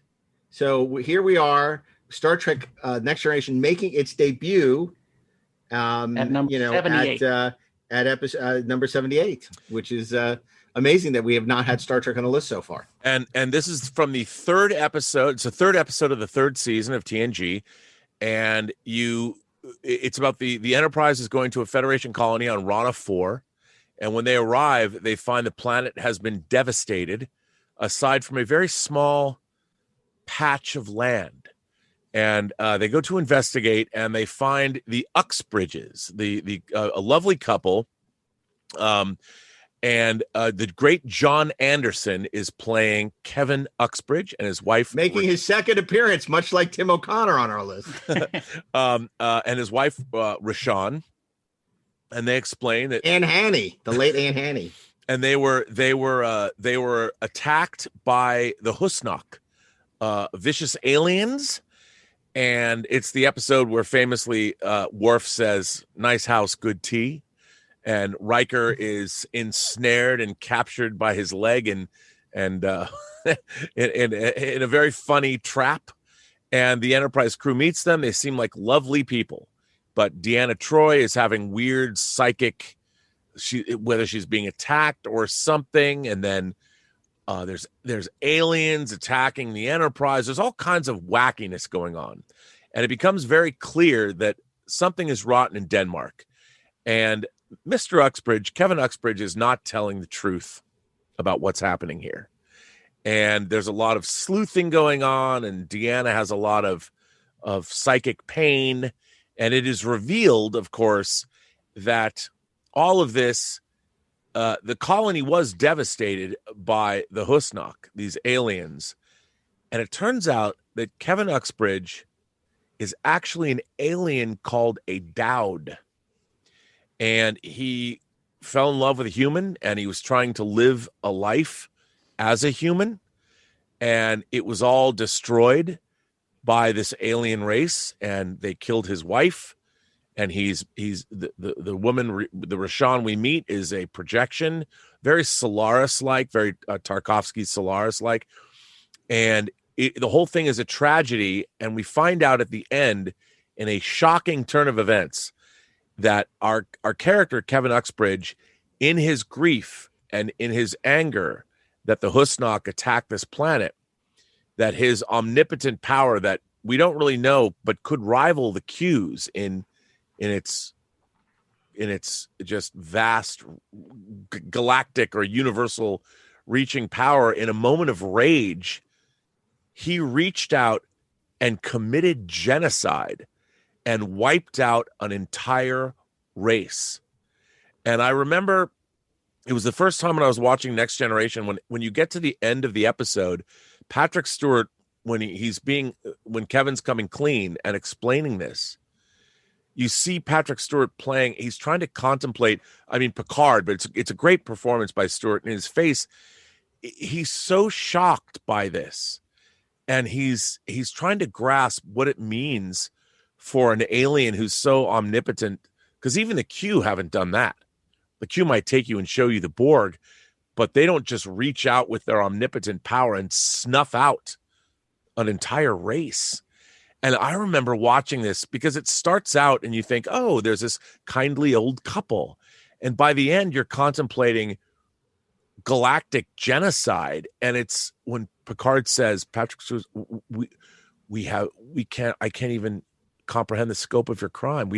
So here we are, Star Trek Next Generation making its debut at number 78. At episode number 78, which is amazing that we have not had Star Trek on the list so far. And this is from the third episode. It's the third episode of the third season of TNG. And it's about the Enterprise is going to a Federation colony on Rana 4. And when they arrive, they find the planet has been devastated, aside from a very small patch of land. And they go to investigate, and they find the Uxbridges, a lovely couple. And the great John Anderson is playing Kevin Uxbridge and his wife. Making his second appearance, much like Tim O'Connor on our list. And his wife, Rashawn. And they explain that Anne Haney, the late Anne Haney. And they were attacked by the Husnock, vicious aliens. And it's the episode where famously Worf says, "Nice house, good tea." And Riker is ensnared and captured by his leg and in a very funny trap. And the Enterprise crew meets them. They seem like lovely people. but Deanna Troi is having weird psychic, whether she's being attacked or something, and then there's aliens attacking the Enterprise. There's all kinds of wackiness going on, and it becomes very clear that something is rotten in Denmark, and Mr. Uxbridge, Kevin Uxbridge, is not telling the truth about what's happening here. And there's a lot of sleuthing going on, and Deanna has a lot of psychic pain. And it is revealed, of course, that all of this, the colony was devastated by the Husnock, these aliens. And it turns out that Kevin Uxbridge is actually an alien called a Dowd. And he fell in love with a human, and he was trying to live a life as a human, and it was all destroyed by this alien race, and they killed his wife, and he's the woman, the Rashawn we meet is a projection, very Solaris-like, very Tarkovsky Solaris-like, and the whole thing is a tragedy, and we find out at the end, in a shocking turn of events, that our character, Kevin Uxbridge, in his grief and in his anger that the Husnock attacked this planet, that his omnipotent power that we don't really know, but could rival the Q's in its just vast galactic or universal reaching power, in a moment of rage, he reached out and committed genocide and wiped out an entire race. And I remember it was the first time when I was watching Next Generation, when you get to the end of the episode, Patrick Stewart, when when Kevin's coming clean and explaining this, you see Patrick Stewart playing, he's trying to contemplate, I mean, Picard, but it's a great performance by Stewart. In his face, he's so shocked by this. And he's trying to grasp what it means for an alien who's so omnipotent, because even the Q haven't done that. The Q might take you and show you the Borg, but they don't just reach out with their omnipotent power and snuff out an entire race. And I remember watching this because it starts out and you think, oh, there's this kindly old couple. And by the end, you're contemplating galactic genocide. And it's when Picard says, Patrick says, I can't even comprehend the scope of your crime.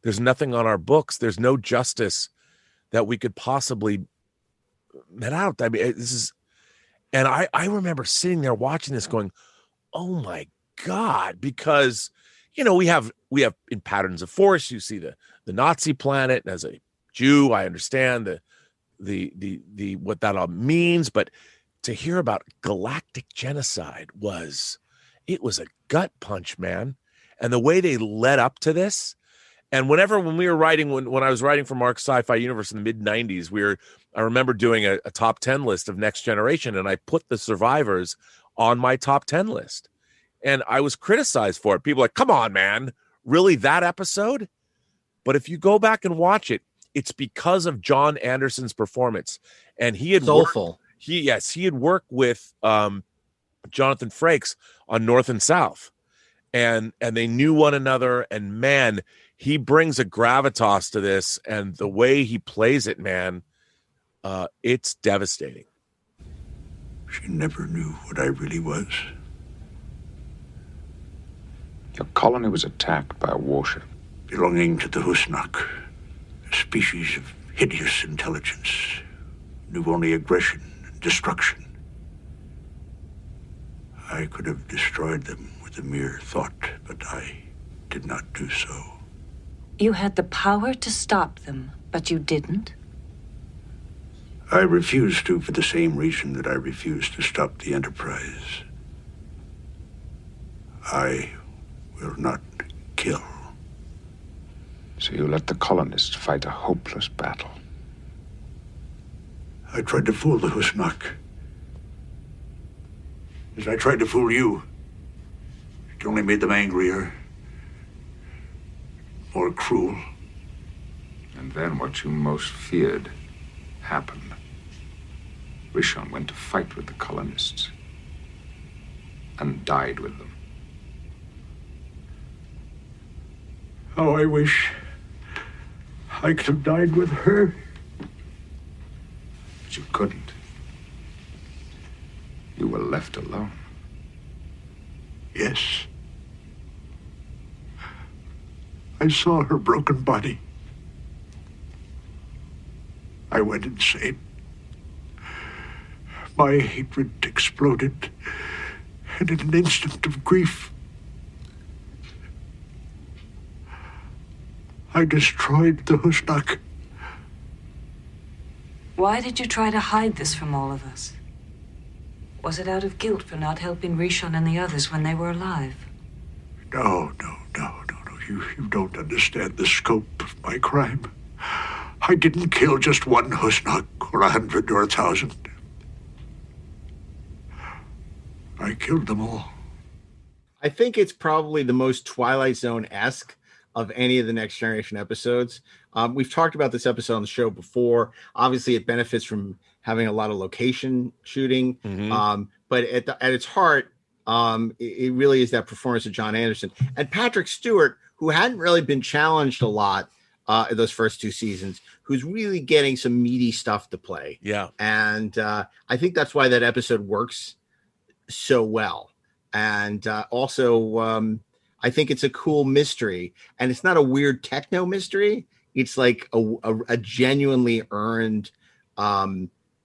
There's nothing on our books. There's no justice that we could possibly met out. I mean, and I remember sitting there watching this going, oh my God, because, we have in Patterns of Force, you see the Nazi planet. And as a Jew, I understand the what that all means, but to hear about galactic genocide was a gut punch, man. And the way they led up to this, and when we were writing, when I was writing for Mark's Sci-Fi Universe in the mid-90s, I remember doing a top 10 list of Next Generation, and I put the survivors on my top 10 list. And I was criticized for it. People were like, come on, man, really, that episode? But if you go back and watch it, it's because of John Anderson's performance. And he had soulful. He had worked with Jonathan Frakes on North and South. And they knew one another, and man, he brings a gravitas to this, and the way he plays it, man, it's devastating. She never knew what I really was. Your colony was attacked by a warship. Belonging to the Husnock, a species of hideous intelligence, knew only aggression and destruction. I could have destroyed them with a mere thought, but I did not do so. You had the power to stop them, but you didn't? I refused to for the same reason that I refused to stop the Enterprise. I will not kill. So you let the colonists fight a hopeless battle. I tried to fool the Husnock. As I tried to fool you. It only made them angrier. More cruel. And then what you most feared happened. Rishon went to fight with the colonists and died with them. Oh, I wish I could have died with her. But you couldn't. You were left alone. Yes. I saw her broken body. I went insane. My hatred exploded, and in an instant of grief, I destroyed the Husnak. Why did you try to hide this from all of us? Was it out of guilt for not helping Rishon and the others when they were alive? No. You don't understand the scope of my crime. I didn't kill just one Husnak or 100 or 1,000. I killed them all. I think it's probably the most Twilight Zone-esque of any of the Next Generation episodes. We've talked about this episode on the show before. Obviously, it benefits from having a lot of location shooting. But at its heart, it really is that performance of John Anderson. And Patrick Stewart, who hadn't really been challenged a lot in those first 2 seasons, who's really getting some meaty stuff to play. Yeah. And I think that's why that episode works so well. And also, I think it's a cool mystery. And it's not a weird techno mystery. It's like a genuinely earned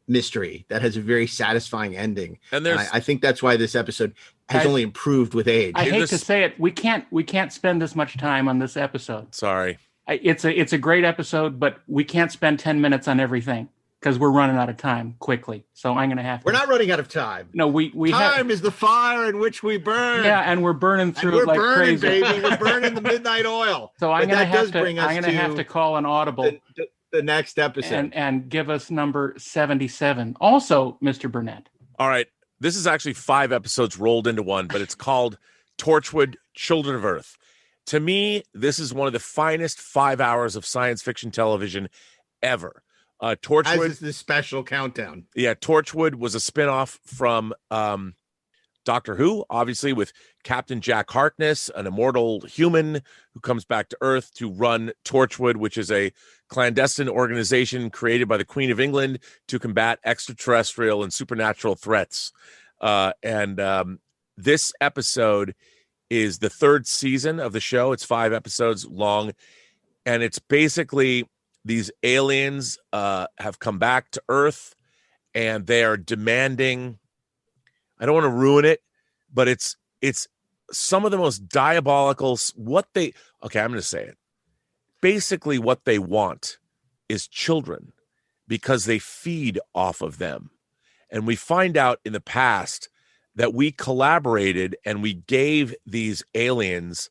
mystery that has a very satisfying ending. And I think that's why this episode has only improved with age. I hate to say it, we can't spend this much time on this episode. Sorry. It's a great episode, but we can't spend 10 minutes on everything because we're running out of time quickly. So I'm going to have to. We're not running out of time. No, we time is the fire in which we burn. Yeah, and we're burning through it like burning, crazy. Baby. We're burning the midnight oil. So I'm going to have to call an audible. The next episode and give us number 77. Also, Mr. Burnett. All right. This is actually 5 episodes rolled into one, but it's called Torchwood, Children of Earth. To me, this is one of the finest 5 hours of science fiction television ever. Torchwood as is the special countdown. Yeah, Torchwood was a spinoff from Doctor Who, obviously, with Captain Jack Harkness, an immortal human who comes back to Earth to run Torchwood, which is a clandestine organization created by the Queen of England to combat extraterrestrial and supernatural threats. This episode is the 3rd season of the show. It's 5 episodes long, and it's basically these aliens have come back to Earth, and they are demanding. I don't want to ruin it, but it's some of the most diabolical. I'm going to say it. Basically, what they want is children because they feed off of them. And we find out in the past that we collaborated and we gave these aliens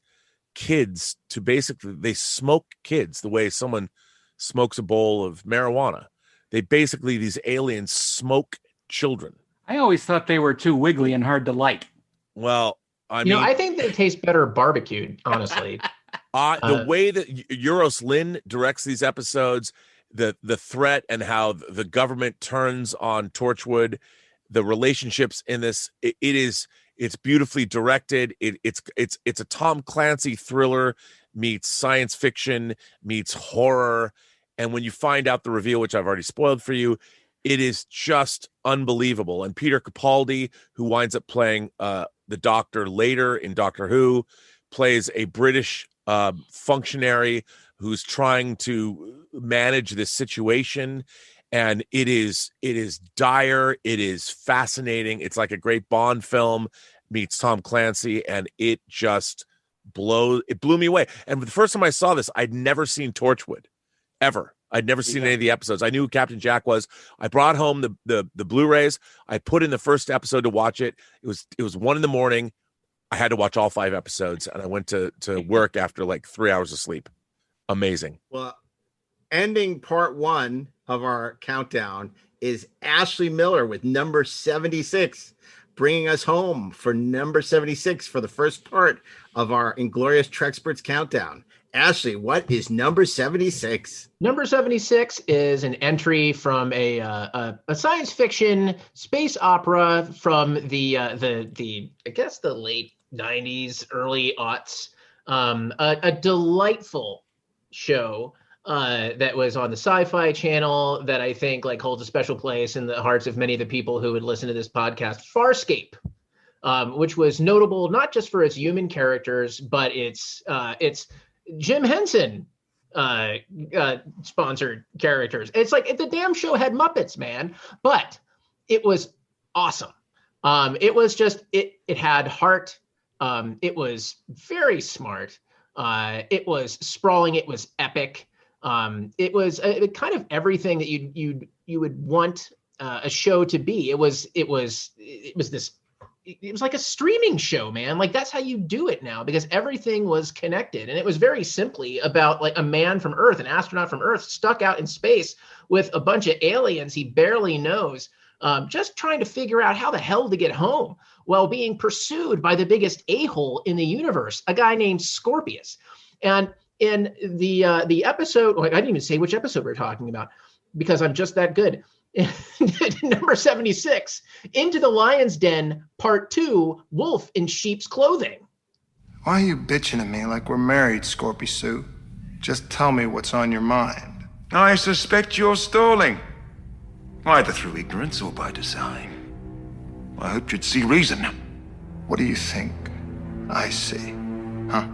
kids to they smoke kids the way someone smokes a bowl of marijuana. These aliens smoke children. I always thought they were too wiggly and hard to like. Well, I think they taste better barbecued, honestly. The way that Euros Lyn directs these episodes, the threat and how the government turns on Torchwood, the relationships in this, it's beautifully directed. It's a Tom Clancy thriller meets science fiction meets horror. And when you find out the reveal, which I've already spoiled for you, it is just unbelievable. And Peter Capaldi, who winds up playing the Doctor later in Doctor Who, plays a British functionary who's trying to manage this situation. And it is dire. It is fascinating. It's like a great Bond film meets Tom Clancy, and it just blew me away. And the first time I saw this, I'd never seen Torchwood, ever. I'd never seen any of the episodes. I knew who Captain Jack was. I brought home the Blu-rays. I put in the first episode to watch it. It was 1 a.m. I had to watch all 5 episodes, and I went to work after like 3 hours of sleep. Amazing. Well, ending part 1 of our countdown is Ashley Miller with number 76, bringing us home for number 76 for the first part of our Inglorious Treksperts countdown. Ashley, what is number 76? Number 76 is an entry from a science fiction space opera from the I guess the late 90s, early aughts. A delightful show that was on the Sci-Fi Channel that I think like holds a special place in the hearts of many of the people who would listen to this podcast. Farscape, which was notable not just for its human characters, but its Jim Henson sponsored characters. It's like the damn show had Muppets, man, but it was awesome. It was just it had heart. It was very smart. It was sprawling. It was epic. It was kind of everything that you would want a show to be. It was like a streaming show, man. Like that's how you do it now, because everything was connected. And it was very simply about like a man from Earth, an astronaut from Earth, stuck out in space with a bunch of aliens he barely knows, just trying to figure out how the hell to get home while being pursued by the biggest a-hole in the universe, a guy named Scorpius. And in the episode, I didn't even say which episode we're talking about because I'm just that good. Number 76, Into the Lion's Den, Part 2, Wolf in Sheep's Clothing. Why are you bitching at me like we're married, Scorpy Sue? Just tell me what's on your mind. I suspect you're stalling. Either through ignorance or by design. I hoped you'd see reason. What do you think I see? Huh?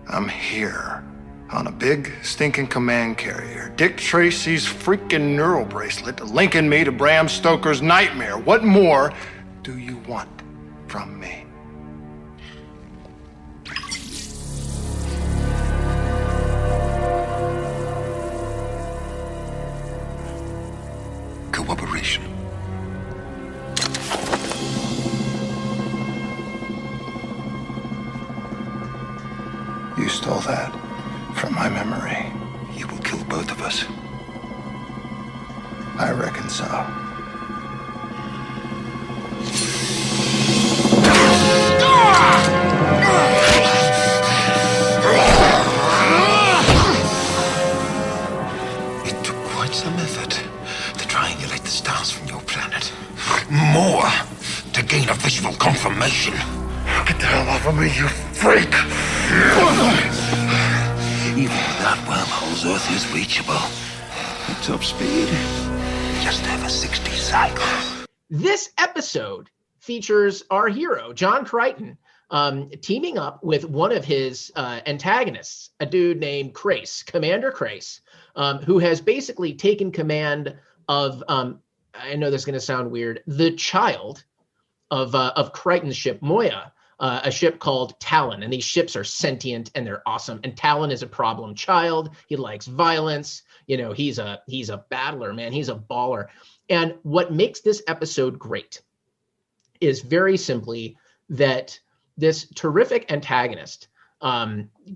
I'm here on a big, stinking command carrier. Dick Tracy's freaking neural bracelet linking me to Bram Stoker's nightmare. What more do you want from me? Cooperation. You stole that from my memory. You will kill both of us. I reckon so. It took quite some effort to triangulate the stars from your planet. More to gain a visual confirmation. Get the hell off of me, you freak! Even without wormholes, Earth is reachable. At top speed, just over 60 cycles. This episode features our hero, John Crichton, teaming up with one of his antagonists, a dude named Crace, Commander Crace, who has basically taken command of, I know this is going to sound weird, the child of Crichton's ship, Moya. A ship called Talon, and these ships are sentient and they're awesome. And Talon is a problem child. He likes violence. You know, he's a battler, man. He's a baller. And what makes this episode great is very simply that this terrific antagonist,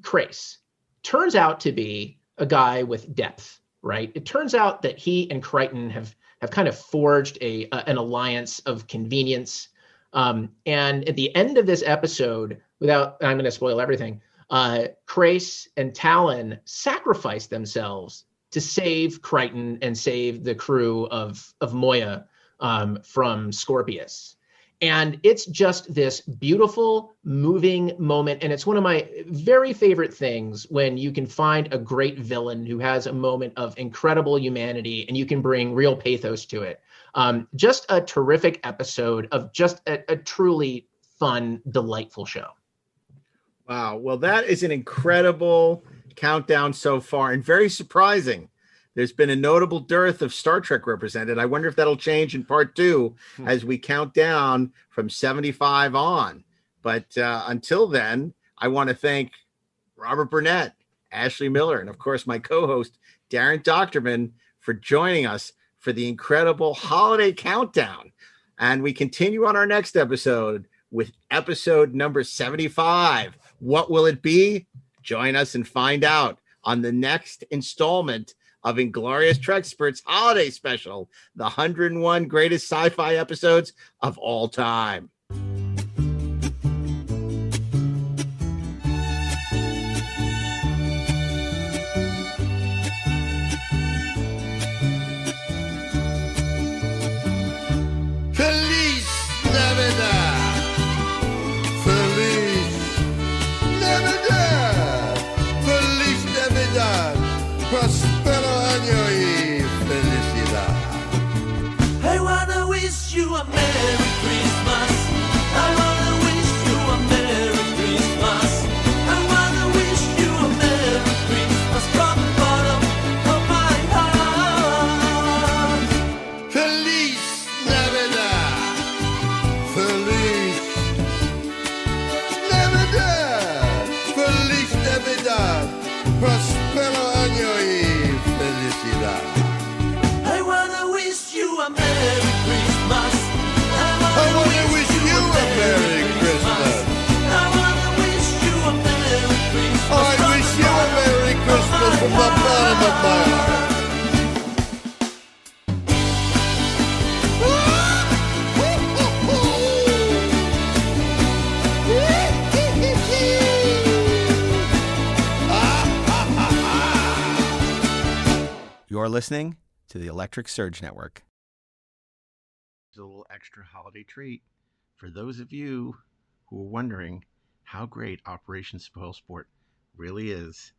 Crace, turns out to be a guy with depth, right? It turns out that he and Crichton have kind of forged an alliance of convenience. And at the end of this episode, I'm going to spoil everything, Crace and Talon sacrifice themselves to save Crichton and save the crew of Moya from Scorpius. And it's just this beautiful, moving moment. And it's one of my very favorite things when you can find a great villain who has a moment of incredible humanity and you can bring real pathos to it. Just a terrific episode of just a truly fun, delightful show. Wow. Well, that is an incredible countdown so far and very surprising. There's been a notable dearth of Star Trek represented. I wonder if that'll change in part 2 as we count down from 75 on. But until then, I want to thank Robert Burnett, Ashley Miller, and of course, my co-host, Darren Doctorman, for joining us for the incredible holiday countdown. And we continue on our next episode with episode number 75. What will it be? Join us and find out on the next installment of Inglorious Treksperts Holiday Special, the 101 greatest sci-fi episodes of all time. Feliz Navidad! Feliz Navidad! a Merry Christmas. I wanna wish you a Merry Christmas. I wanna wish you a Merry Christmas from the bottom of my heart. Feliz Navidad. Feliz Navidad. Feliz Navidad. Prospero año y felicidad. I wanna wish you a Merry Christmas. I wanna wish you a Merry Christmas. I wanna wish you a Merry Christmas. I wish you a Merry Christmas from the bottom of my heart. You're listening to the Electric Surge Network. Here's a little extra holiday treat for those of you who are wondering how great Operation Spoilsport really is.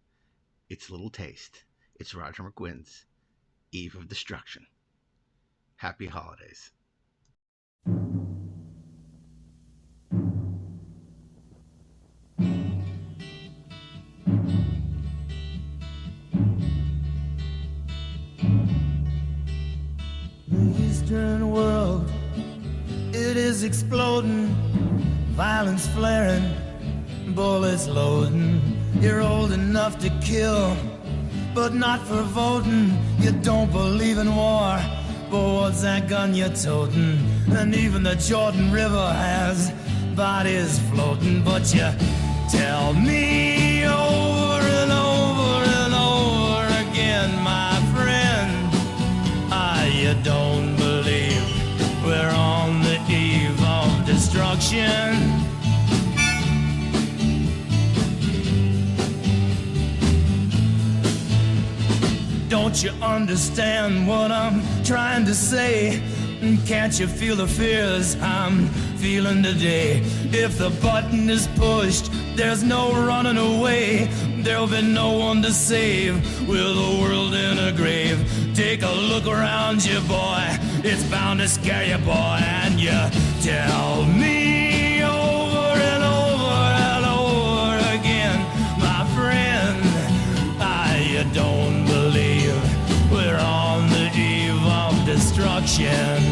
It's a little taste. It's Roger McGuinn's Eve of Destruction. Happy holidays. The Eastern world, it is exploding, violence flaring, bullets loading. You're old enough to kill, but not for voting. You don't believe in war, but what's that gun you're toting? And even the Jordan River has bodies floating. But you tell me over and over and over again, my friend, you don't believe we're on the eve of destruction. Don't you understand what I'm trying to say? Can't you feel the fears I'm feeling today? If the button is pushed, there's no running away. There'll be no one to save with the world in a grave. Take a look around you, boy. It's bound to scare you, boy. And you tell me over and over and over again, my friend, you don't believe we're on the eve of destruction.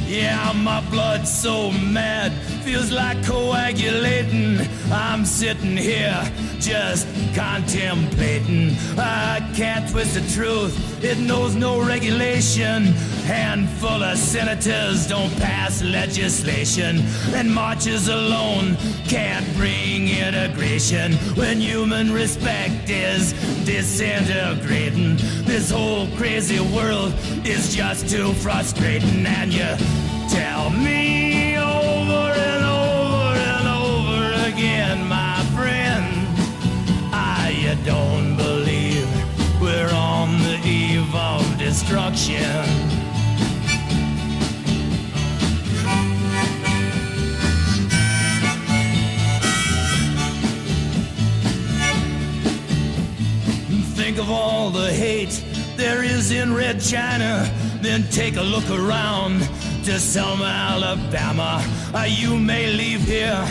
Yeah, my blood's so mad, feels like coagulating. I'm sitting here just contemplating. I can't twist the truth, it knows no regulation. Handful of senators don't pass legislation, and marches alone can't bring integration. When human respect is disintegrating, this whole crazy world is just too frustrating. And you tell me over and over and over again, my friend, you don't believe we're on the eve of destruction. Think of all the hate there is in Red China, then take a look around to Selma, Alabama. You may leave here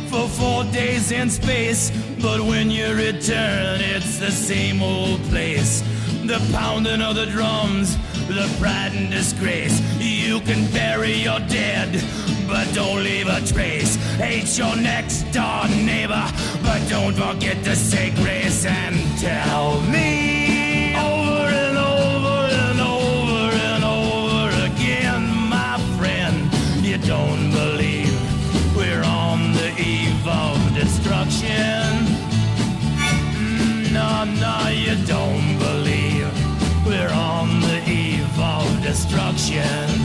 for 4 days in space, but when you return, it's the same old place. The pounding of the drums, the pride and disgrace. You can bury your dead, but don't leave a trace. Hate your next door neighbor, but don't forget to say grace. And tell me over and over and over and over again, my friend, you don't believe we're on the eve of destruction. No, no, you don't believe we're on the eve of destruction.